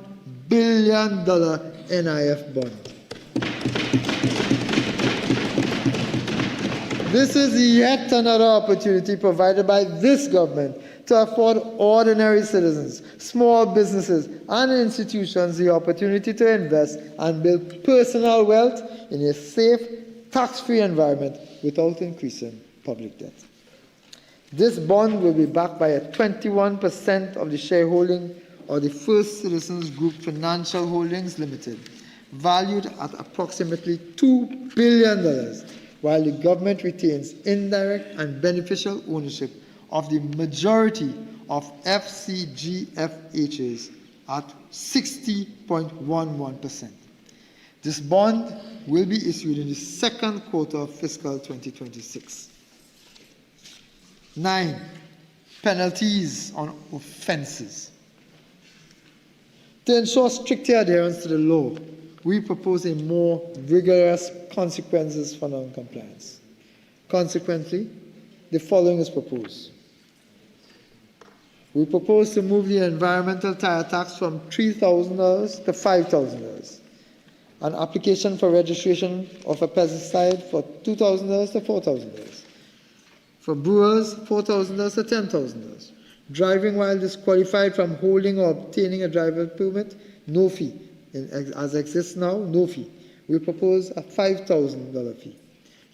billion NIF bond. This is yet another opportunity provided by this government to afford ordinary citizens, small businesses, and institutions the opportunity to invest and build personal wealth in a safe, tax-free environment without increasing public debt. This bond will be backed by a 21% of the shareholding of the First Citizens Group Financial Holdings Limited, valued at approximately $2 billion, while the government retains indirect and beneficial ownership of the majority of FCGFHs at 60.11%. This bond will be issued in the second quarter of fiscal 2026. 9. Penalties on offences. To ensure stricter adherence to the law, we propose a more rigorous consequences for non-compliance. Consequently, the following is proposed. We propose to move the environmental tire tax from $3,000 to $5,000. An application for registration of a pesticide for $2,000 to $4,000. For brewers, $4,000 to $10,000. Driving while disqualified from holding or obtaining a driver's permit, no fee. As exists now, no fee. We propose a $5,000 fee.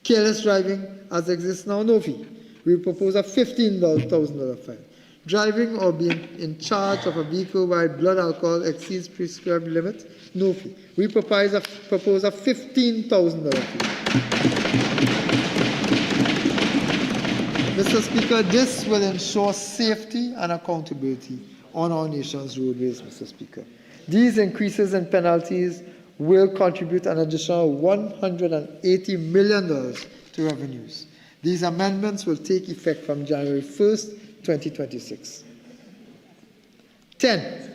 Careless driving, as exists now, no fee. We propose a $15,000 fine. Driving or being in charge of a vehicle while blood alcohol exceeds prescribed limit, no fee. We propose a $15,000 fee. Mr. Speaker, this will ensure safety and accountability on our nation's roadways, Mr. Speaker. These increases in penalties will contribute an additional $180 million to revenues. These amendments will take effect from January 1st, 2026. 10.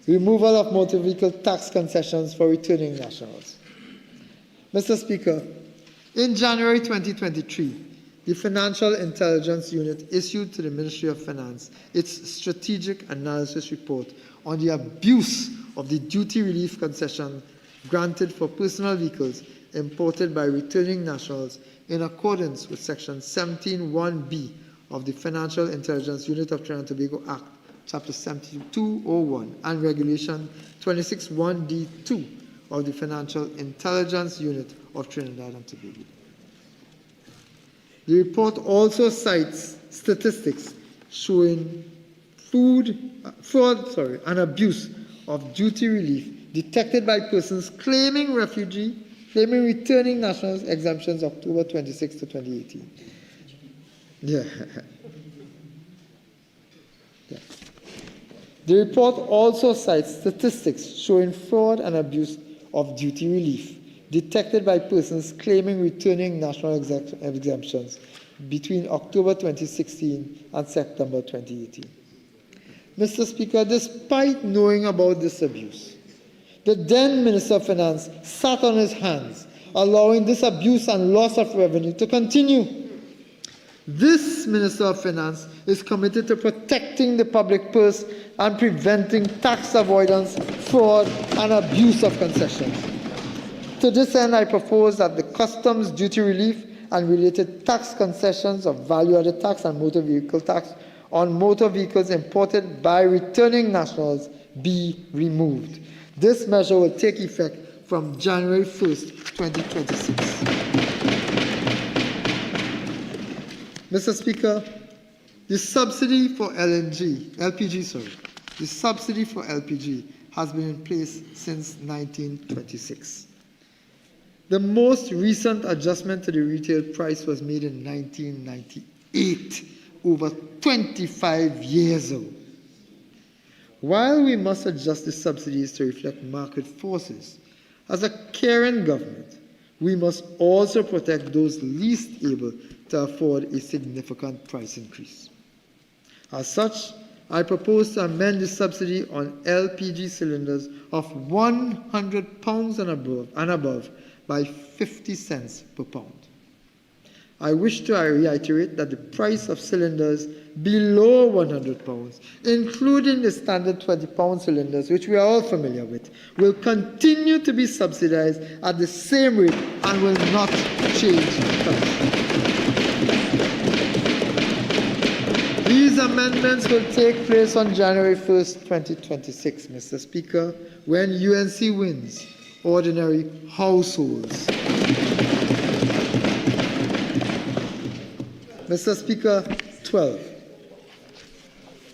Removal of motor vehicle tax concessions for returning nationals. Mr. Speaker, in January 2023, the Financial Intelligence Unit issued to the Ministry of Finance its strategic analysis report on the abuse of the duty relief concession granted for personal vehicles imported by returning nationals in accordance with Section 17(1)(b) of the Financial Intelligence Unit of Trinidad and Tobago Act, Chapter 7201, and Regulation 26(1)(d)(2) of the Financial Intelligence Unit of Trinidad and Tobago. The report also cites statistics showing fraud and abuse of duty relief detected by persons claiming returning nationals exemptions October 26 to 2018. Yeah. The report also cites statistics showing fraud and abuse of duty relief detected by persons claiming returning national exemptions between October 2016 and September 2018. Mr. Speaker, despite knowing about this abuse, the then Minister of Finance sat on his hands, allowing this abuse and loss of revenue to continue. This Minister of Finance is committed to protecting the public purse and preventing tax avoidance, fraud, and abuse of concessions. To this end, I propose that the customs duty relief and related tax concessions of value-added tax and motor vehicle tax on motor vehicles imported by returning nationals be removed. This measure will take effect from January 1st, 2026. Mr. Speaker, the subsidy for LPG has been in place since 1926. The most recent adjustment to the retail price was made in 1998, over 25 years ago. While we must adjust the subsidies to reflect market forces, as a caring government, we must also protect those least able to afford a significant price increase. As such, I propose to amend the subsidy on LPG cylinders of £100 and above by 50 cents per pound. I wish to reiterate that the price of cylinders below £100, including the standard 20-pound cylinders, which we are all familiar with, will continue to be subsidized at the same rate and will not change. These amendments will take place on January 1st, 2026, Mr. Speaker, when UNC wins ordinary households. Mr. Speaker, 12.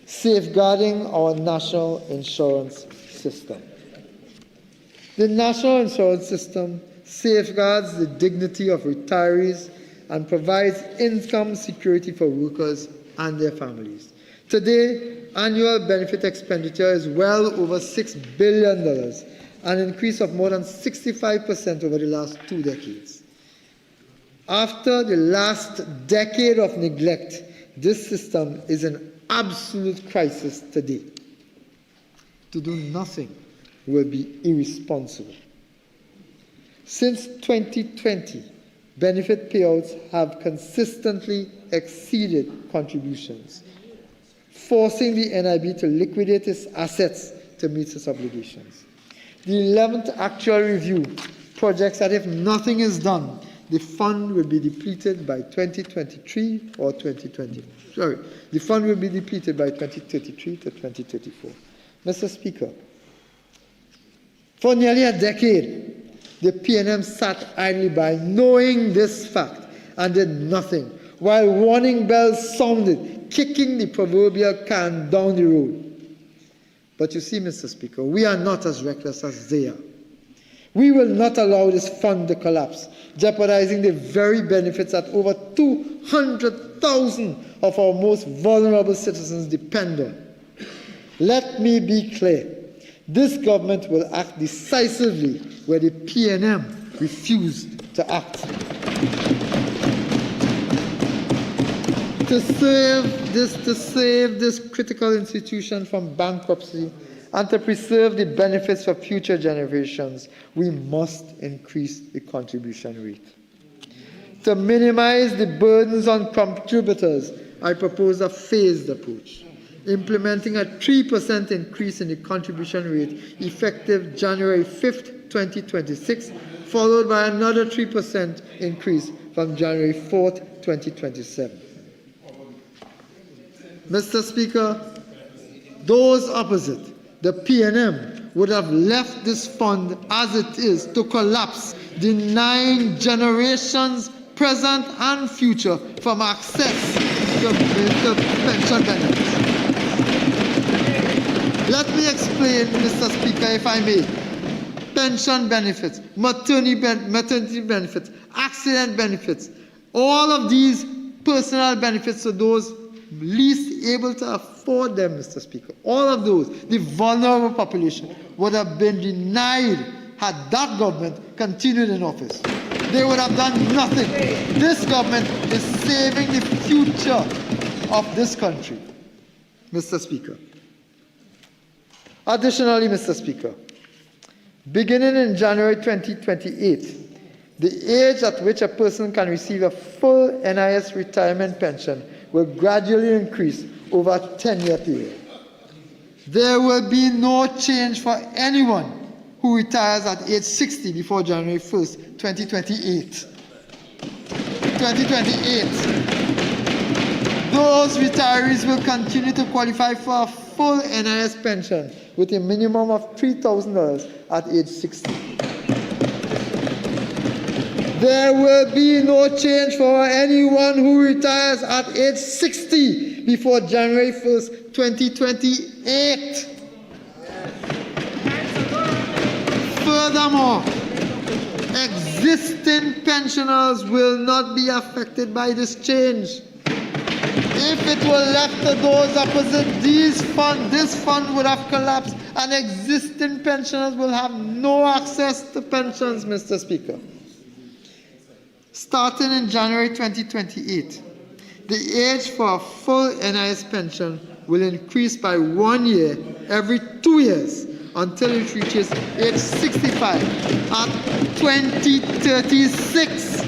Safeguarding our national insurance system. The national insurance system safeguards the dignity of retirees and provides income security for workers and their families. Today, annual benefit expenditure is well over $6 billion, an increase of more than 65% over the last 2 decades. After the last decade of neglect, this system is in absolute crisis today. To do nothing will be irresponsible. Since 2020, benefit payouts have consistently exceeded contributions, forcing the NIB to liquidate its assets to meet its obligations. The 11th actual review projects that if nothing is done, the fund will be depleted by 2023 or 2020. Sorry, the fund will be depleted by 2033 to 2034. Mr. Speaker, for nearly a decade, the PNM sat idly by knowing this fact and did nothing, while warning bells sounded, kicking the proverbial can down the road. But you see, Mr. Speaker, we are not as reckless as they are. We will not allow this fund to collapse, jeopardizing the very benefits that over 200,000 of our most vulnerable citizens depend on. Let me be clear. This government will act decisively where the PNM refused to act. To save this critical institution from bankruptcy and to preserve the benefits for future generations, we must increase the contribution rate. To minimize the burdens on contributors, I propose a phased approach, implementing a 3% increase in the contribution rate effective January 5th, 2026, followed by another 3% increase from January 4th, 2027. Mr. Speaker, those opposite, the PNM, would have left this fund as it is to collapse, denying generations, present and future, from access to pension benefits. Let me explain, Mr. Speaker, if I may. Pension benefits, maternity benefits, accident benefits, all of these personal benefits to those least able to afford them, Mr. Speaker, all of those, the vulnerable population, would have been denied had that government continued in office. They would have done nothing. This government is saving the future of this country, Mr. Speaker. Additionally, Mr. Speaker, beginning in January 2028, the age at which a person can receive a full NIS retirement pension will gradually increase over a 10-year period. There will be no change for anyone who retires at age 60 before January 1st, 2028. 2028. Those retirees will continue to qualify for a full NIS pension with a minimum of $3,000 at age 60. There will be no change for anyone who retires at age 60 before January 1st, 2028. Furthermore, existing pensioners will not be affected by this change. If it were left to those opposite this fund would have collapsed and existing pensioners will have no access to pensions, Mr. Speaker. Starting in January 2028, the age for a full NIS pension will increase by 1 year every 2 years until it reaches age 65 at 2036.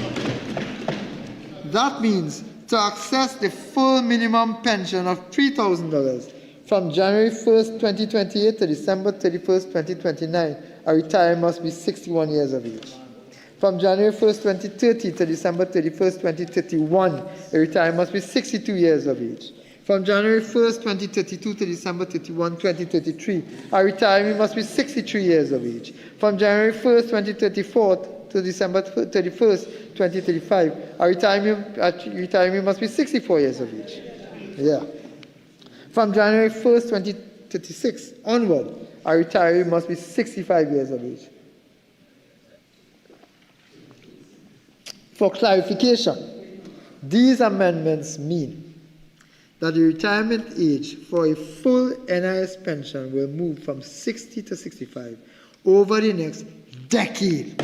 That means to access the full minimum pension of $3,000 from January 1st, 2028 to December 31st, 2029, a retiree must be 61 years of age. From January 1st, 2030 to December 31st, 2031, a retiree must be 62 years of age. From January 1st, 2032 to December 31, 2033, a retiree must be 63 years of age. From January 1st, 2034 to December 31st, 2035, a retiree must be 64 years of age. Yeah. From January 1st, 2036 onward, a retiree must be 65 years of age. For clarification, these amendments mean that the retirement age for a full NIS pension will move from 60 to 65 over the next decade.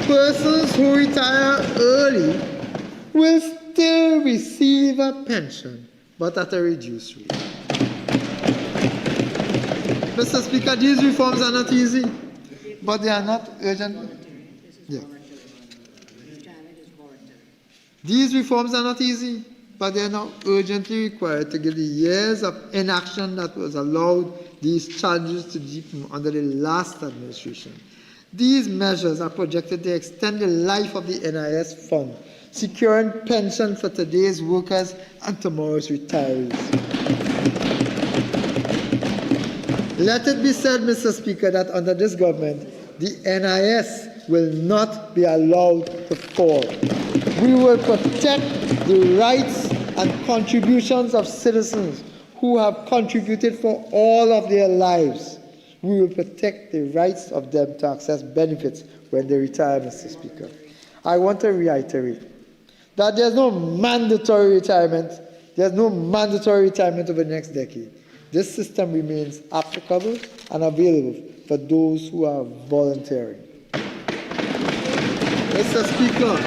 Persons who retire early will still receive a pension, but at a reduced rate. Mr. Speaker, these reforms are not easy, but they are not urgent. Yeah. These reforms are not easy, but they are now urgently required to give the years of inaction that was allowed these challenges to deepen under the last administration. These measures are projected to extend the life of the NIS fund, securing pension for today's workers and tomorrow's retirees. Let it be said, Mr. Speaker, that under this government, the NIS will not be allowed to fall. We will protect the rights and contributions of citizens who have contributed for all of their lives. We will protect the rights of them to access benefits when they retire, Mr. Speaker. I want to reiterate that there's no mandatory retirement. There's no mandatory retirement over the next decade. This system remains applicable and available for those who are volunteering. Mr. Speaker,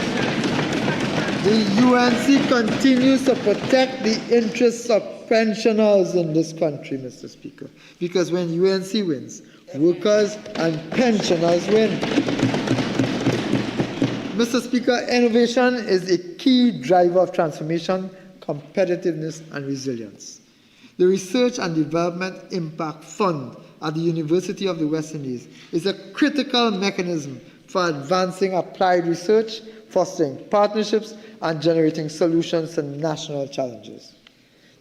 the UNC continues to protect the interests of pensioners in this country, Mr. Speaker, because when UNC wins, workers and pensioners win. Mr. Speaker, innovation is a key driver of transformation, competitiveness, and resilience. The Research and Development Impact Fund at the University of the West Indies is a critical mechanism for advancing applied research, fostering partnerships, and generating solutions to national challenges.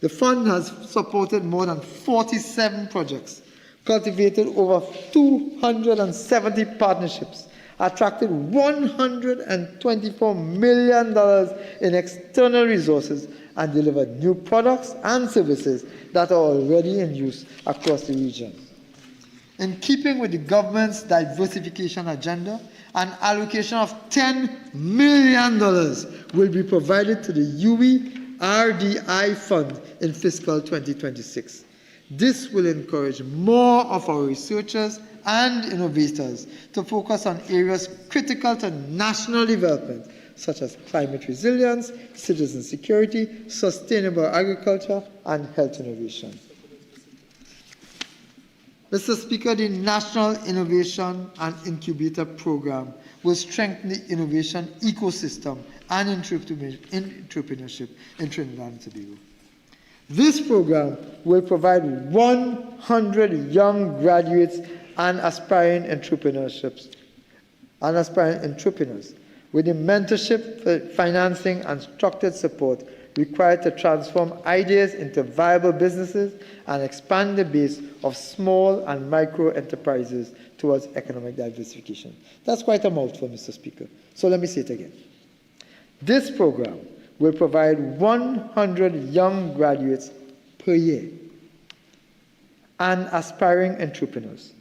The fund has supported more than 47 projects, cultivated over 270 partnerships, attracted $124 million in external resources, and delivered new products and services that are already in use across the region. In keeping with the government's diversification agenda, an allocation of $10 million will be provided to the UWI RDI Fund in fiscal 2026. This will encourage more of our researchers and innovators to focus on areas critical to national development, such as climate resilience, citizen security, sustainable agriculture, and health innovation. Mr. Speaker, the National Innovation and Incubator Program will strengthen the innovation ecosystem and entrepreneurship in Trinidad and Tobago. This program will provide 100 young graduates and aspiring entrepreneurs with the mentorship, financing, and structured support required to transform ideas into viable businesses and expand the base of small and micro enterprises towards economic diversification. That's quite a mouthful, Mr. Speaker. So let me say it again. This program will provide 100 young graduates per year and aspiring entrepreneurs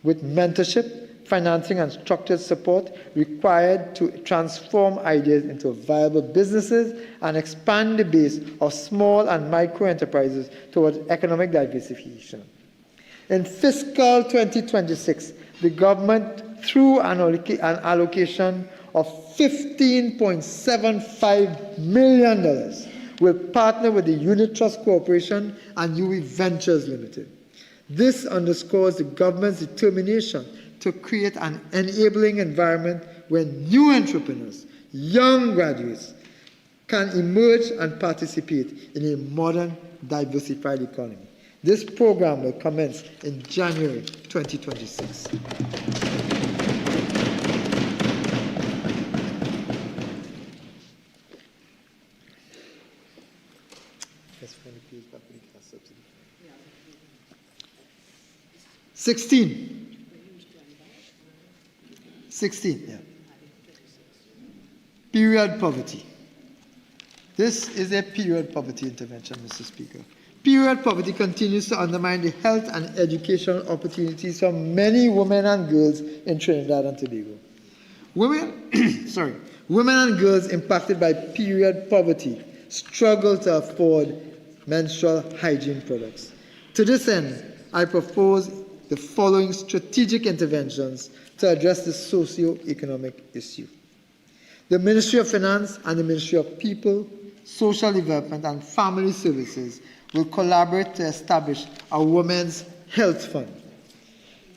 with mentorship, financing, and structured support required to transform ideas into viable businesses and expand the base of small and micro enterprises towards economic diversification. In fiscal 2026, the government, through an allocation of $15.75 million, will partner with the Unit Trust Corporation and UWI Ventures Limited. This underscores the government's determination to create an enabling environment where new entrepreneurs, young graduates, can emerge and participate in a modern, diversified economy. This program will commence in January 2026. Sixteen, yeah. Period poverty. This is a period poverty intervention, Mr. Speaker. Period poverty continues to undermine the health and educational opportunities for many women and girls in Trinidad and Tobago. Women and girls impacted by period poverty struggle to afford menstrual hygiene products. To this end, I propose the following strategic interventions to address this socio-economic issue. The Ministry of Finance and the Ministry of People, Social Development and Family Services will collaborate to establish a Women's Health Fund.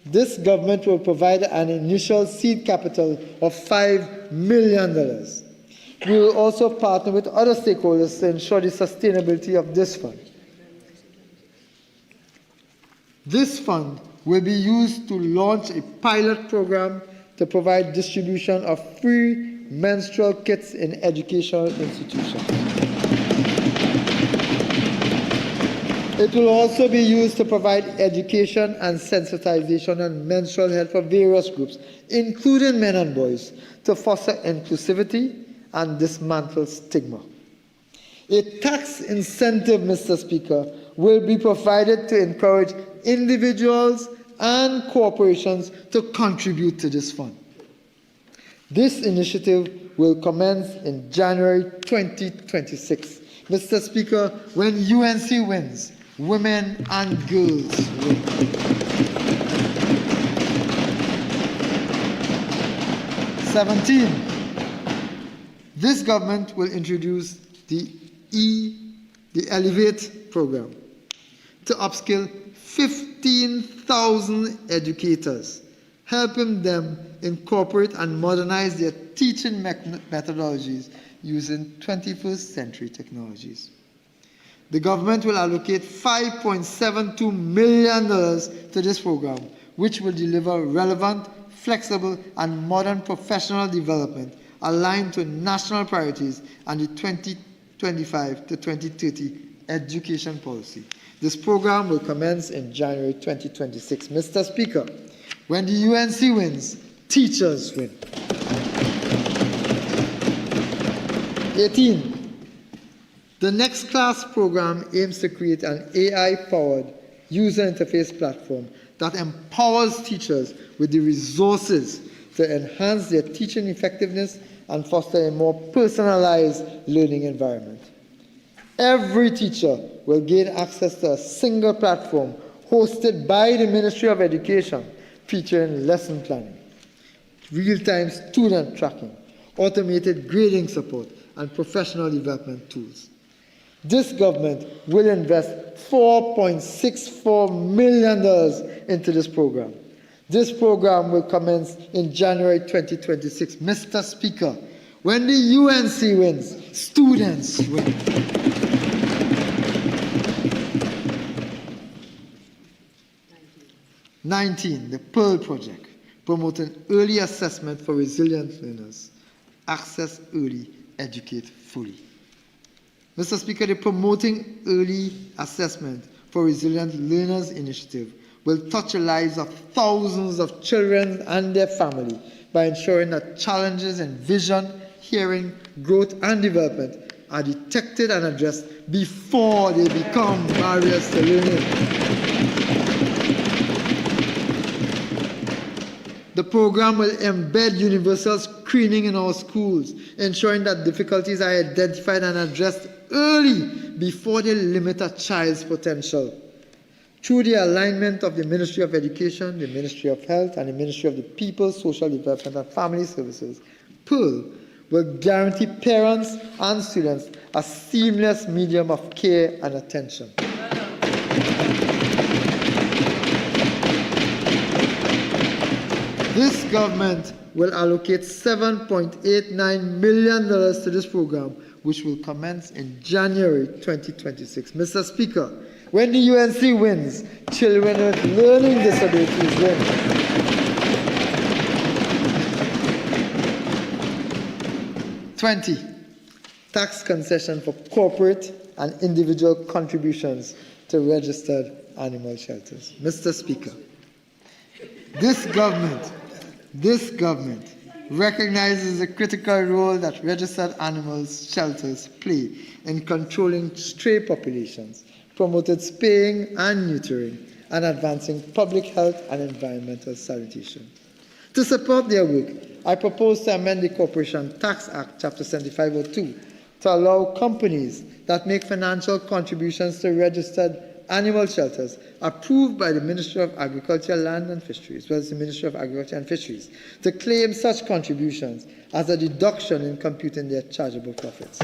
This government will provide an initial seed capital of $5 million. We will also partner with other stakeholders to ensure the sustainability of this fund. This fund will be used to launch a pilot program to provide distribution of free menstrual kits in educational institutions. It will also be used to provide education and sensitization on menstrual health for various groups, including men and boys, to foster inclusivity and dismantle stigma. A tax incentive, Mr. Speaker, will be provided to encourage individuals and corporations to contribute to this fund. This initiative will commence in January 2026. Mr. Speaker, when UNC wins, women and girls win. "17. This government will introduce the Elevate program to upskill 15,000 educators, helping them incorporate and modernize their teaching methodologies using 21st century technologies. The government will allocate $5.72 million to this program, which will deliver relevant, flexible, and modern professional development aligned to national priorities and the 2025 to 2030 education policy. This program will commence in January 2026. Mr. Speaker, when the UNC wins, teachers win. 18. The Next Class program aims to create an AI-powered user interface platform that empowers teachers with the resources to enhance their teaching effectiveness and foster a more personalized learning environment. Every teacher will gain access to a single platform hosted by the Ministry of Education, featuring lesson planning, real-time student tracking, automated grading support, and professional development tools. This government will invest $4.64 million into this program. This program will commence in January 2026. Mr. Speaker, when the UNC wins, students win. "19. The Pearl Project, promoting early assessment for resilient learners. Access early, educate fully." Mr. Speaker, the Promoting Early Assessment for Resilient Learners initiative will touch the lives of thousands of children and their family by ensuring that challenges in vision, hearing, growth, and development are detected and addressed before they become barriers to learning. The program will embed universal screening in our schools, ensuring that difficulties are identified and addressed early before they limit a child's potential. Through the alignment of the Ministry of Education, the Ministry of Health, and the Ministry of the People, Social Development and Family Services, PEARL will guarantee parents and students a seamless medium of care and attention. This government will allocate $7.89 million to this program, which will commence in January 2026. Mr. Speaker, when the UNC wins, children with learning disabilities win. $20. Tax concession for corporate and individual contributions to registered animal shelters. Mr. Speaker, this government recognizes the critical role that registered animals shelters play in controlling stray populations, promoted spaying and neutering, and advancing public health and environmental sanitation. To support their work, I propose to amend the Corporation Tax Act, Chapter 7502, to allow companies that make financial contributions to registered animal shelters approved by the Ministry of Agriculture, Land and Fisheries, as well as the Ministry of Agriculture and Fisheries, to claim such contributions as a deduction in computing their chargeable profits.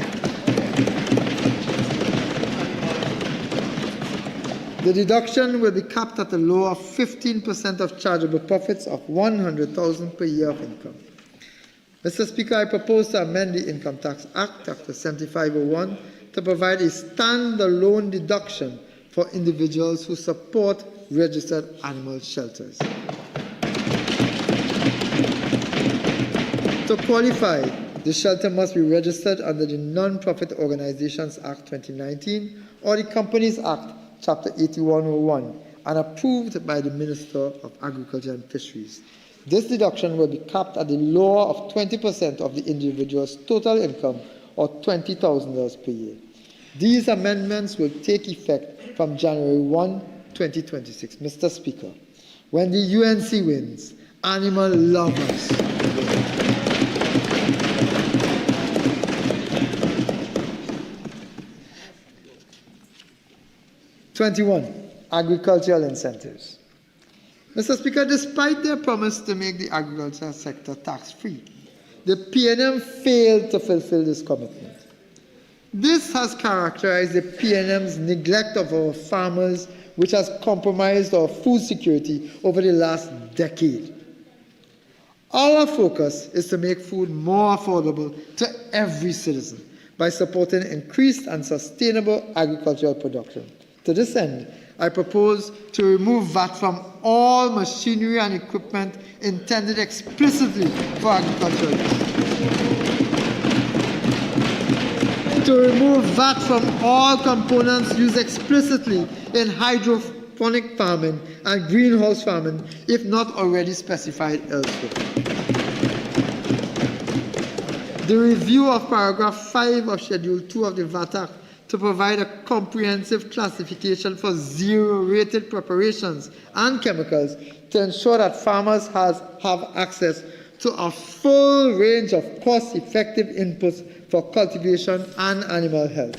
The deduction will be capped at a low of 15% of chargeable profits of $100,000 per year of income. Mr. Speaker, I propose to amend the Income Tax Act, Chapter 7501, to provide a standalone deduction for individuals who support registered animal shelters. To qualify, the shelter must be registered under the Non-Profit Organizations Act 2019 or the Companies Act, Chapter 8101, and approved by the Minister of Agriculture and Fisheries. This deduction will be capped at the lower of 20% of the individual's total income, or $20,000 per year. These amendments will take effect from January 1, 2026. Mr. Speaker, when the UNC wins, animal lovers win. Agricultural incentives. Mr. Speaker, despite their promise to make the agricultural sector tax-free, the PNM failed to fulfill this commitment. This has characterized the PNM's neglect of our farmers, which has compromised our food security over the last decade. Our focus is to make food more affordable to every citizen by supporting increased and sustainable agricultural production. To this end, I propose to remove VAT from all machinery and equipment intended explicitly for agricultural use. To remove VAT from all components used explicitly in hydroponic farming and greenhouse farming, if not already specified elsewhere. The review of paragraph 5 of Schedule 2 of the VAT Act to provide a comprehensive classification for zero-rated preparations and chemicals to ensure that farmers have access to a full range of cost-effective inputs for cultivation and animal health.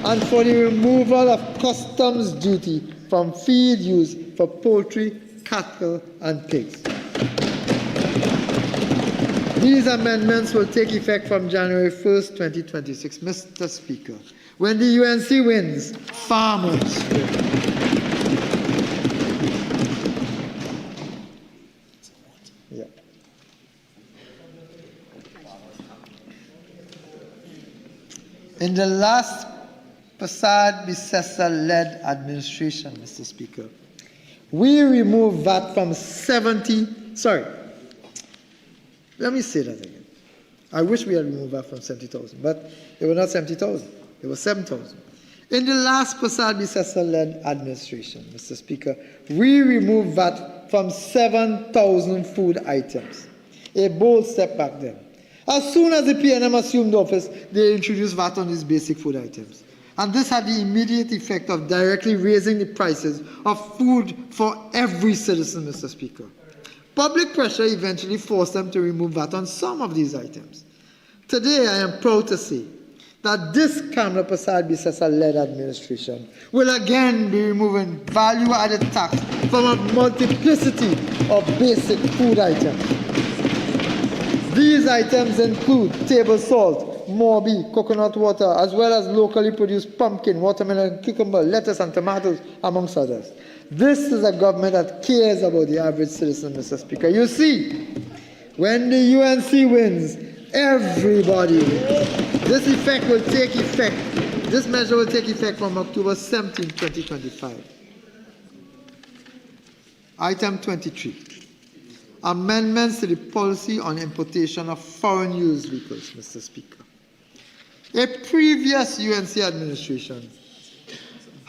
And for the removal of customs duty from feed used for poultry, cattle, and pigs. These amendments will take effect from January 1st, 2026. Mr. Speaker, when the UNC wins, farmers win. Yeah. In the last Prasad-Bissessar-led administration, Mr. Speaker, we removed VAT from let me say that again. I wish we had removed that from 70,000, but it was not 70,000. It was 7,000. In the last Prasad-Bissessar-led administration, Mr. Speaker, we removed VAT from 7,000 food items. A bold step back then. As soon as the PNM assumed office, they introduced VAT on these basic food items. And this had the immediate effect of directly raising the prices of food for every citizen, Mr. Speaker. Public pressure eventually forced them to remove VAT on some of these items. Today, I am proud to say that this Kamla Prasad-Bissessar-led administration will again be removing value-added tax from a multiplicity of basic food items. These items include table salt, Morbi, coconut water, as well as locally produced pumpkin, watermelon, cucumber, lettuce, and tomatoes, amongst others. This is a government that cares about the average citizen, Mr. Speaker. You see, when the UNC wins, everybody wins. This measure will take effect from October 17, 2025. Item 23. Amendments to the policy on importation of foreign used vehicles, Mr. Speaker. A previous UNC administration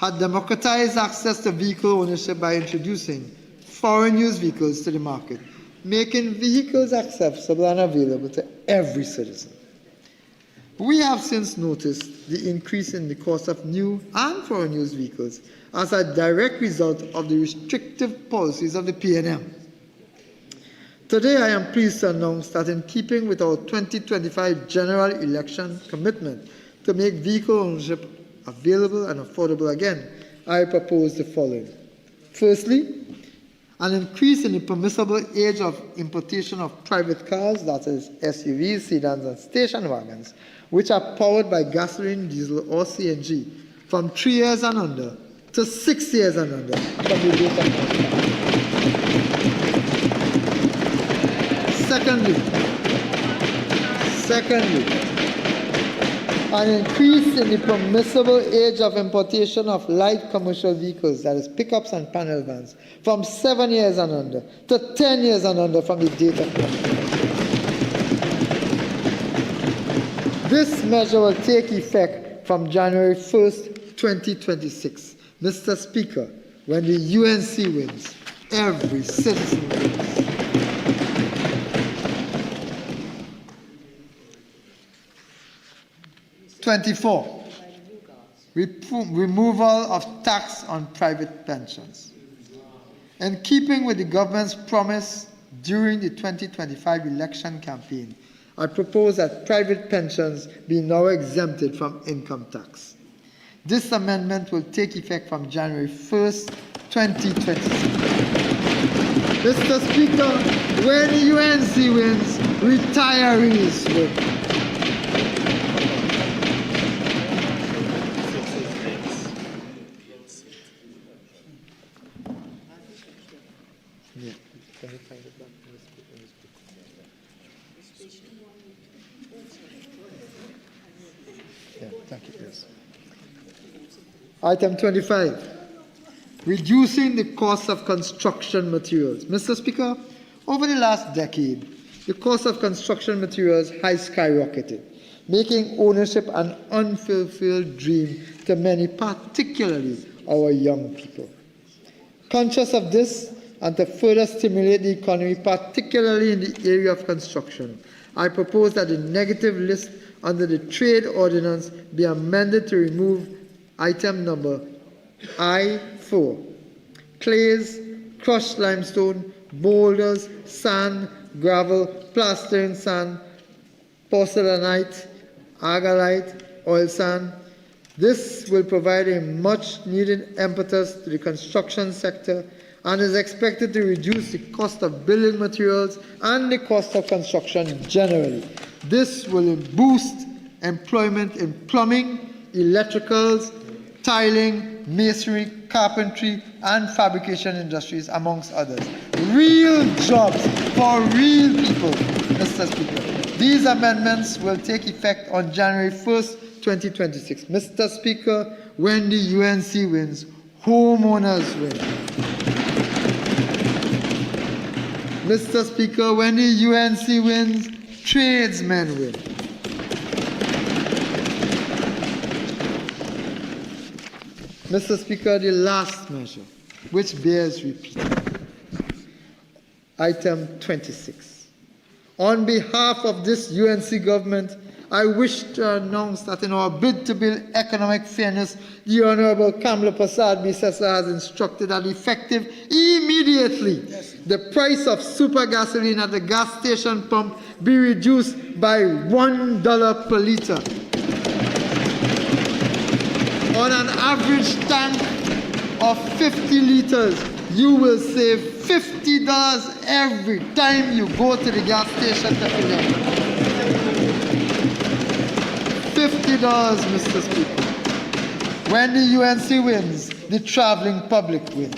had democratized access to vehicle ownership by introducing foreign used vehicles to the market, making vehicles accessible and available to every citizen. We have since noticed the increase in the cost of new and foreign used vehicles as a direct result of the restrictive policies of the PNM. Today, I am pleased to announce that in keeping with our 2025 general election commitment to make vehicle ownership available and affordable again, I propose the following. Firstly, an increase in the permissible age of importation of private cars, that is SUVs, sedans, and station wagons, which are powered by gasoline, diesel, or CNG, from 3 years and under to 6 years and under from the date of Secondly, an increase in the permissible age of importation of light commercial vehicles, that is pickups and panel vans, from 7 years and under to 10 years and under from the date of This measure will take effect from January 1st, 2026. Mr. Speaker, when the UNC wins, every citizen wins. Removal of tax on private pensions. In keeping with the government's promise during the 2025 election campaign, I propose that private pensions be now exempted from income tax. This amendment will take effect from January 1st, 2026. Mr. Speaker, when the UNC wins, retirees win. Thank you. Yes. Item 25, reducing the cost of construction materials. Mr. Speaker, over the last decade, the cost of construction materials has skyrocketed, making ownership an unfulfilled dream to many, particularly our young people. Conscious of this, and to further stimulate the economy, particularly in the area of construction, I propose that the negative list under the Trade Ordinance be amended to remove item number I-4. Clays, crushed limestone, boulders, sand, gravel, plastering sand, porcelainite, agalite, oil sand. This will provide a much-needed impetus to the construction sector and is expected to reduce the cost of building materials and the cost of construction generally. This will boost employment in plumbing, electricals, tiling, masonry, carpentry, and fabrication industries, amongst others. Real jobs for real people, Mr. Speaker. These amendments will take effect on January 1st, 2026. Mr. Speaker, when the UNC wins, homeowners win. Mr. Speaker, when the UNC wins, tradesmen win. Mr. Speaker, the last measure, which bears repeating. Item 26. On behalf of this UNC government, I wish to announce that in our bid to build economic fairness, the Honorable Kamla Prasad Bisesa has instructed that effective immediately, the price of super gasoline at the gas station pump be reduced by $1 per liter. On an average tank of 50 liters, you will save $50 every time you go to the gas station to fill up. $50, Mr. Speaker. When the UNC wins, the traveling public wins.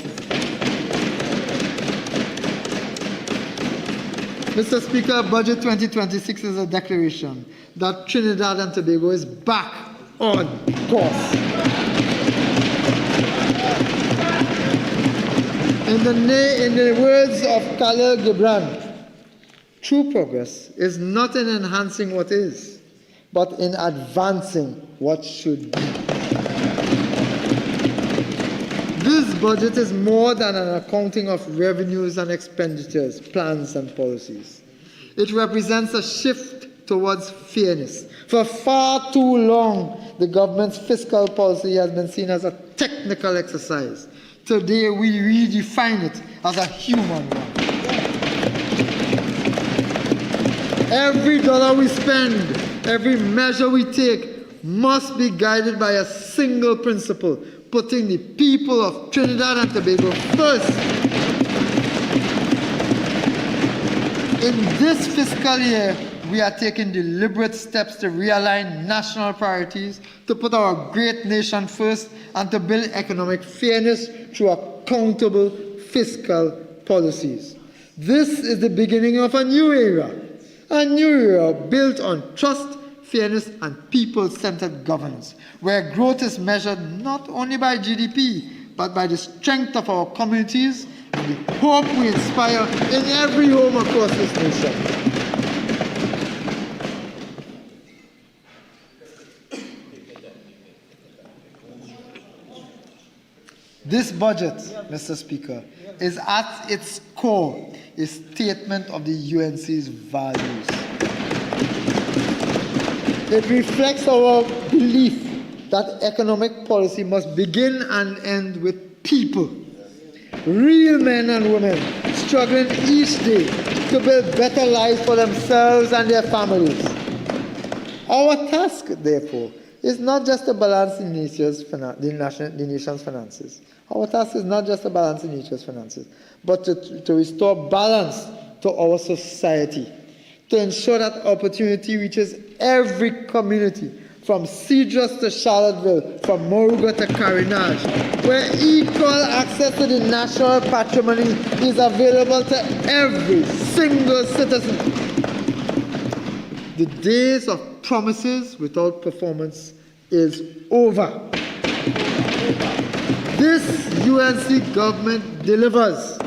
Mr. Speaker, Budget 2026 is a declaration that Trinidad and Tobago is back on course. In the words of Khalil Gibran, true progress is not in enhancing what is, but in advancing what should be. This budget is more than an accounting of revenues and expenditures, plans and policies. It represents a shift towards fairness, For far too long, the government's fiscal policy has been seen as a technical exercise. Today, we redefine it as a human one. Every dollar we spend, every measure we take must be guided by a single principle, putting the people of Trinidad and Tobago first. In this fiscal year, we are taking deliberate steps to realign national priorities, to put our great nation first, and to build economic fairness through accountable fiscal policies. This is the beginning of a new era built on trust, fairness, and people-centered governance, where growth is measured not only by GDP, but by the strength of our communities and the hope we inspire in every home across this nation. This budget, Mr. Speaker, is at its core a statement of the UNC's values. It reflects our belief that economic policy must begin and end with people, real men and women struggling each day to build better lives for themselves and their families. Our task, therefore, is not just to balance the nation's finances. Our task is not just to balance the nation's finances, but to restore balance to our society, to ensure that opportunity reaches every community, from Cedros to Charlottesville, from Moruga to Carinage, where equal access to the national patrimony is available to every single citizen. The days of promises without performance is over. This UNC government delivers.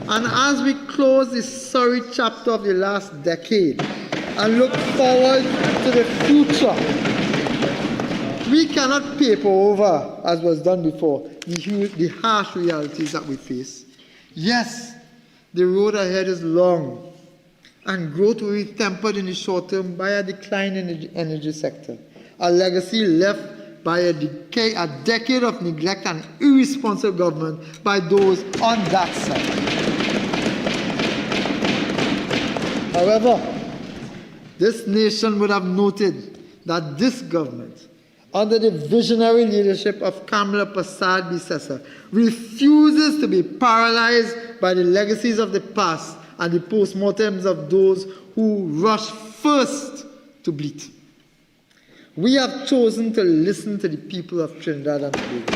And as we close this sorry chapter of the last decade and look forward to the future, we cannot paper over, as was done before, the harsh realities that we face. Yes, the road ahead is long, and growth will be tempered in the short term by a decline in the energy sector, a legacy left by a decade of neglect and irresponsible government by those on that side. However, this nation would have noted that this government, under the visionary leadership of Kamala Prasad-Bissessar, refuses to be paralyzed by the legacies of the past and the postmortems of those who rush first to bleat. We have chosen to listen to the people of Trinidad and Tobago.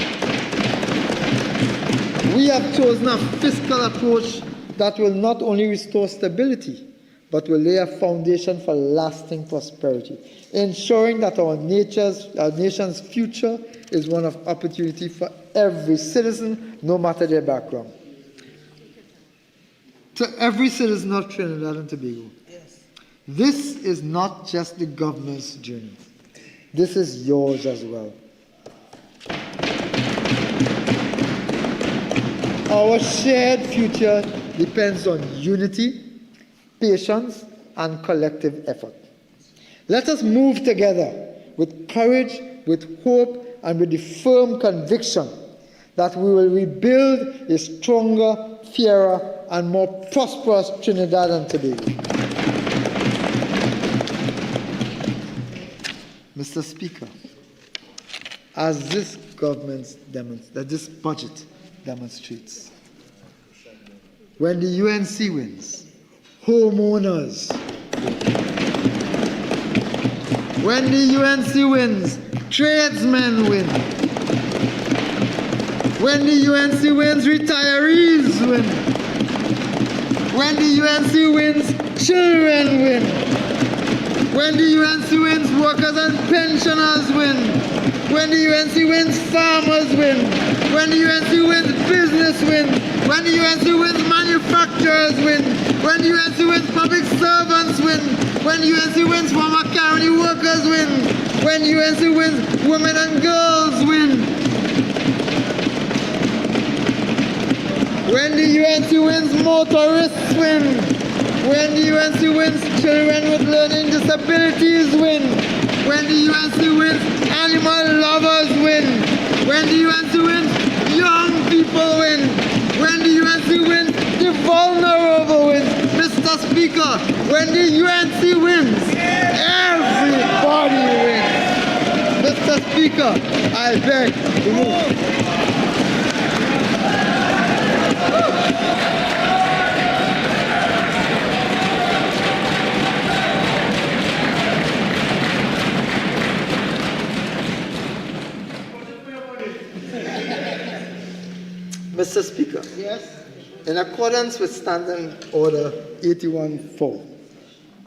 We have chosen a fiscal approach that will not only restore stability, but will lay a foundation for lasting prosperity, ensuring that our nation's future is one of opportunity for every citizen, no matter their background. To every citizen of Trinidad and Tobago, this is not just the government's journey. This is yours as well. Our shared future depends on unity, patience, and collective effort. Let us move together with courage, with hope, and with the firm conviction that we will rebuild a stronger, fairer, and more prosperous Trinidad and Tobago. Mr. Speaker, as this this budget demonstrates, when the UNC wins, homeowners win. When the UNC wins, tradesmen win. When the UNC wins, retirees win. When the UNC wins, children win. When the UNC wins, workers and pensioners win. When the UNC wins, farmers win. When the UNC wins, business win. When the UNC wins, manufacturers win. When the UNC wins, public servants win. When the UNC wins, former county workers win. When the UNC wins, women and girls win. When the UNC wins, motorists win. When the UNC wins, children with learning disabilities win. When the UNC wins, animal lovers win. When the UNC wins, young people win. When the UNC wins, the vulnerable wins. Mr. Speaker, when the UNC wins, everybody wins. Mr. Speaker, I beg to move. Mr. Speaker. Yes. In accordance with Standing Order 81-4,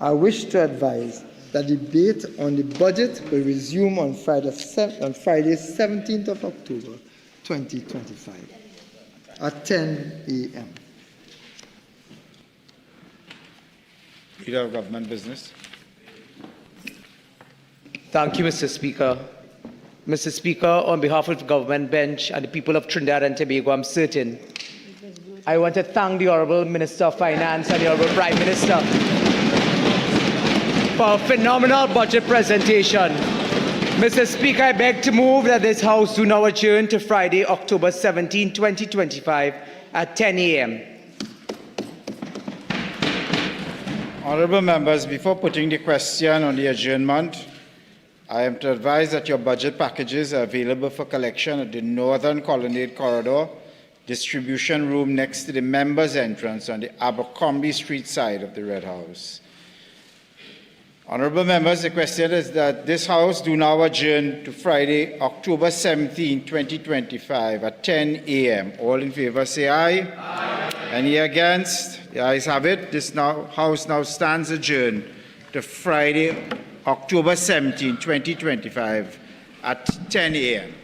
I wish to advise that debate on the budget will resume on Friday, 17th of October, 2025, at 10 a.m. Leader of Government Business. Thank you, Mr. Speaker. Mr. Speaker, on behalf of the government bench and the people of Trinidad and Tobago, I'm certain I want to thank the Honourable Minister of Finance and the Honourable Prime Minister for a phenomenal budget presentation. Mr. Speaker, I beg to move that this House do now adjourn to Friday, October 17, 2025 at 10 a.m. Honourable members, before putting the question on the adjournment, I am to advise that your budget packages are available for collection at the Northern Colonnade Corridor distribution room next to the members' entrance on the Abercrombie Street side of the Red House. Honourable members, the question is that this House do now adjourn to Friday, October 17, 2025 at 10 a.m. All in favour say aye. Aye. Any against? The ayes have it. This House now stands adjourned to Friday, October 17, 2025 at 10 a.m.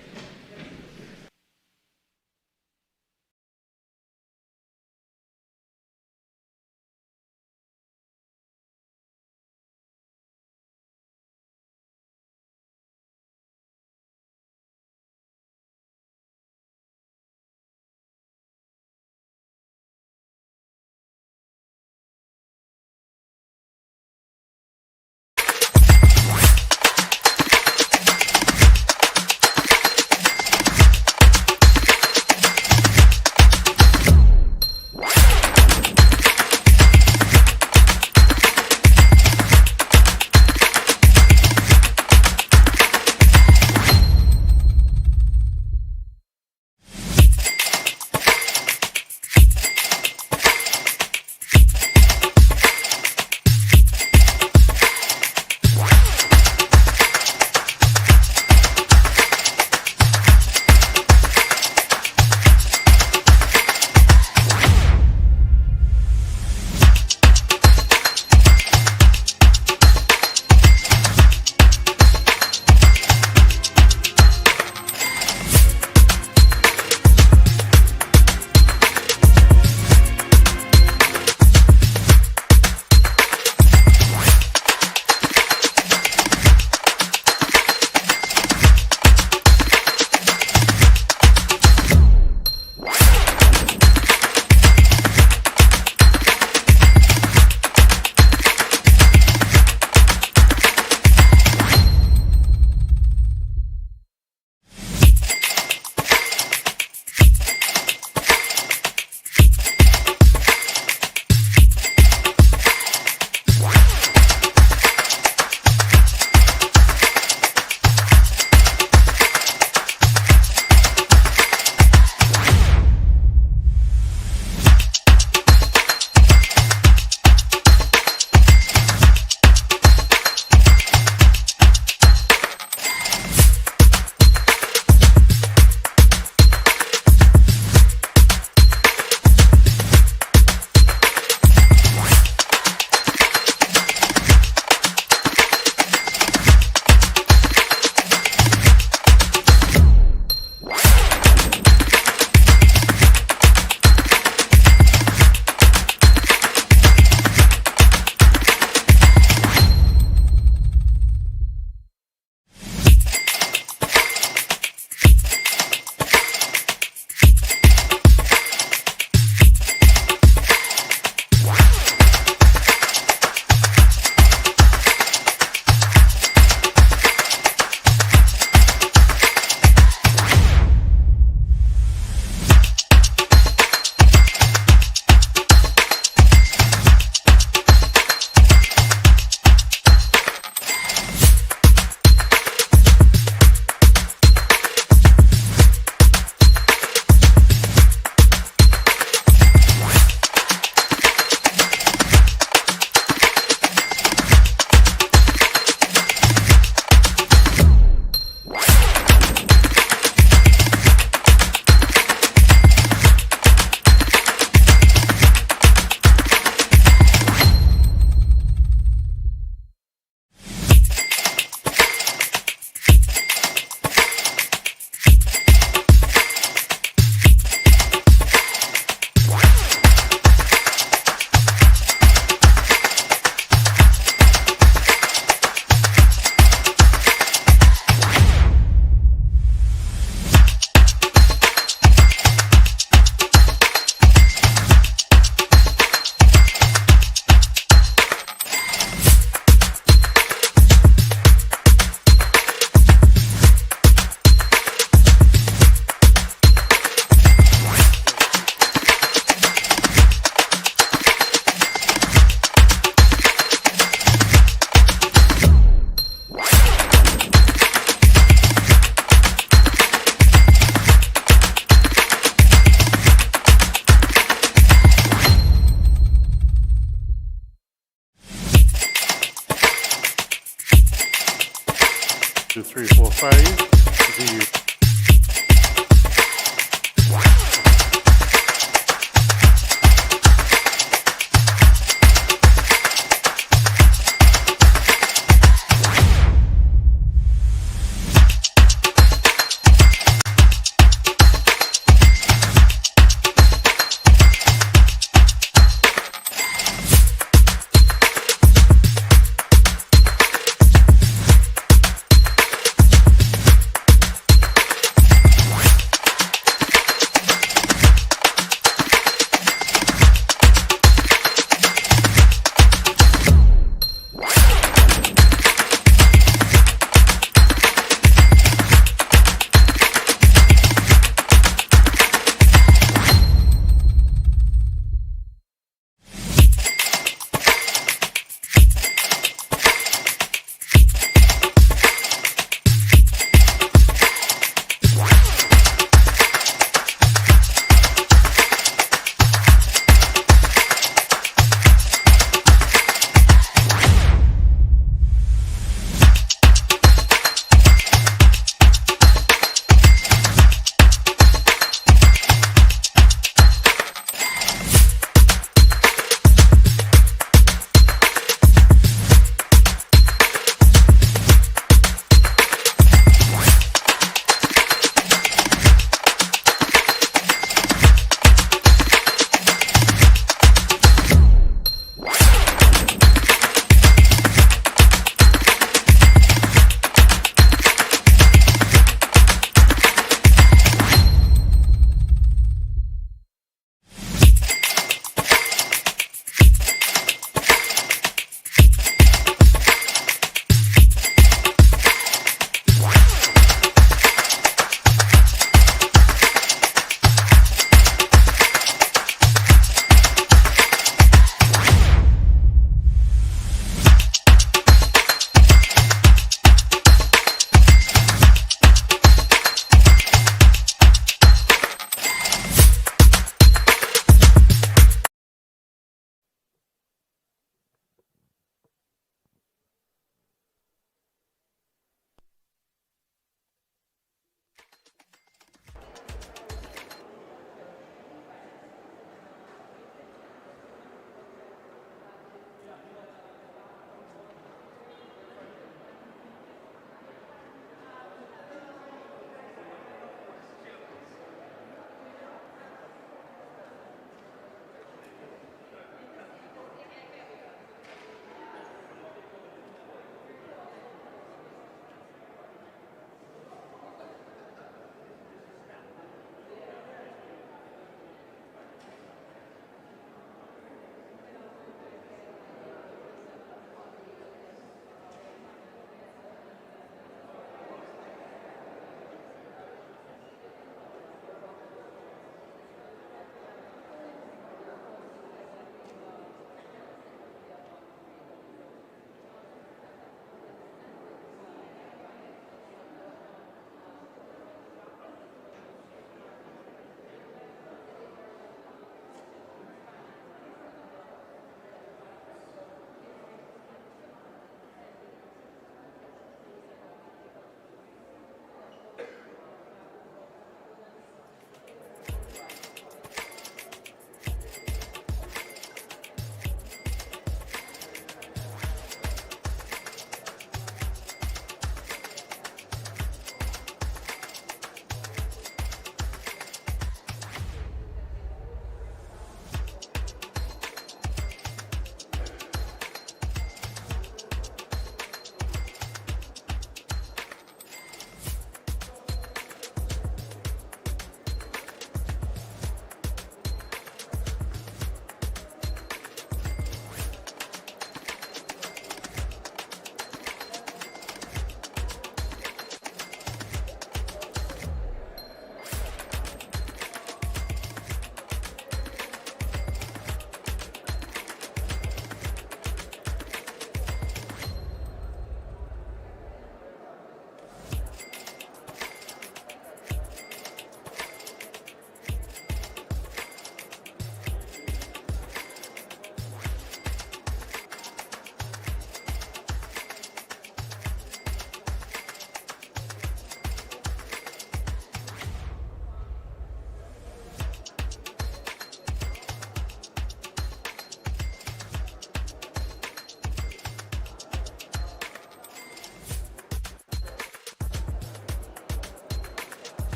5-0.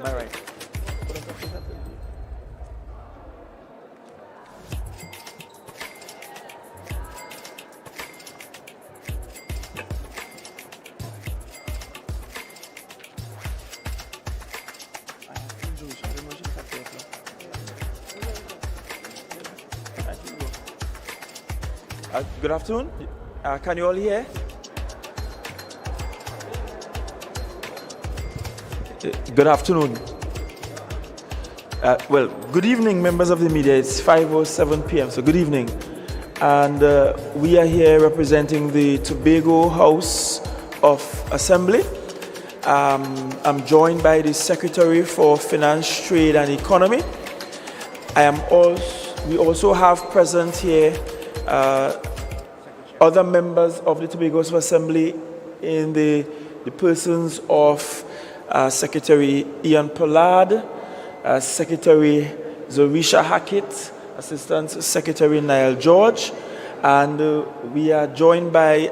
My right. Good afternoon. Can you all hear? Good afternoon. Well, good evening, members of the media. It's 5:07 p.m., so good evening. And we are here representing the Tobago House of Assembly. I'm joined by the Secretary for Finance, Trade and Economy. We also have present here other members of the Tobago House of Assembly in the persons of Secretary Ian Pollard, Secretary Zorisha Hackett, Assistant Secretary Niall George, and we are joined by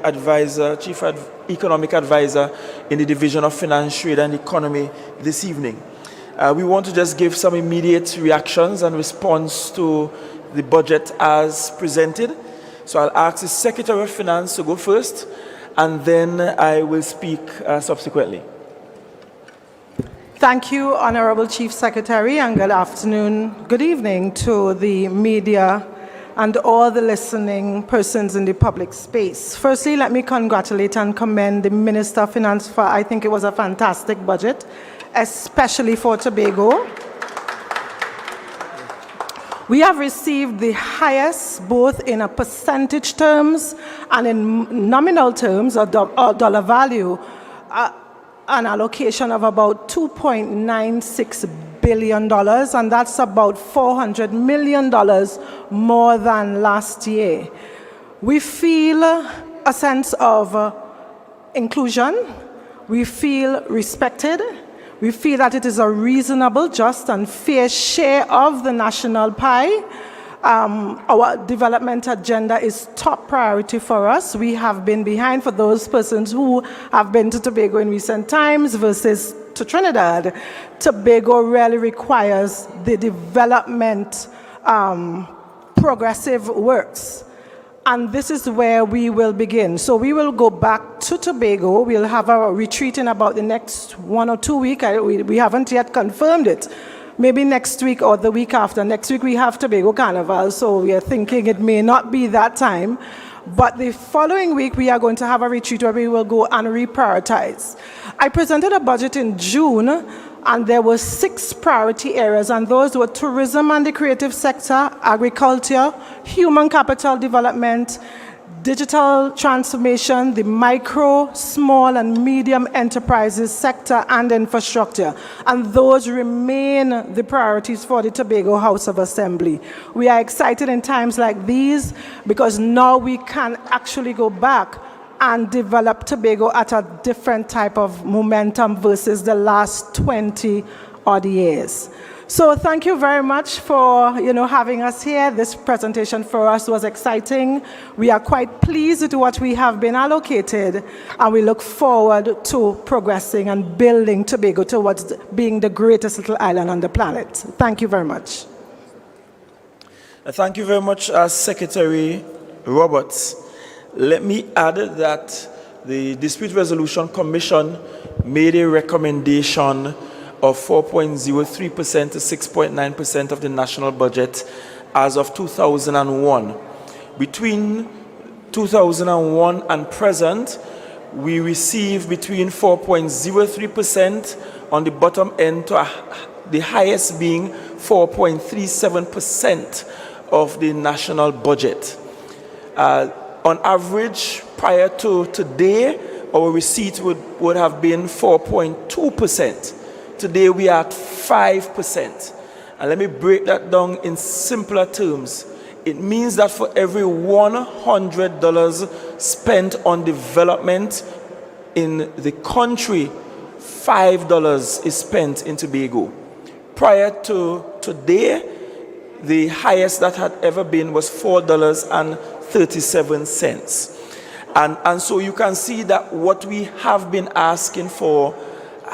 Chief Economic Advisor in the Division of Finance, Trade and Economy this evening. We want to just give some immediate reactions and response to the budget as presented. So I'll ask the Secretary of Finance to go first, and then I will speak subsequently. Thank you, Honorable Chief Secretary, and good afternoon, good evening to the media and all the listening persons in the public space. Firstly, let me congratulate and commend the Minister of Finance for, I think it was a fantastic budget, especially for Tobago. We have received the highest, both in a percentage terms and in nominal terms or dollar value, an allocation of about $2.96 billion, and that's about $400 million more than last year. We feel a sense of inclusion. We feel respected. We feel that it is a reasonable, just, and fair share of the national pie. Our development agenda is top priority for us. We have been behind for those persons who have been to Tobago in recent times versus to Trinidad. Tobago really requires the development progressive works. And this is where we will begin. So we will go back to Tobago. We'll have a retreat in about the next 1 or 2 weeks. We haven't yet confirmed it. Maybe next week or the week after. Next week we have Tobago Carnival, so we are thinking it may not be that time. But the following week we are going to have a retreat where we will go and reprioritize. I presented a budget in June, and there were 6 priority areas, and those were tourism and the creative sector, agriculture, human capital development, digital transformation, the micro, small, and medium enterprises sector, and infrastructure. And those remain the priorities for the Tobago House of Assembly. We are excited in times like these because now we can actually go back and develop Tobago at a different type of momentum versus the last 20 odd years. So thank you very much for having us here. This presentation for us was exciting. We are quite pleased with what we have been allocated, and we look forward to progressing and building Tobago towards being the greatest little island on the planet. Thank you very much. Thank you very much, Secretary Roberts. Let me add that the Dispute Resolution Commission made a recommendation of 4.03% to 6.9% of the national budget as of 2001. Between 2001 and present, we receive between 4.03% on the bottom end to the highest being 4.37% of the national budget. On average, prior to today, our receipt would have been 4.2%. Today we are at 5%. And let me break that down in simpler terms. It means that for every $100 spent on development in the country, $5 is spent in Tobago. Prior to today, the highest that had ever been was $4.37. And so you can see that what we have been asking for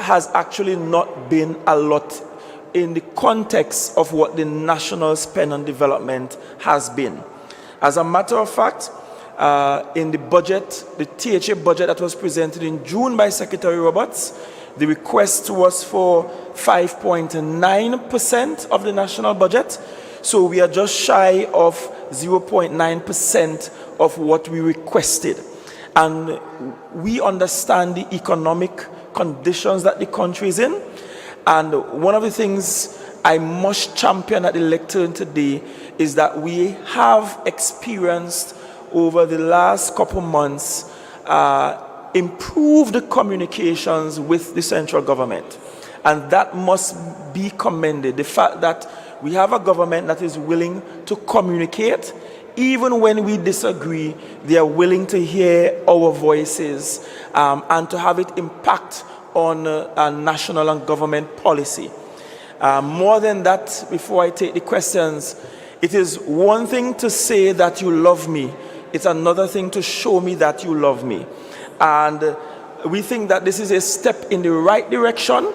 has actually not been a lot in the context of what the national spend on development has been. As a matter of fact, in the budget, the THA budget that was presented in June by Secretary Roberts, the request was for 5.9% of the national budget. So we are just shy of 0.9% of what we requested. And we understand the economic conditions that the country is in. And one of the things I must champion at the lectern today is that we have experienced over the last couple months improved communications with the central government. And that must be commended. The fact that we have a government that is willing to communicate. Even when we disagree, they are willing to hear our voices and to have it impact on national and government policy. More than that, before I take the questions, it is one thing to say that you love me. It's another thing to show me that you love me. And we think that this is a step in the right direction.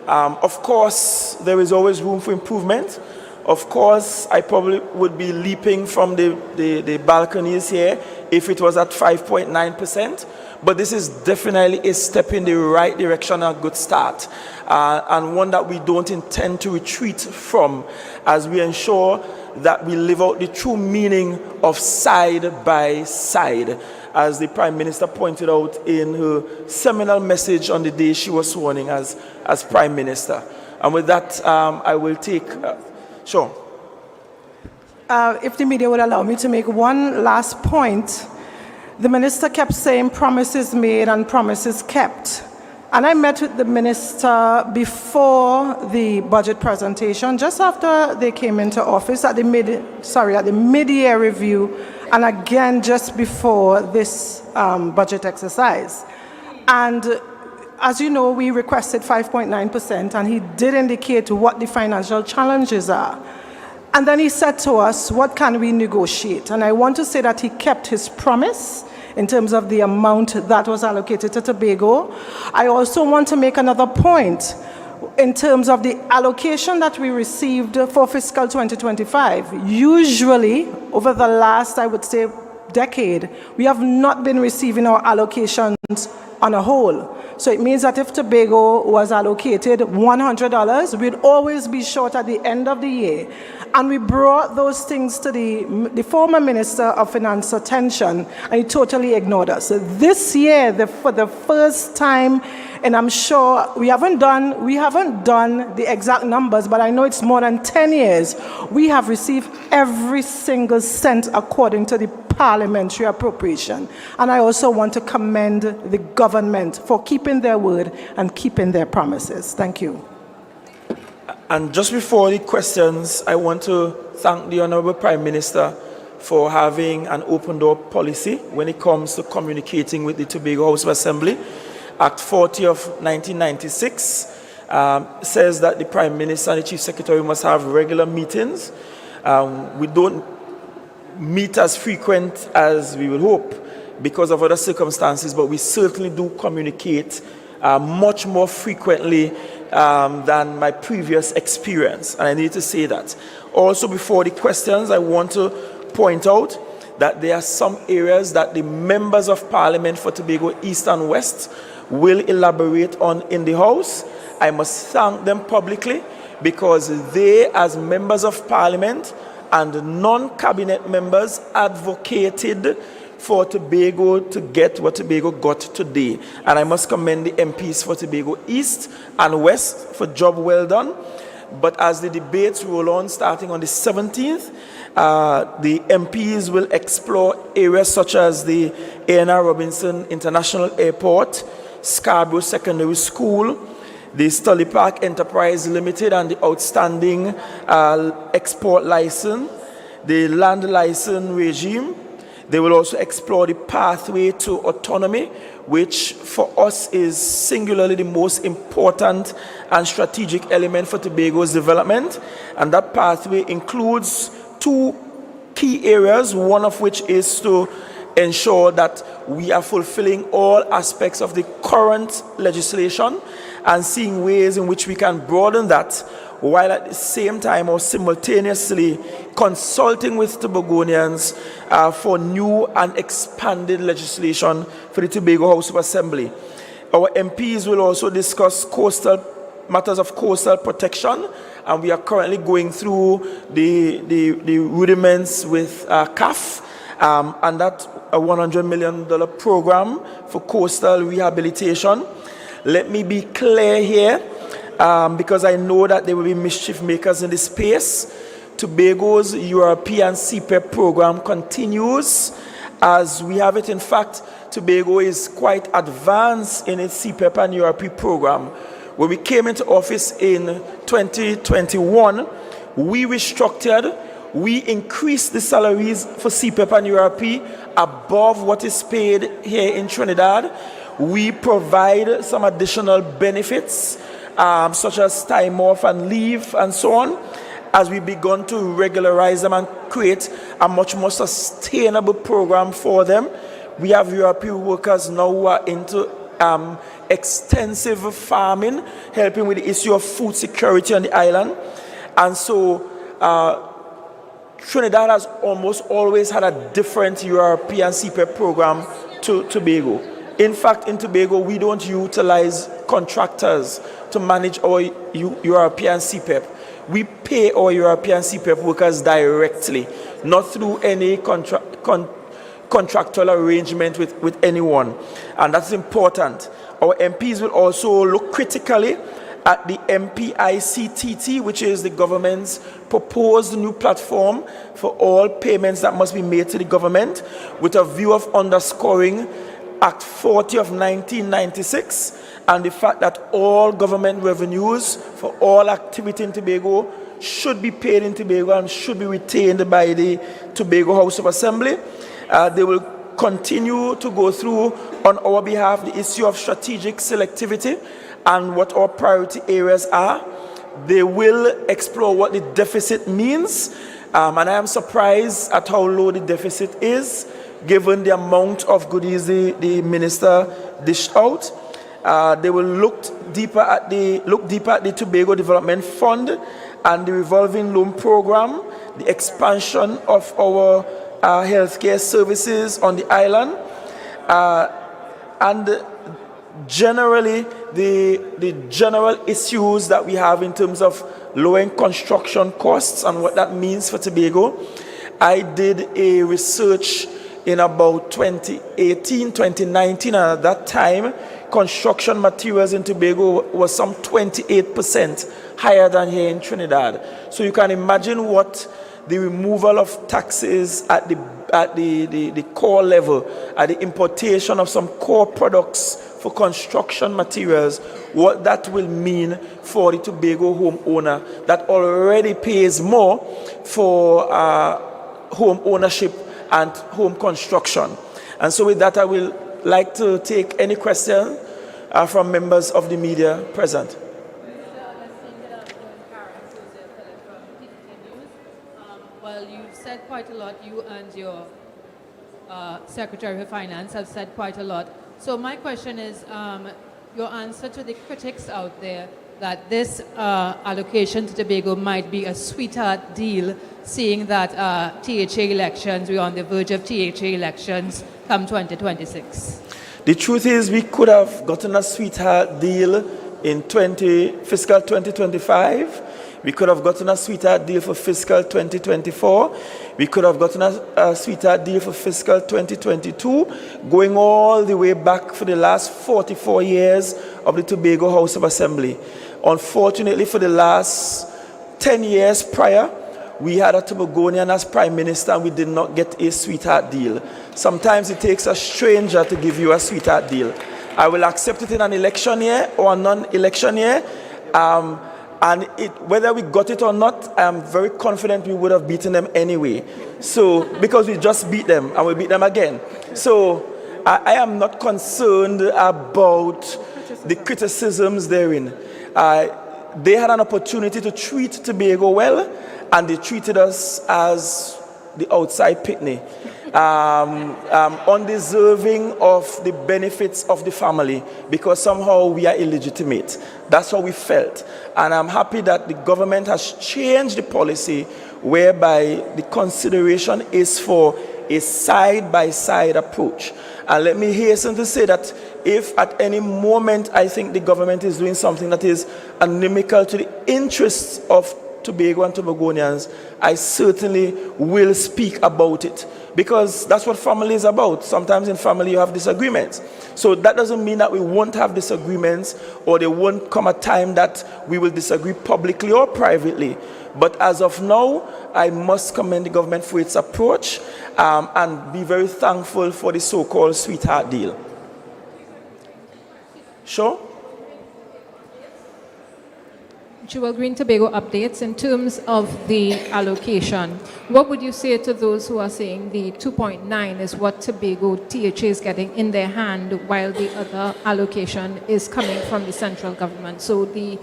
Of course, there is always room for improvement. Of course, I probably would be leaping from the balconies here if it was at 5.9%. But this is definitely a step in the right direction, a good start, and one that we don't intend to retreat from as we ensure that we live out the true meaning of side by side, as the Prime Minister pointed out in her seminal message on the day she was sworn in as Prime Minister. And with that, I will take... Sure. If the media would allow me to make one last point, the minister kept saying promises made and promises kept. And I met with the minister before the budget presentation, just after they came into office at the mid-year review, and again just before this budget exercise. And as you know, we requested 5.9%, and he did indicate what the financial challenges are. And then he said to us, what can we negotiate? And I want to say that he kept his promise in terms of the amount that was allocated to Tobago. I also want to make another point in terms of the allocation that we received for fiscal 2025. Usually, over the last, I would say, decade, we have not been receiving our allocations on a whole. So it means that if Tobago was allocated $100, we'd always be short at the end of the year. And we brought those things to the former Minister of Finance attention, and he totally ignored us. So this year, for the first time, and I'm sure we haven't done the exact numbers, but I know it's more than 10 years, we have received every single cent according to the parliamentary appropriation. And I also want to commend the government for keeping their word and keeping their promises. Thank you. And just before the questions, I want to thank the Honorable Prime Minister for having an open door policy when it comes to communicating with the Tobago House of Assembly. Act 40 of 1996 says that the Prime Minister and the Chief Secretary must have regular meetings. We don't meet as frequent as we would hope because of other circumstances, but we certainly do communicate much more frequently than my previous experience, and I need to say that. Also, before the questions, I want to point out that there are some areas that the members of Parliament for Tobago East and West will elaborate on in the House. I must thank them publicly because they, as members of Parliament and non-cabinet members, advocated for Tobago to get what Tobago got today. And I must commend the MPs for Tobago East and West for job well done. But as the debates roll on, starting on the 17th, the MPs will explore areas such as the A.N.R. Robinson International Airport, Scarborough Secondary School, the Stolly Park Enterprise Limited and the outstanding export license, the land license regime. They will also explore the pathway to autonomy, which for us is singularly the most important and strategic element for Tobago's development. And that pathway includes two key areas, one of which is to ensure that we are fulfilling all aspects of the current legislation, and seeing ways in which we can broaden that, while at the same time or simultaneously consulting with Tobagonians for new and expanded legislation for the Tobago House of Assembly. Our MPs will also discuss matters of coastal protection, and we are currently going through the rudiments with CAF, and that a $100 million program for coastal rehabilitation. Let me be clear here, because I know that there will be mischief makers in this space. Tobago's European CPEP program continues as we have it. In fact, Tobago is quite advanced in its CPEP and URP program. When we came into office in 2021, we restructured, we increased the salaries for CPEP and URP above what is paid here in Trinidad. We provide some additional benefits, such as time off and leave and so on, as we begun to regularize them and create a much more sustainable program for them. We have European workers now who are into extensive farming, helping with the issue of food security on the island. And so Trinidad has almost always had a different European CPEP program to Tobago. In fact, in Tobago, we don't utilize contractors to manage our European CPEP. We pay our European CPEP workers directly, not through any contractual arrangement with anyone. And that's important. Our MPs will also look critically at the MPICTT, which is the government's proposed new platform for all payments that must be made to the government, with a view of underscoring Act 40 of 1996 and the fact that all government revenues for all activity in Tobago should be paid in Tobago and should be retained by the Tobago House of Assembly. They will continue to go through on our behalf the issue of strategic selectivity and what our priority areas are. They will explore what the deficit means, and I am surprised at how low the deficit is, given the amount of goodies the minister dished out. They will look deeper at the Tobago Development Fund and the revolving loan program, the expansion of our healthcare services on the island, and generally the general issues that we have in terms of lowering construction costs and what that means for Tobago. I did a research in about 2018, 2019, and at that time, construction materials in Tobago was some 28% higher than here in Trinidad. So you can imagine what the removal of taxes at the core level, at the importation of some core products for construction materials, what that will mean for the Tobago homeowner that already pays more for home ownership and home construction. And so with that, I will like to take any question from members of the media present. Well, you've said quite a lot. You and your Secretary of Finance have said quite a lot. So my question is, your answer to the critics out there that this allocation to Tobago might be a sweetheart deal, seeing that THA elections, we're on the verge of THA elections come 2026. The truth is, we could have gotten a sweetheart deal in fiscal 2025. We could have gotten a sweetheart deal for fiscal 2024. We could have gotten a sweetheart deal for fiscal 2022, going all the way back for the last 44 years of the Tobago House of Assembly. Unfortunately, for the last 10 years prior, we had a Tobagonian as Prime Minister and we did not get a sweetheart deal. Sometimes it takes a stranger to give you a sweetheart deal. I will accept it in an election year or a non-election year. And whether we got it or not, I am very confident we would have beaten them anyway. So, because we just beat them and we beat them again. So, I am not concerned about the criticisms therein. They had an opportunity to treat Tobago well, and they treated us as the outside picnic. undeserving of the benefits of the family because somehow we are illegitimate. That's how we felt. And I'm happy that the government has changed the policy whereby the consideration is for a side-by-side approach. And let me hasten to say that if at any moment I think the government is doing something that is inimical to the interests of Tobago and Tobagonians, I certainly will speak about it, because that's what family is about. Sometimes in family you have disagreements. So that doesn't mean that we won't have disagreements, or there won't come a time that we will disagree publicly or privately. But as of now, I must commend the government for its approach and be very thankful for the so-called sweetheart deal. Sure? Jewel Green Tobago updates in terms of the allocation. What would you say to those who are saying the 2.9 is what Tobago THA is getting in their hand while the other allocation is coming from the central government? So the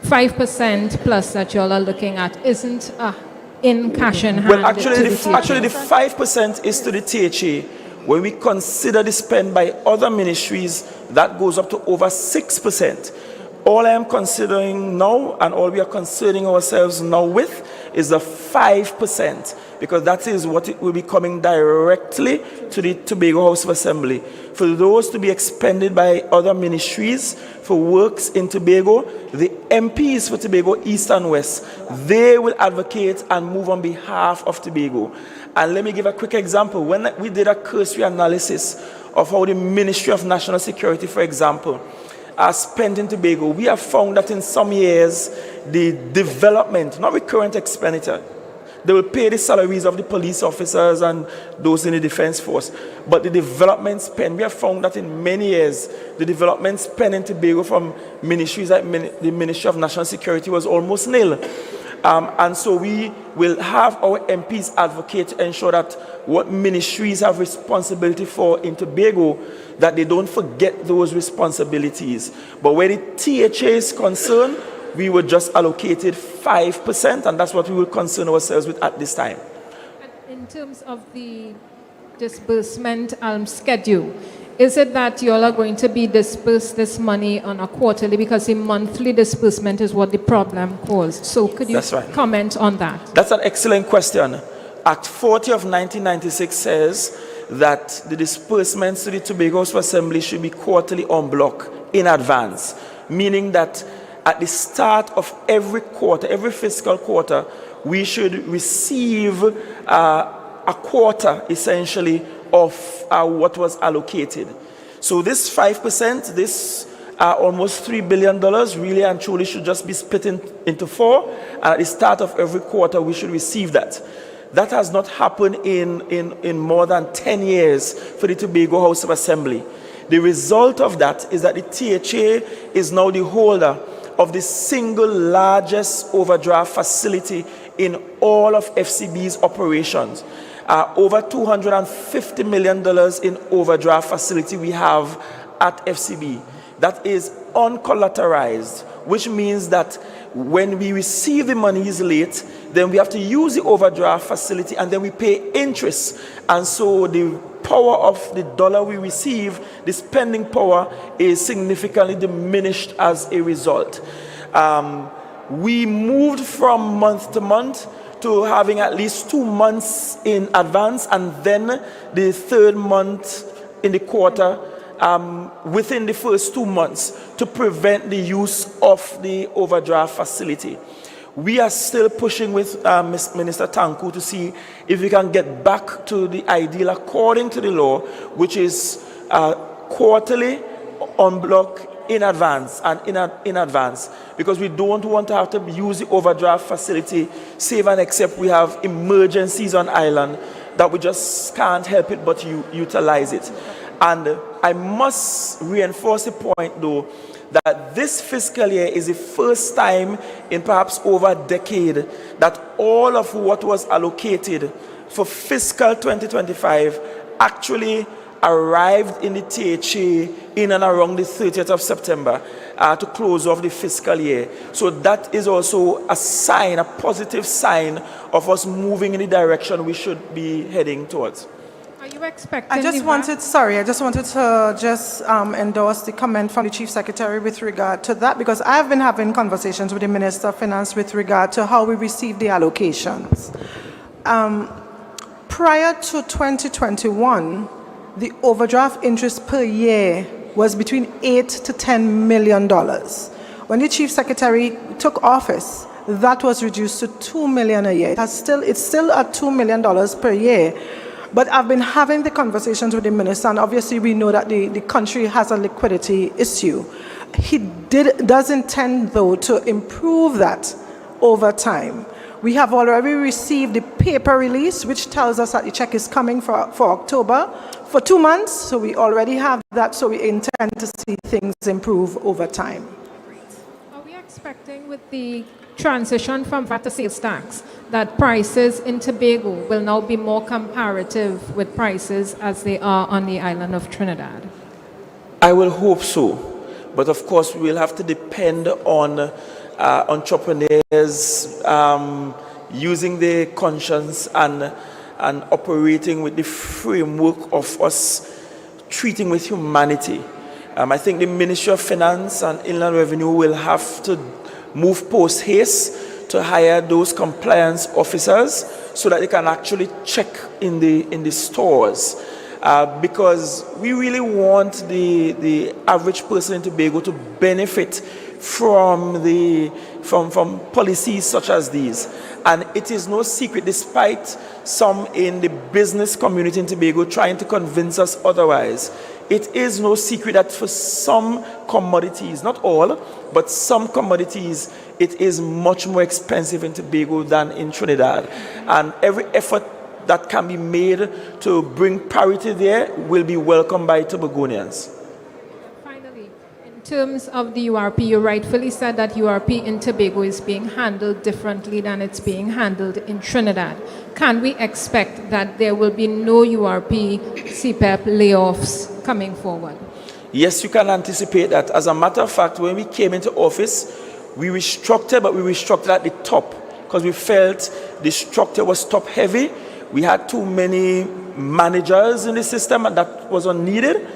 5% plus that y'all are looking at isn't in cash in hand. Well, actually, to the 5% is to the THA. When we consider the spend by other ministries, that goes up to over 6%. All I am considering now, and all we are concerning ourselves now with, is the 5%, because that is what it will be coming directly to the Tobago House of Assembly. For those to be expended by other ministries for works in Tobago, the MPs for Tobago East and West, they will advocate and move on behalf of Tobago. And let me give a quick example. When we did a cursory analysis of how the Ministry of National Security, for example, are spent in Tobago, we have found that in some years, the development, not recurrent expenditure, they will pay the salaries of the police officers and those in the defense force. But the development spend, we have found that in many years, the development spend in Tobago from ministries like the Ministry of National Security was almost nil. And so we will have our MPs advocate to ensure that what ministries have responsibility for in Tobago, that they don't forget those responsibilities. But where the THA is concerned, we were just allocated 5%, and that's what we will concern ourselves with at this time. In terms of the disbursement schedule, is it that you all are going to be disperse this money on a quarterly, because the monthly disbursement is what the problem caused? So could you comment on that? That's an excellent question. Act 40 of 1996 says that the disbursements to the Tobago House of Assembly should be quarterly en bloc in advance, meaning that at the start of every quarter, every fiscal quarter, we should receive a quarter, essentially, of what was allocated. So this 5%, this almost $3 billion, really and truly should just be split into four, and at the start of every quarter, we should receive that. That has not happened in more than 10 years for the Tobago House of Assembly. The result of that is that the THA is now the holder of the single largest overdraft facility in all of FCB's operations. Over $250 million in overdraft facility we have at FCB. That is uncollateralized, which means that when we receive the monies late, then we have to use the overdraft facility and then we pay interest. And so the power of the dollar we receive, the spending power, is significantly diminished as a result. We moved from month to month to having at least 2 months in advance, and then the third month in the quarter within the first 2 months, to prevent the use of the overdraft facility. We are still pushing with Minister Tanku to see if we can get back to the ideal according to the law, which is quarterly en bloc in advance and in advance, because we don't want to have to use the overdraft facility, save and except we have emergencies on island that we just can't help it but utilize it. And I must reinforce the point, though, that this fiscal year is the first time in perhaps over a decade that all of what was allocated for fiscal 2025 actually arrived in the THA in and around the 30th of September to close off the fiscal year. So that is also a sign, a positive sign of us moving in the direction we should be heading towards. Are you expecting? I just wanted to endorse the comment from the Chief Secretary with regard to that, because I've been having conversations with the Minister of Finance with regard to how we receive the allocations. Prior to 2021, the overdraft interest per year was between $8 to $10 million. When the Chief Secretary took office, that was reduced to $2 million a year. It's still at $2 million per year. But I've been having the conversations with the minister, and obviously we know that the country has a liquidity issue. He does intend, though, to improve that over time. We have already received the paper release, which tells us that the check is coming for October for 2 months. So we already have that, so we intend to see things improve over time. Are we expecting with the transition from VAT to sales tax that prices in Tobago will now be more comparative with prices as they are on the island of Trinidad? I will hope so. But of course, we will have to depend on entrepreneurs using their conscience and operating with the framework of us treating with humanity. I think the Ministry of Finance and Inland Revenue will have to move post haste to hire those compliance officers so that they can actually check in the stores. Because we really want the average person in Tobago to benefit from policies such as these. And it is no secret, despite some in the business community in Tobago trying to convince us otherwise, it is no secret that for some commodities, not all, but some commodities, it is much more expensive in Tobago than in Trinidad. And every effort that can be made to bring parity there will be welcomed by Tobagonians. Finally, in terms of the URP, you rightfully said that URP in Tobago is being handled differently than it's being handled in Trinidad. Can we expect that there will be no URP CPEP layoffs coming forward? Yes, you can anticipate that. As a matter of fact, when we came into office, we restructured, but we restructured at the top because we felt the structure was top heavy. We had too many managers in the system, and that was unneeded.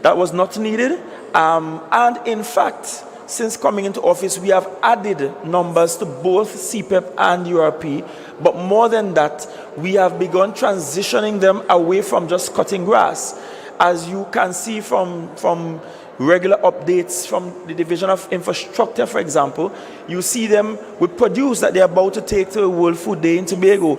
That was not needed. And in fact, since coming into office, we have added numbers to both CPEP and URP. But more than that, we have begun transitioning them away from just cutting grass. As you can see from regular updates from the Division of Infrastructure, for example, you see them with produce that they're about to take to World Food Day in Tobago.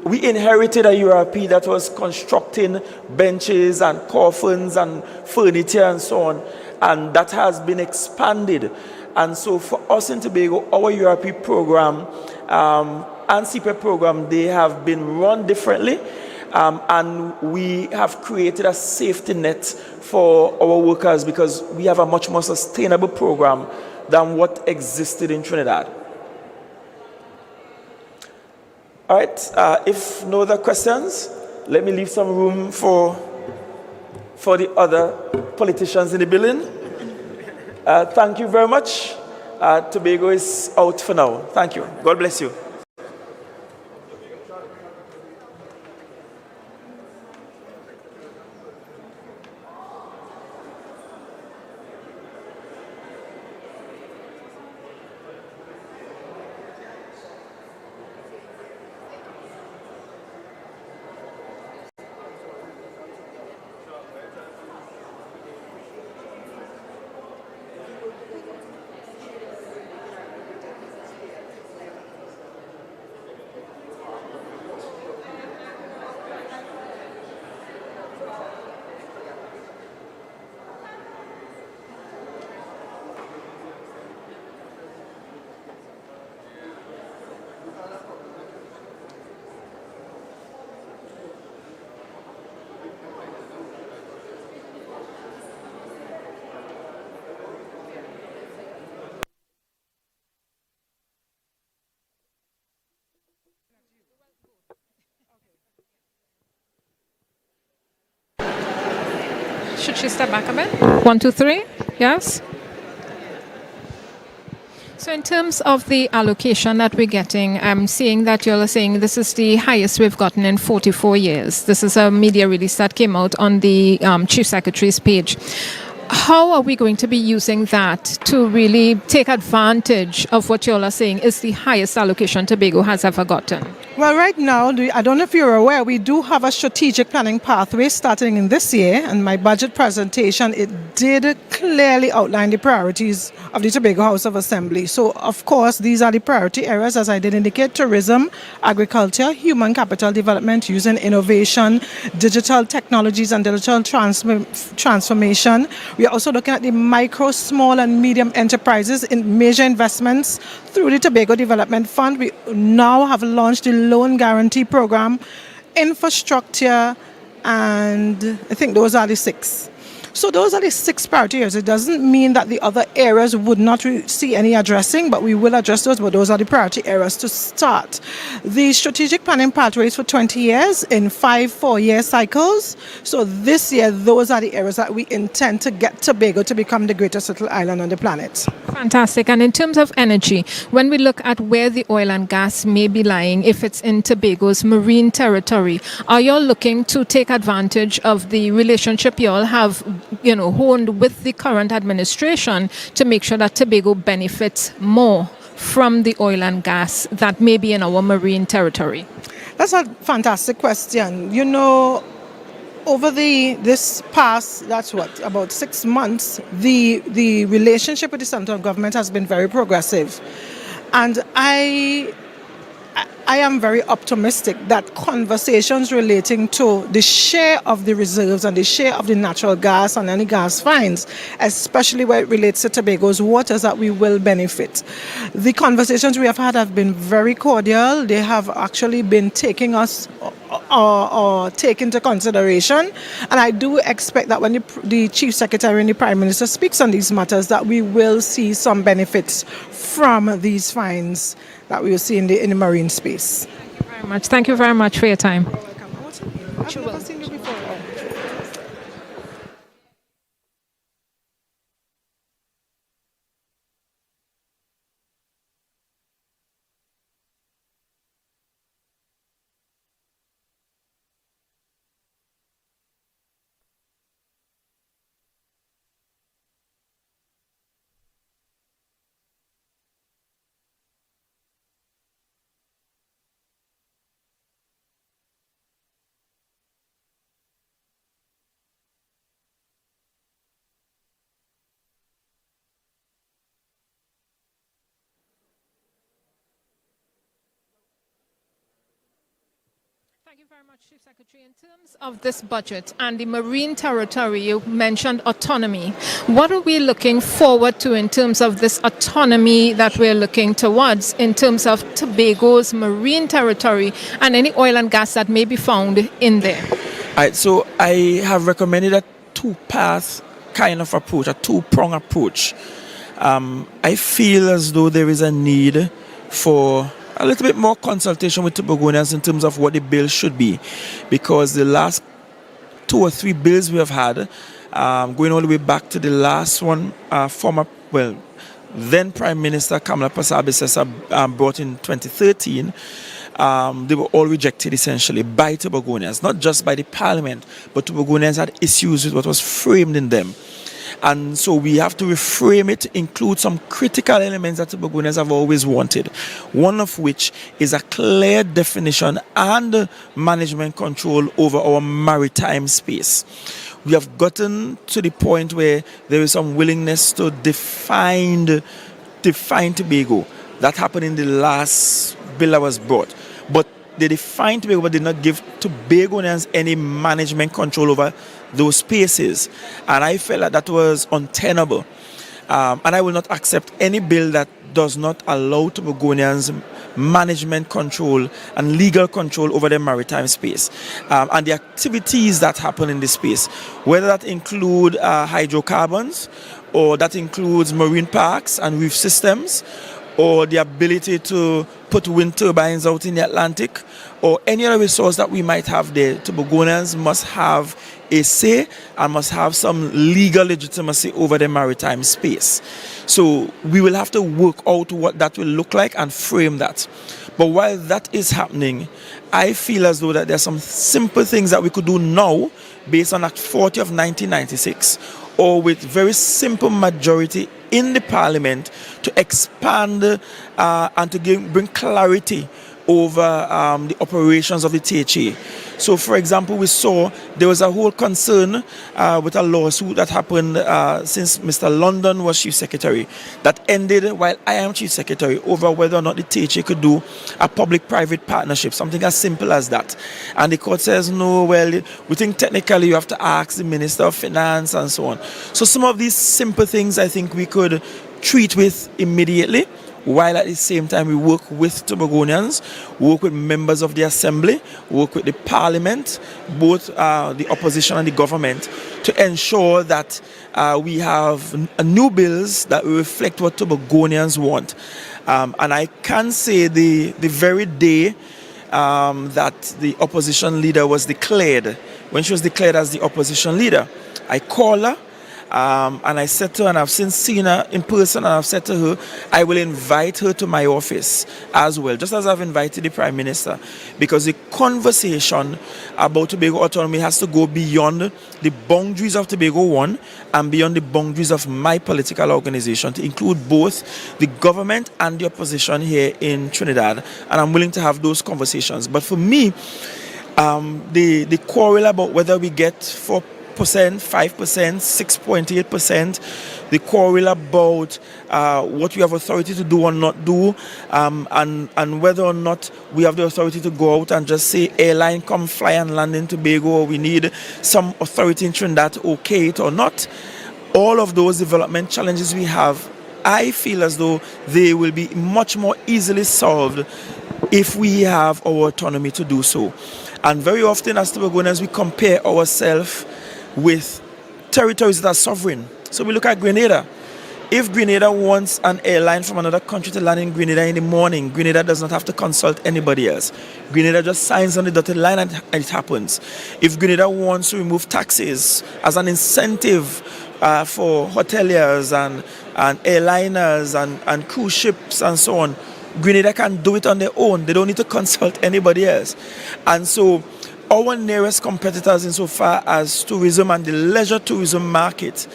We inherited a URP that was constructing benches and coffins and furniture and so on, and that has been expanded. And so for us in Tobago, our URP program and CPEP program, they have been run differently. And we have created a safety net for our workers because we have a much more sustainable program than what existed in Trinidad. All right, if no other questions, let me leave some room for the other politicians in the building. Thank you very much. Tobago is out for now. Thank you. God bless you. Should she step back a bit? 1, 2, 3. Yes. So in terms of the allocation that we're getting, I'm seeing that you're saying this is the highest we've gotten in 44 years. This is a media release that came out on the Chief Secretary's page. How are we going to be using that to really take advantage of what you all are saying is the highest allocation Tobago has ever gotten? Well, right now, I don't know if you're aware, we do have a strategic planning pathway starting in this year, and my budget presentation, it did clearly outline the priorities of the Tobago House of Assembly. So, of course, these are the priority areas, as I did indicate: tourism, agriculture, human capital development, using innovation, digital technologies and digital transformation. We are also looking at the micro, small and medium enterprises in major investments through the Tobago Development Fund. We now have launched the loan guarantee program, infrastructure, and I think those are the 6. So those are the 6 priority areas. It doesn't mean that the other areas would not see any addressing, but we will address those, but those are the priority areas to start. The strategic planning pathways for 20 years in 5 4-year cycles. So this year, those are the areas that we intend to get Tobago to become the greatest little island on the planet. Fantastic. And in terms of energy, when we look at where the oil and gas may be lying, if it's in Tobago's marine territory, are you all looking to take advantage of the relationship you all have, honed with the current administration to make sure that Tobago benefits more from the oil and gas that may be in our marine territory? That's a fantastic question. Over this past, about 6 months, the relationship with the central government has been very progressive. And I am very optimistic that conversations relating to the share of the reserves and the share of the natural gas and any gas finds, especially where it relates to Tobago's waters, that we will benefit. The conversations we have had have been very cordial. They have actually been taking us or take into consideration. And I do expect that when the Chief Secretary and the Prime Minister speaks on these matters, that we will see some benefits from these finds that we will see in the marine space. Thank you very much. Thank you very much for your time. I've never seen you before. Thank you very much, Chief Secretary. In terms of this budget and the marine territory, you mentioned autonomy. What are we looking forward to in terms of this autonomy that we're looking towards in terms of Tobago's marine territory and any oil and gas that may be found in there? All right, so I have recommended a 2-path kind of approach, a 2-prong approach. I feel as though there is a need for a little bit more consultation with Tobagonians in terms of what the bill should be, because the last 2 or 3 bills we have had, going all the way back to the last one, then Prime Minister Kamala Persad brought in 2013, they were all rejected essentially by Tobagonians, not just by the Parliament, but Tobagonians had issues with what was framed in them. And so we have to reframe it to include some critical elements that Tobagonians have always wanted. One of which is a clear definition and management control over our maritime space. We have gotten to the point where there is some willingness to define Tobago. That happened in the last bill that was brought. But they defined Tobago but did not give Tobagonians any management control over those spaces, and I felt that was untenable, and I will not accept any bill that does not allow Tobagonians management control and legal control over their maritime space, and the activities that happen in this space, whether that include hydrocarbons, or that includes marine parks and reef systems, or the ability to put wind turbines out in the Atlantic, or any other resource that we might have there, Tobagonians must have a say and must have some legal legitimacy over the maritime space. So we will have to work out what that will look like and frame that. But while that is happening, I feel as though that there are some simple things that we could do now based on Act 40 of 1996, or with very simple majority in the Parliament to expand and to bring clarity over the operations of the THA. So, for example, we saw there was a whole concern with a lawsuit that happened since Mr. London was Chief Secretary, that ended while I am Chief Secretary, over whether or not the THA could do a public-private partnership, something as simple as that. And the court says, no, well, we think technically you have to ask the Minister of Finance and so on. So some of these simple things I think we could treat with immediately, while at the same time we work with Tobagonians, work with members of the Assembly, work with the Parliament, both the opposition and the government, to ensure that we have new bills that reflect what Tobagonians want. And I can say the very day that the opposition leader was declared, when she was declared as the opposition leader, I called her. And I said to her, and I've since seen her in person, and I've said to her, I will invite her to my office as well, just as I've invited the Prime Minister, because the conversation about Tobago autonomy has to go beyond the boundaries of Tobago One and beyond the boundaries of my political organization, to include both the government and the opposition here in Trinidad. And I'm willing to have those conversations. But for me, the quarrel about whether we get 4%, 5%, 6.8%, the quarrel about what we have authority to do or not do, and whether or not we have the authority to go out and just say, airline, come fly and land in Tobago, or we need some authority in Trinidad to okay it or not. All of those development challenges we have, I feel as though they will be much more easily solved if we have our autonomy to do so. And very often as Tobagonians, we compare ourselves with territories that are sovereign. So we look at Grenada. If Grenada wants an airline from another country to land in Grenada in the morning, Grenada does not have to consult anybody else. Grenada just signs on the dotted line and it happens. If Grenada wants to remove taxes as an incentive for hoteliers and airliners and cruise ships and so on, Grenada can do it on their own. They don't need to consult anybody else. And so our nearest competitors insofar as tourism and the leisure tourism market,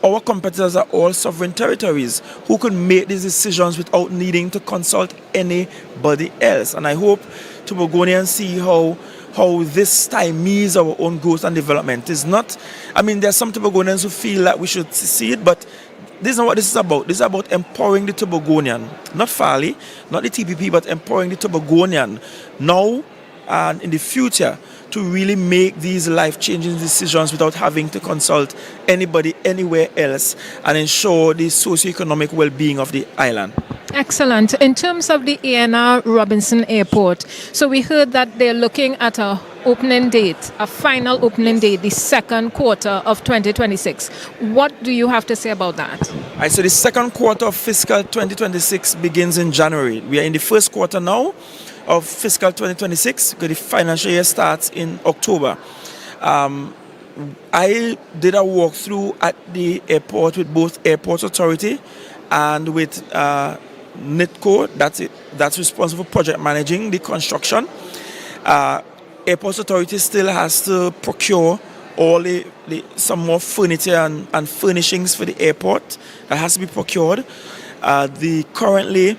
our competitors are all sovereign territories who can make these decisions without needing to consult anybody else. And I hope Tobagonians see how this stymies our own growth and development. Is not, I mean, there are some Tobagonians who feel that we should see it, but this is not what this is about. This is about empowering the Tobagonian, not Farley, not the TPP, but empowering the Tobagonian now and in the future to really make these life-changing decisions without having to consult anybody anywhere else and ensure the socio-economic well-being of the island. Excellent. In terms of the ANR Robinson Airport, so we heard that they're looking at a opening date, a final opening date, the second quarter of 2026. What do you have to say about that? I say the second quarter of fiscal 2026 begins in January. We are in the first quarter now of fiscal 2026, because the financial year starts in October. I did a walkthrough at the airport with both Airport Authority and with NITCO, that's responsible for project managing the construction. Airport Authority still has to procure all some more furniture and furnishings for the airport that has to be procured. Currently,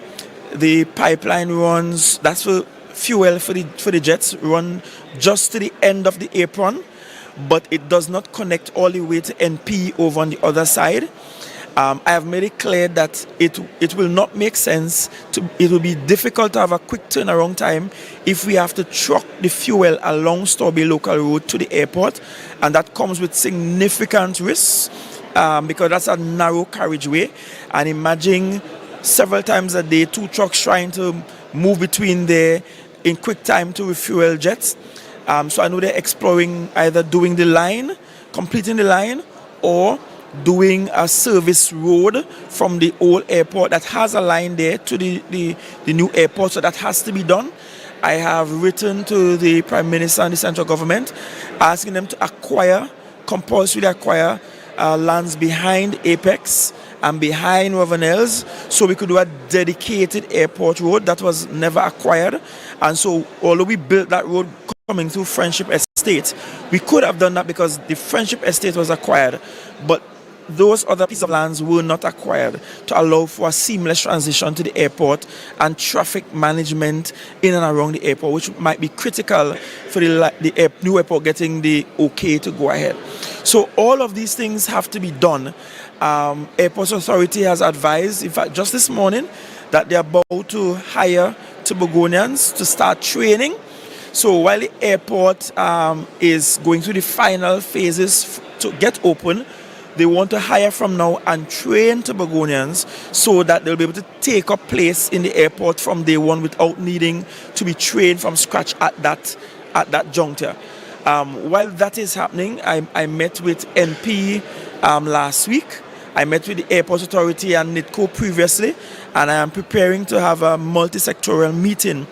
the pipeline runs, that's for fuel for the jets, run just to the end of the apron, but it does not connect all the way to NP over on the other side. I have made it clear that it will not make sense, it will be difficult to have a quick turnaround time if we have to truck the fuel along Storby Local Road to the airport, and that comes with significant risks because that's a narrow carriageway. And imagine several times a day, 2 trucks trying to move between there in quick time to refuel jets. So I know they're exploring either doing the line, completing the line, or doing a service road from the old airport that has a line there to the new airport, so that has to be done. I have written to the Prime Minister and the central government asking them to compulsorily acquire lands behind Apex and behind Ravenels, so we could do a dedicated airport road that was never acquired. And so although we built that road coming through Friendship Estate, we could have done that because the Friendship Estate was acquired, but those other pieces of lands were not acquired to allow for a seamless transition to the airport and traffic management in and around the airport, which might be critical for the new airport getting the okay to go ahead. So all of these things have to be done. Airports Authority has advised, in fact, just this morning, that they're about to hire Tobagonians to start training. So while the airport is going through the final phases to get open, they want to hire from now and train Tobagonians so that they'll be able to take up place in the airport from day one without needing to be trained from scratch at that juncture. While that is happening, I met with NP last week. I met with the Airport Authority and NITCO previously, and I am preparing to have a multi-sectoral meeting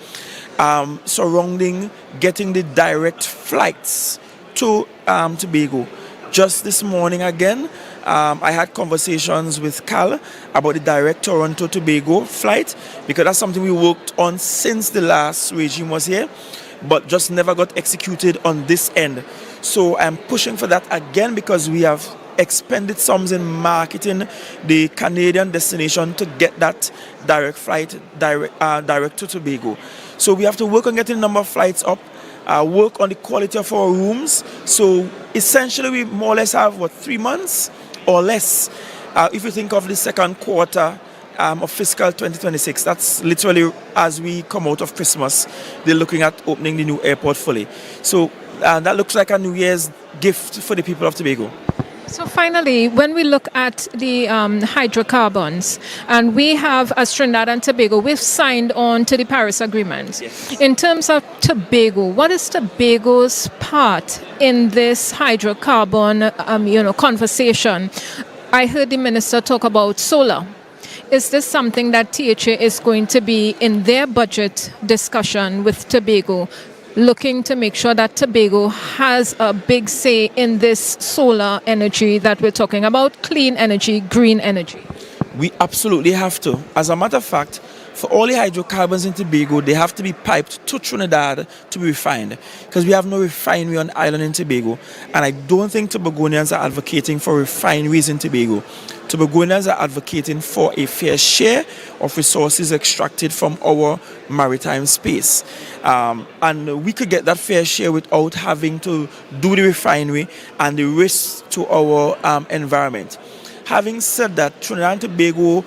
surrounding getting the direct flights to Tobago. Just this morning again, I had conversations with Cal about the direct Toronto-Tobago flight, because that's something we worked on since the last regime was here, but just never got executed on this end. So I'm pushing for that again, because we have expended sums in marketing the Canadian destination to get that direct flight direct to Tobago. So we have to work on getting the number of flights up, work on the quality of our rooms. So essentially we more or less have 3 months or less if you think of the second quarter of fiscal 2026. That's literally as we come out of Christmas, they're looking at opening the new airport fully. So that looks like a New Year's gift for the people of Tobago. So finally, when we look at the hydrocarbons, and we have, as Trinidad and Tobago, we've signed on to the Paris Agreement. Yes. In terms of Tobago, what is Tobago's part in this hydrocarbon, conversation? I heard the minister talk about solar. Is this something that THA is going to be in their budget discussion with Tobago, looking to make sure that Tobago has a big say in this solar energy that we're talking about, clean energy, green energy? We absolutely have to. As a matter of fact, for all the hydrocarbons in Tobago, they have to be piped to Trinidad to be refined, because we have no refinery on the island in Tobago. And I don't think Tobagonians are advocating for refineries in Tobago. Tobagonians are advocating for a fair share of resources extracted from our maritime space. And we could get that fair share without having to do the refinery and the risks to our environment. Having said that, Trinidad and Tobago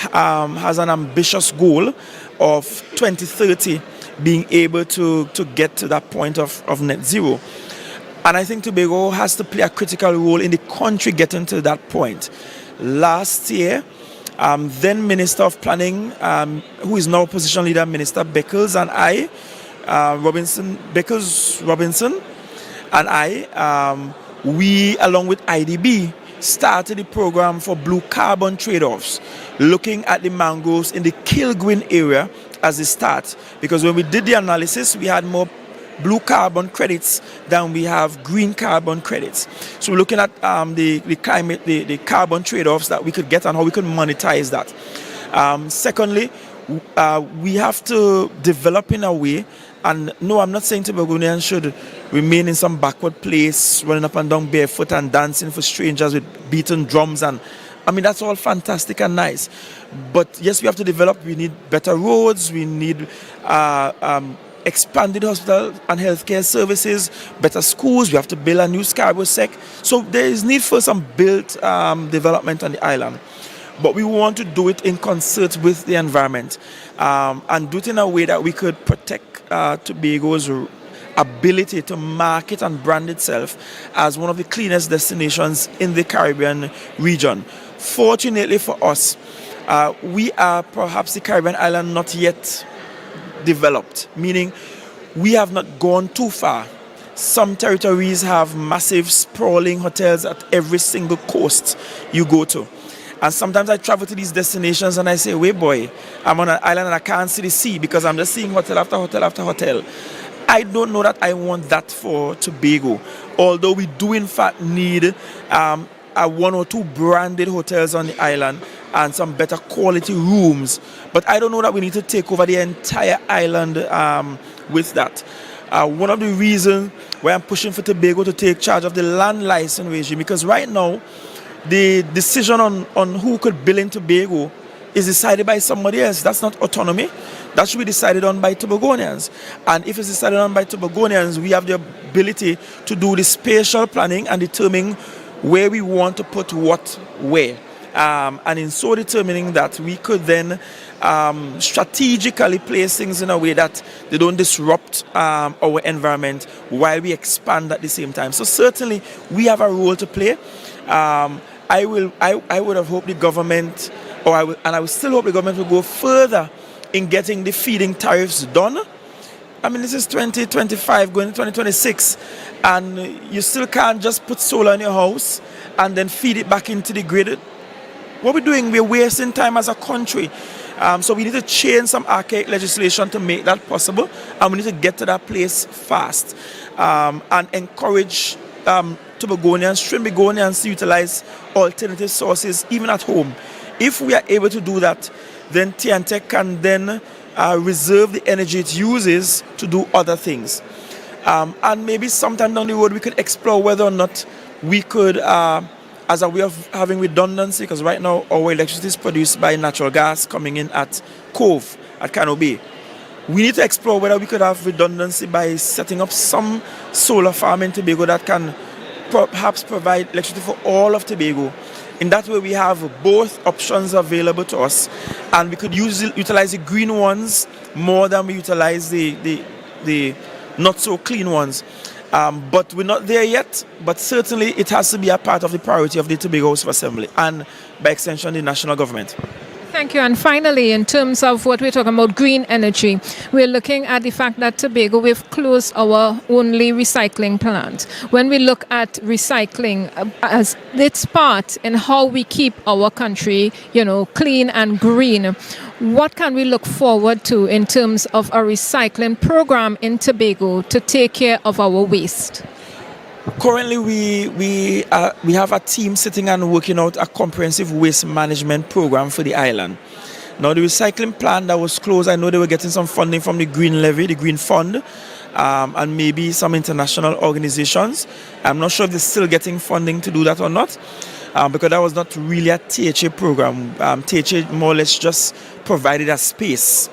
has an ambitious goal of 2030 being able to get to that point of net zero. And I think Tobago has to play a critical role in the country getting to that point. Last year, then Minister of Planning, who is now Opposition Leader, Minister Beckles, and I, Beckles-Robinson, and I, we, along with IDB, started the program for blue carbon trade-offs, looking at the mangroves in the Kilgwin area as a start. Because when we did the analysis, we had more blue carbon credits than we have green carbon credits. So we're looking at the carbon trade-offs that we could get and how we could monetize that. Secondly, we have to develop in a way, and no, I'm not saying Tobagonians should remain in some backward place, running up and down barefoot and dancing for strangers with beaten drums, and I mean, that's all fantastic and nice. But yes, we have to develop. We need better roads, we need expanded hospital and healthcare services, better schools, we have to build a new Scarborough Sec. So there is need for some built development on the island. But we want to do it in concert with the environment and do it in a way that we could protect Tobago's ability to market and brand itself as one of the cleanest destinations in the Caribbean region. Fortunately for us, we are perhaps the Caribbean island not yet developed, meaning we have not gone too far. Some territories have massive sprawling hotels at every single coast you go to. And sometimes I travel to these destinations and I say, wait boy, I'm on an island and I can't see the sea because I'm just seeing hotel after hotel after hotel. I don't know that I want that for Tobago, although we do in fact need a 1 or 2 branded hotels on the island and some better quality rooms. But I don't know that we need to take over the entire island with that. One of the reasons why I'm pushing for Tobago to take charge of the land license regime, because right now the decision on who could bill in Tobago is decided by somebody else. That's not autonomy. That should be decided on by Tobagonians. And if it's decided on by Tobagonians, we have the ability to do the spatial planning and determine where we want to put what where. And in so determining that, we could then strategically place things in a way that they don't disrupt our environment while we expand at the same time. So certainly we have a role to play. I would have hoped the government, I would still hope the government will go further in getting the feeding tariffs done. I mean, this is 2025 going to 2026, and you still can't just put solar in your house and then feed it back into the grid. What we're doing, we're wasting time as a country. So we need to change some archaic legislation to make that possible, and we need to get to that place fast and encourage Tobagonians, Trinbagonians to utilize alternative sources even at home. If we are able to do that, then TNTech can then reserve the energy it uses to do other things. And maybe sometime down the road we could explore whether or not we could, as a way of having redundancy, because right now our electricity is produced by natural gas coming in at Cove, at Cano Bay. We need to explore whether we could have redundancy by setting up some solar farm in Tobago that can perhaps provide electricity for all of Tobago. In that way, we have both options available to us, and we could utilize the green ones more than we utilize the not so clean ones. But we're not there yet, but certainly it has to be a part of the priority of the Tobago House of Assembly and, by extension, the national government. Thank you. And finally, in terms of what we're talking about, green energy, we're looking at the fact that Tobago, we've closed our only recycling plant. When we look at recycling as its part in how we keep our country, clean and green, what can we look forward to in terms of a recycling program in Tobago to take care of our waste? Currently, we have a team sitting and working out a comprehensive waste management program for the island. Now, the recycling plant that was closed, I know they were getting some funding from the Green Levy, the Green Fund, and maybe some international organizations. I'm not sure if they're still getting funding to do that or not, because that was not really a THA program. THA more or less just provided a space.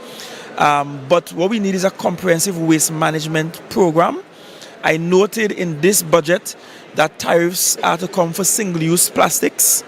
But what we need is a comprehensive waste management program. I noted in this budget that tariffs are to come for single-use plastics,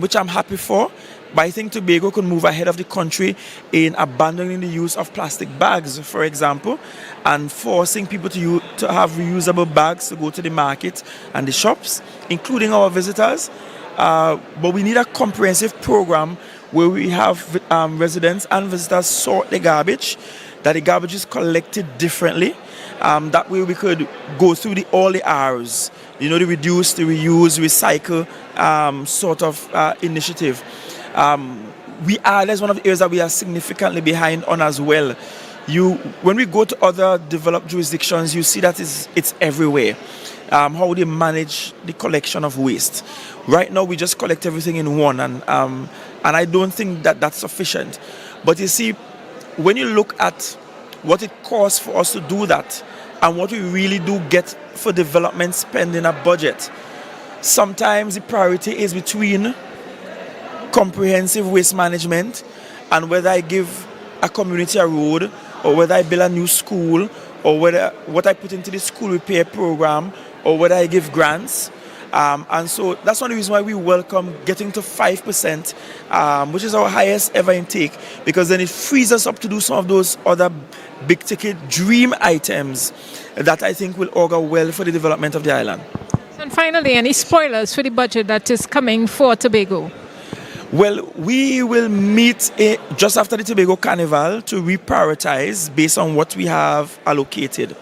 which I'm happy for. But I think Tobago could move ahead of the country in abandoning the use of plastic bags, for example, and forcing people to have reusable bags to go to the market and the shops, including our visitors. But we need a comprehensive program where we have residents and visitors sort the garbage, that the garbage is collected differently. That way we could go through all the R's, the reduce, the reuse, recycle sort of initiative. That's one of the areas that we are significantly behind on as well. When we go to other developed jurisdictions, you see that it's everywhere. How they manage the collection of waste. Right now we just collect everything in one, and I don't think that that's sufficient. But you see, when you look at what it costs for us to do that and what we really do get for development spend in a budget, sometimes the priority is between comprehensive waste management and whether I give a community a road, or whether I build a new school, or whether what I put into the school repair program, or whether I give grants. And so that's one of the reasons why we welcome getting to 5%, which is our highest ever intake, because then it frees us up to do some of those other big ticket dream items that I think will augur well for the development of the island. And finally, any spoilers for the budget that is coming for Tobago? Well, we will meet just after the Tobago Carnival to reprioritize based on what we have allocated.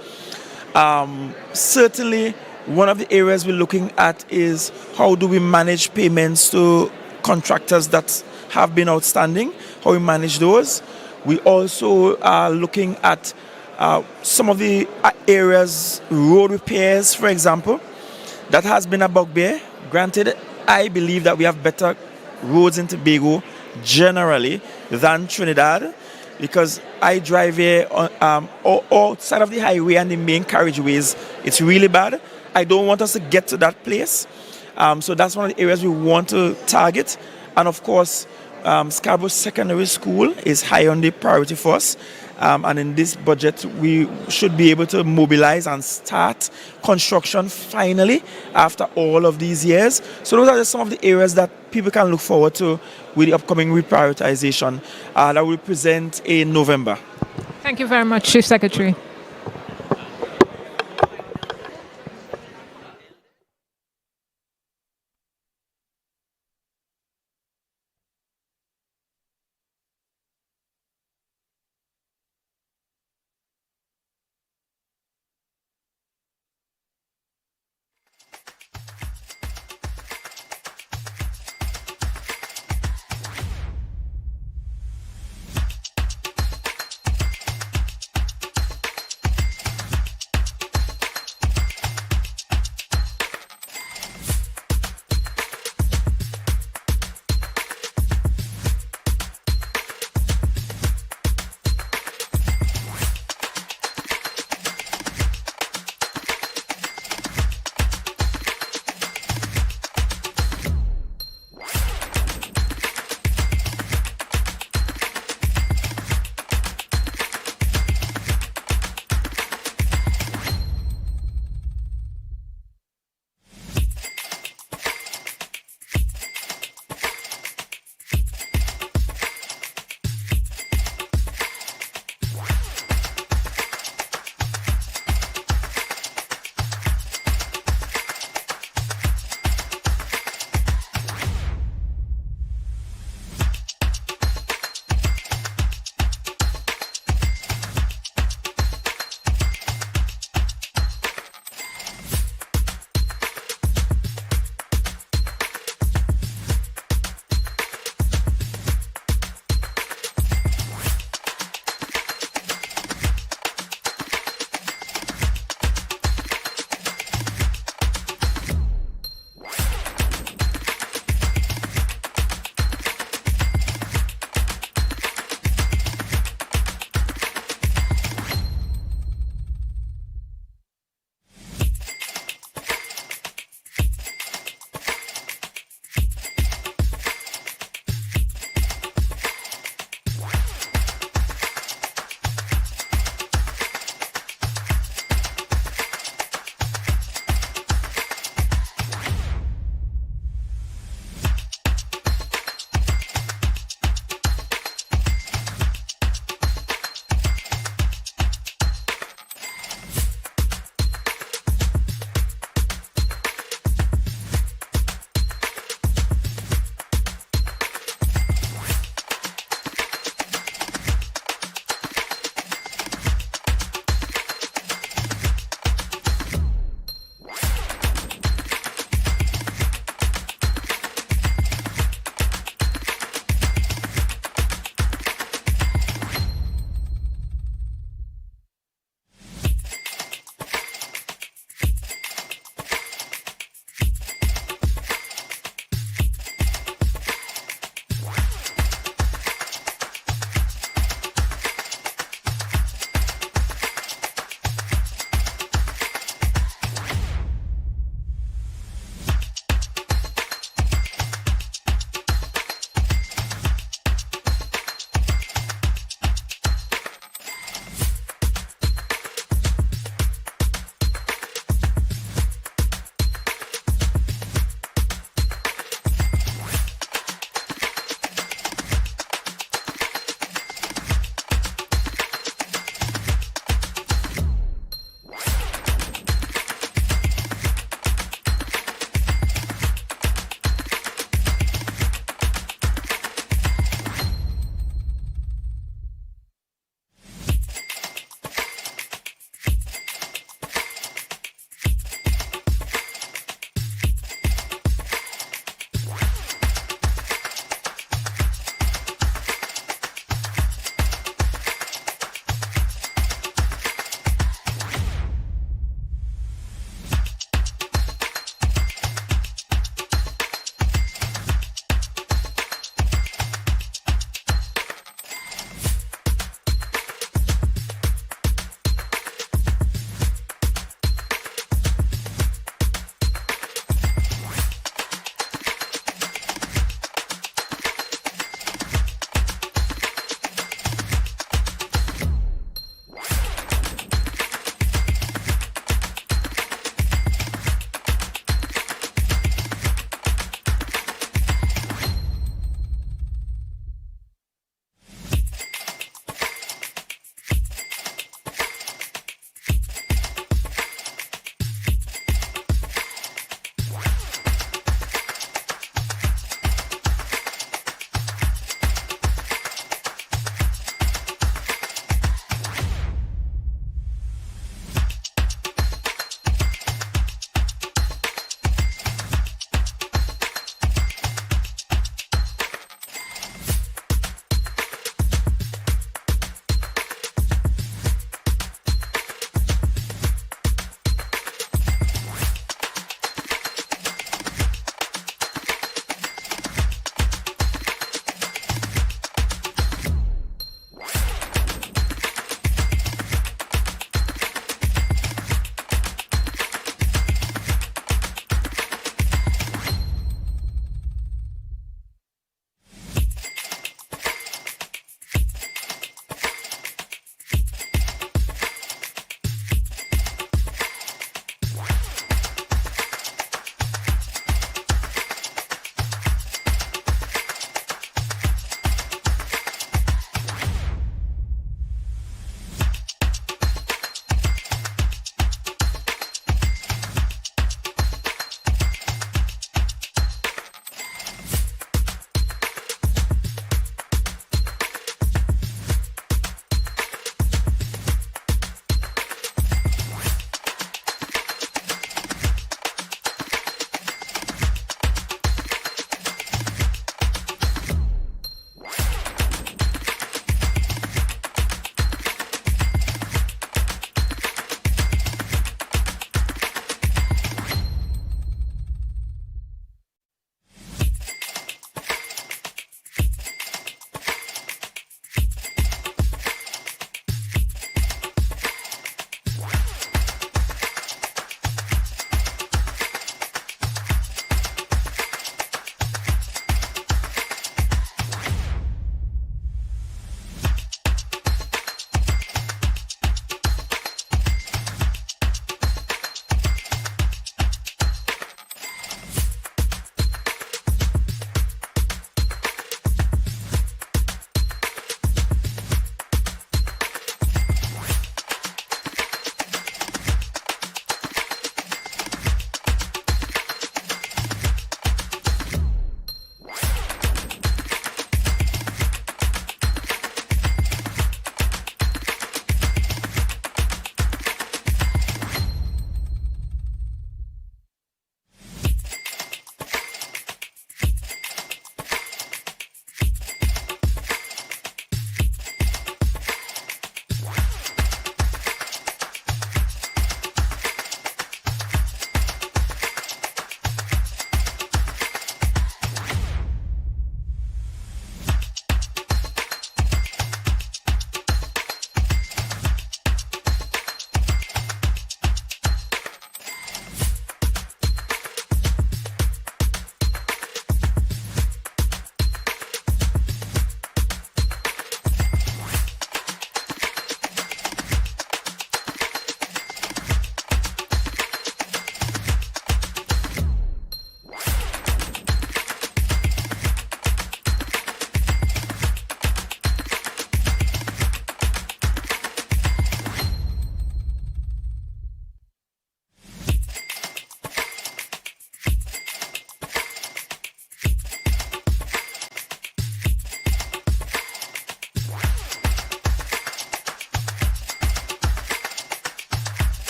Certainly, one of the areas we're looking at is how do we manage payments to contractors that have been outstanding, how we manage those. We also are looking at some of the areas, road repairs, for example, that has been a bugbear. Granted, I believe that we have better roads in Tobago generally than Trinidad, because I drive here outside of the highway and the main carriageways. It's really bad. I don't want us to get to that place. So that's one of the areas we want to target. And of course, Scarborough Secondary School is high on the priority for us. And in this budget, we should be able to mobilize and start construction finally after all of these years. So those are just some of the areas that people can look forward to with the upcoming reprioritization that will present in November. Thank you very much, Chief Secretary.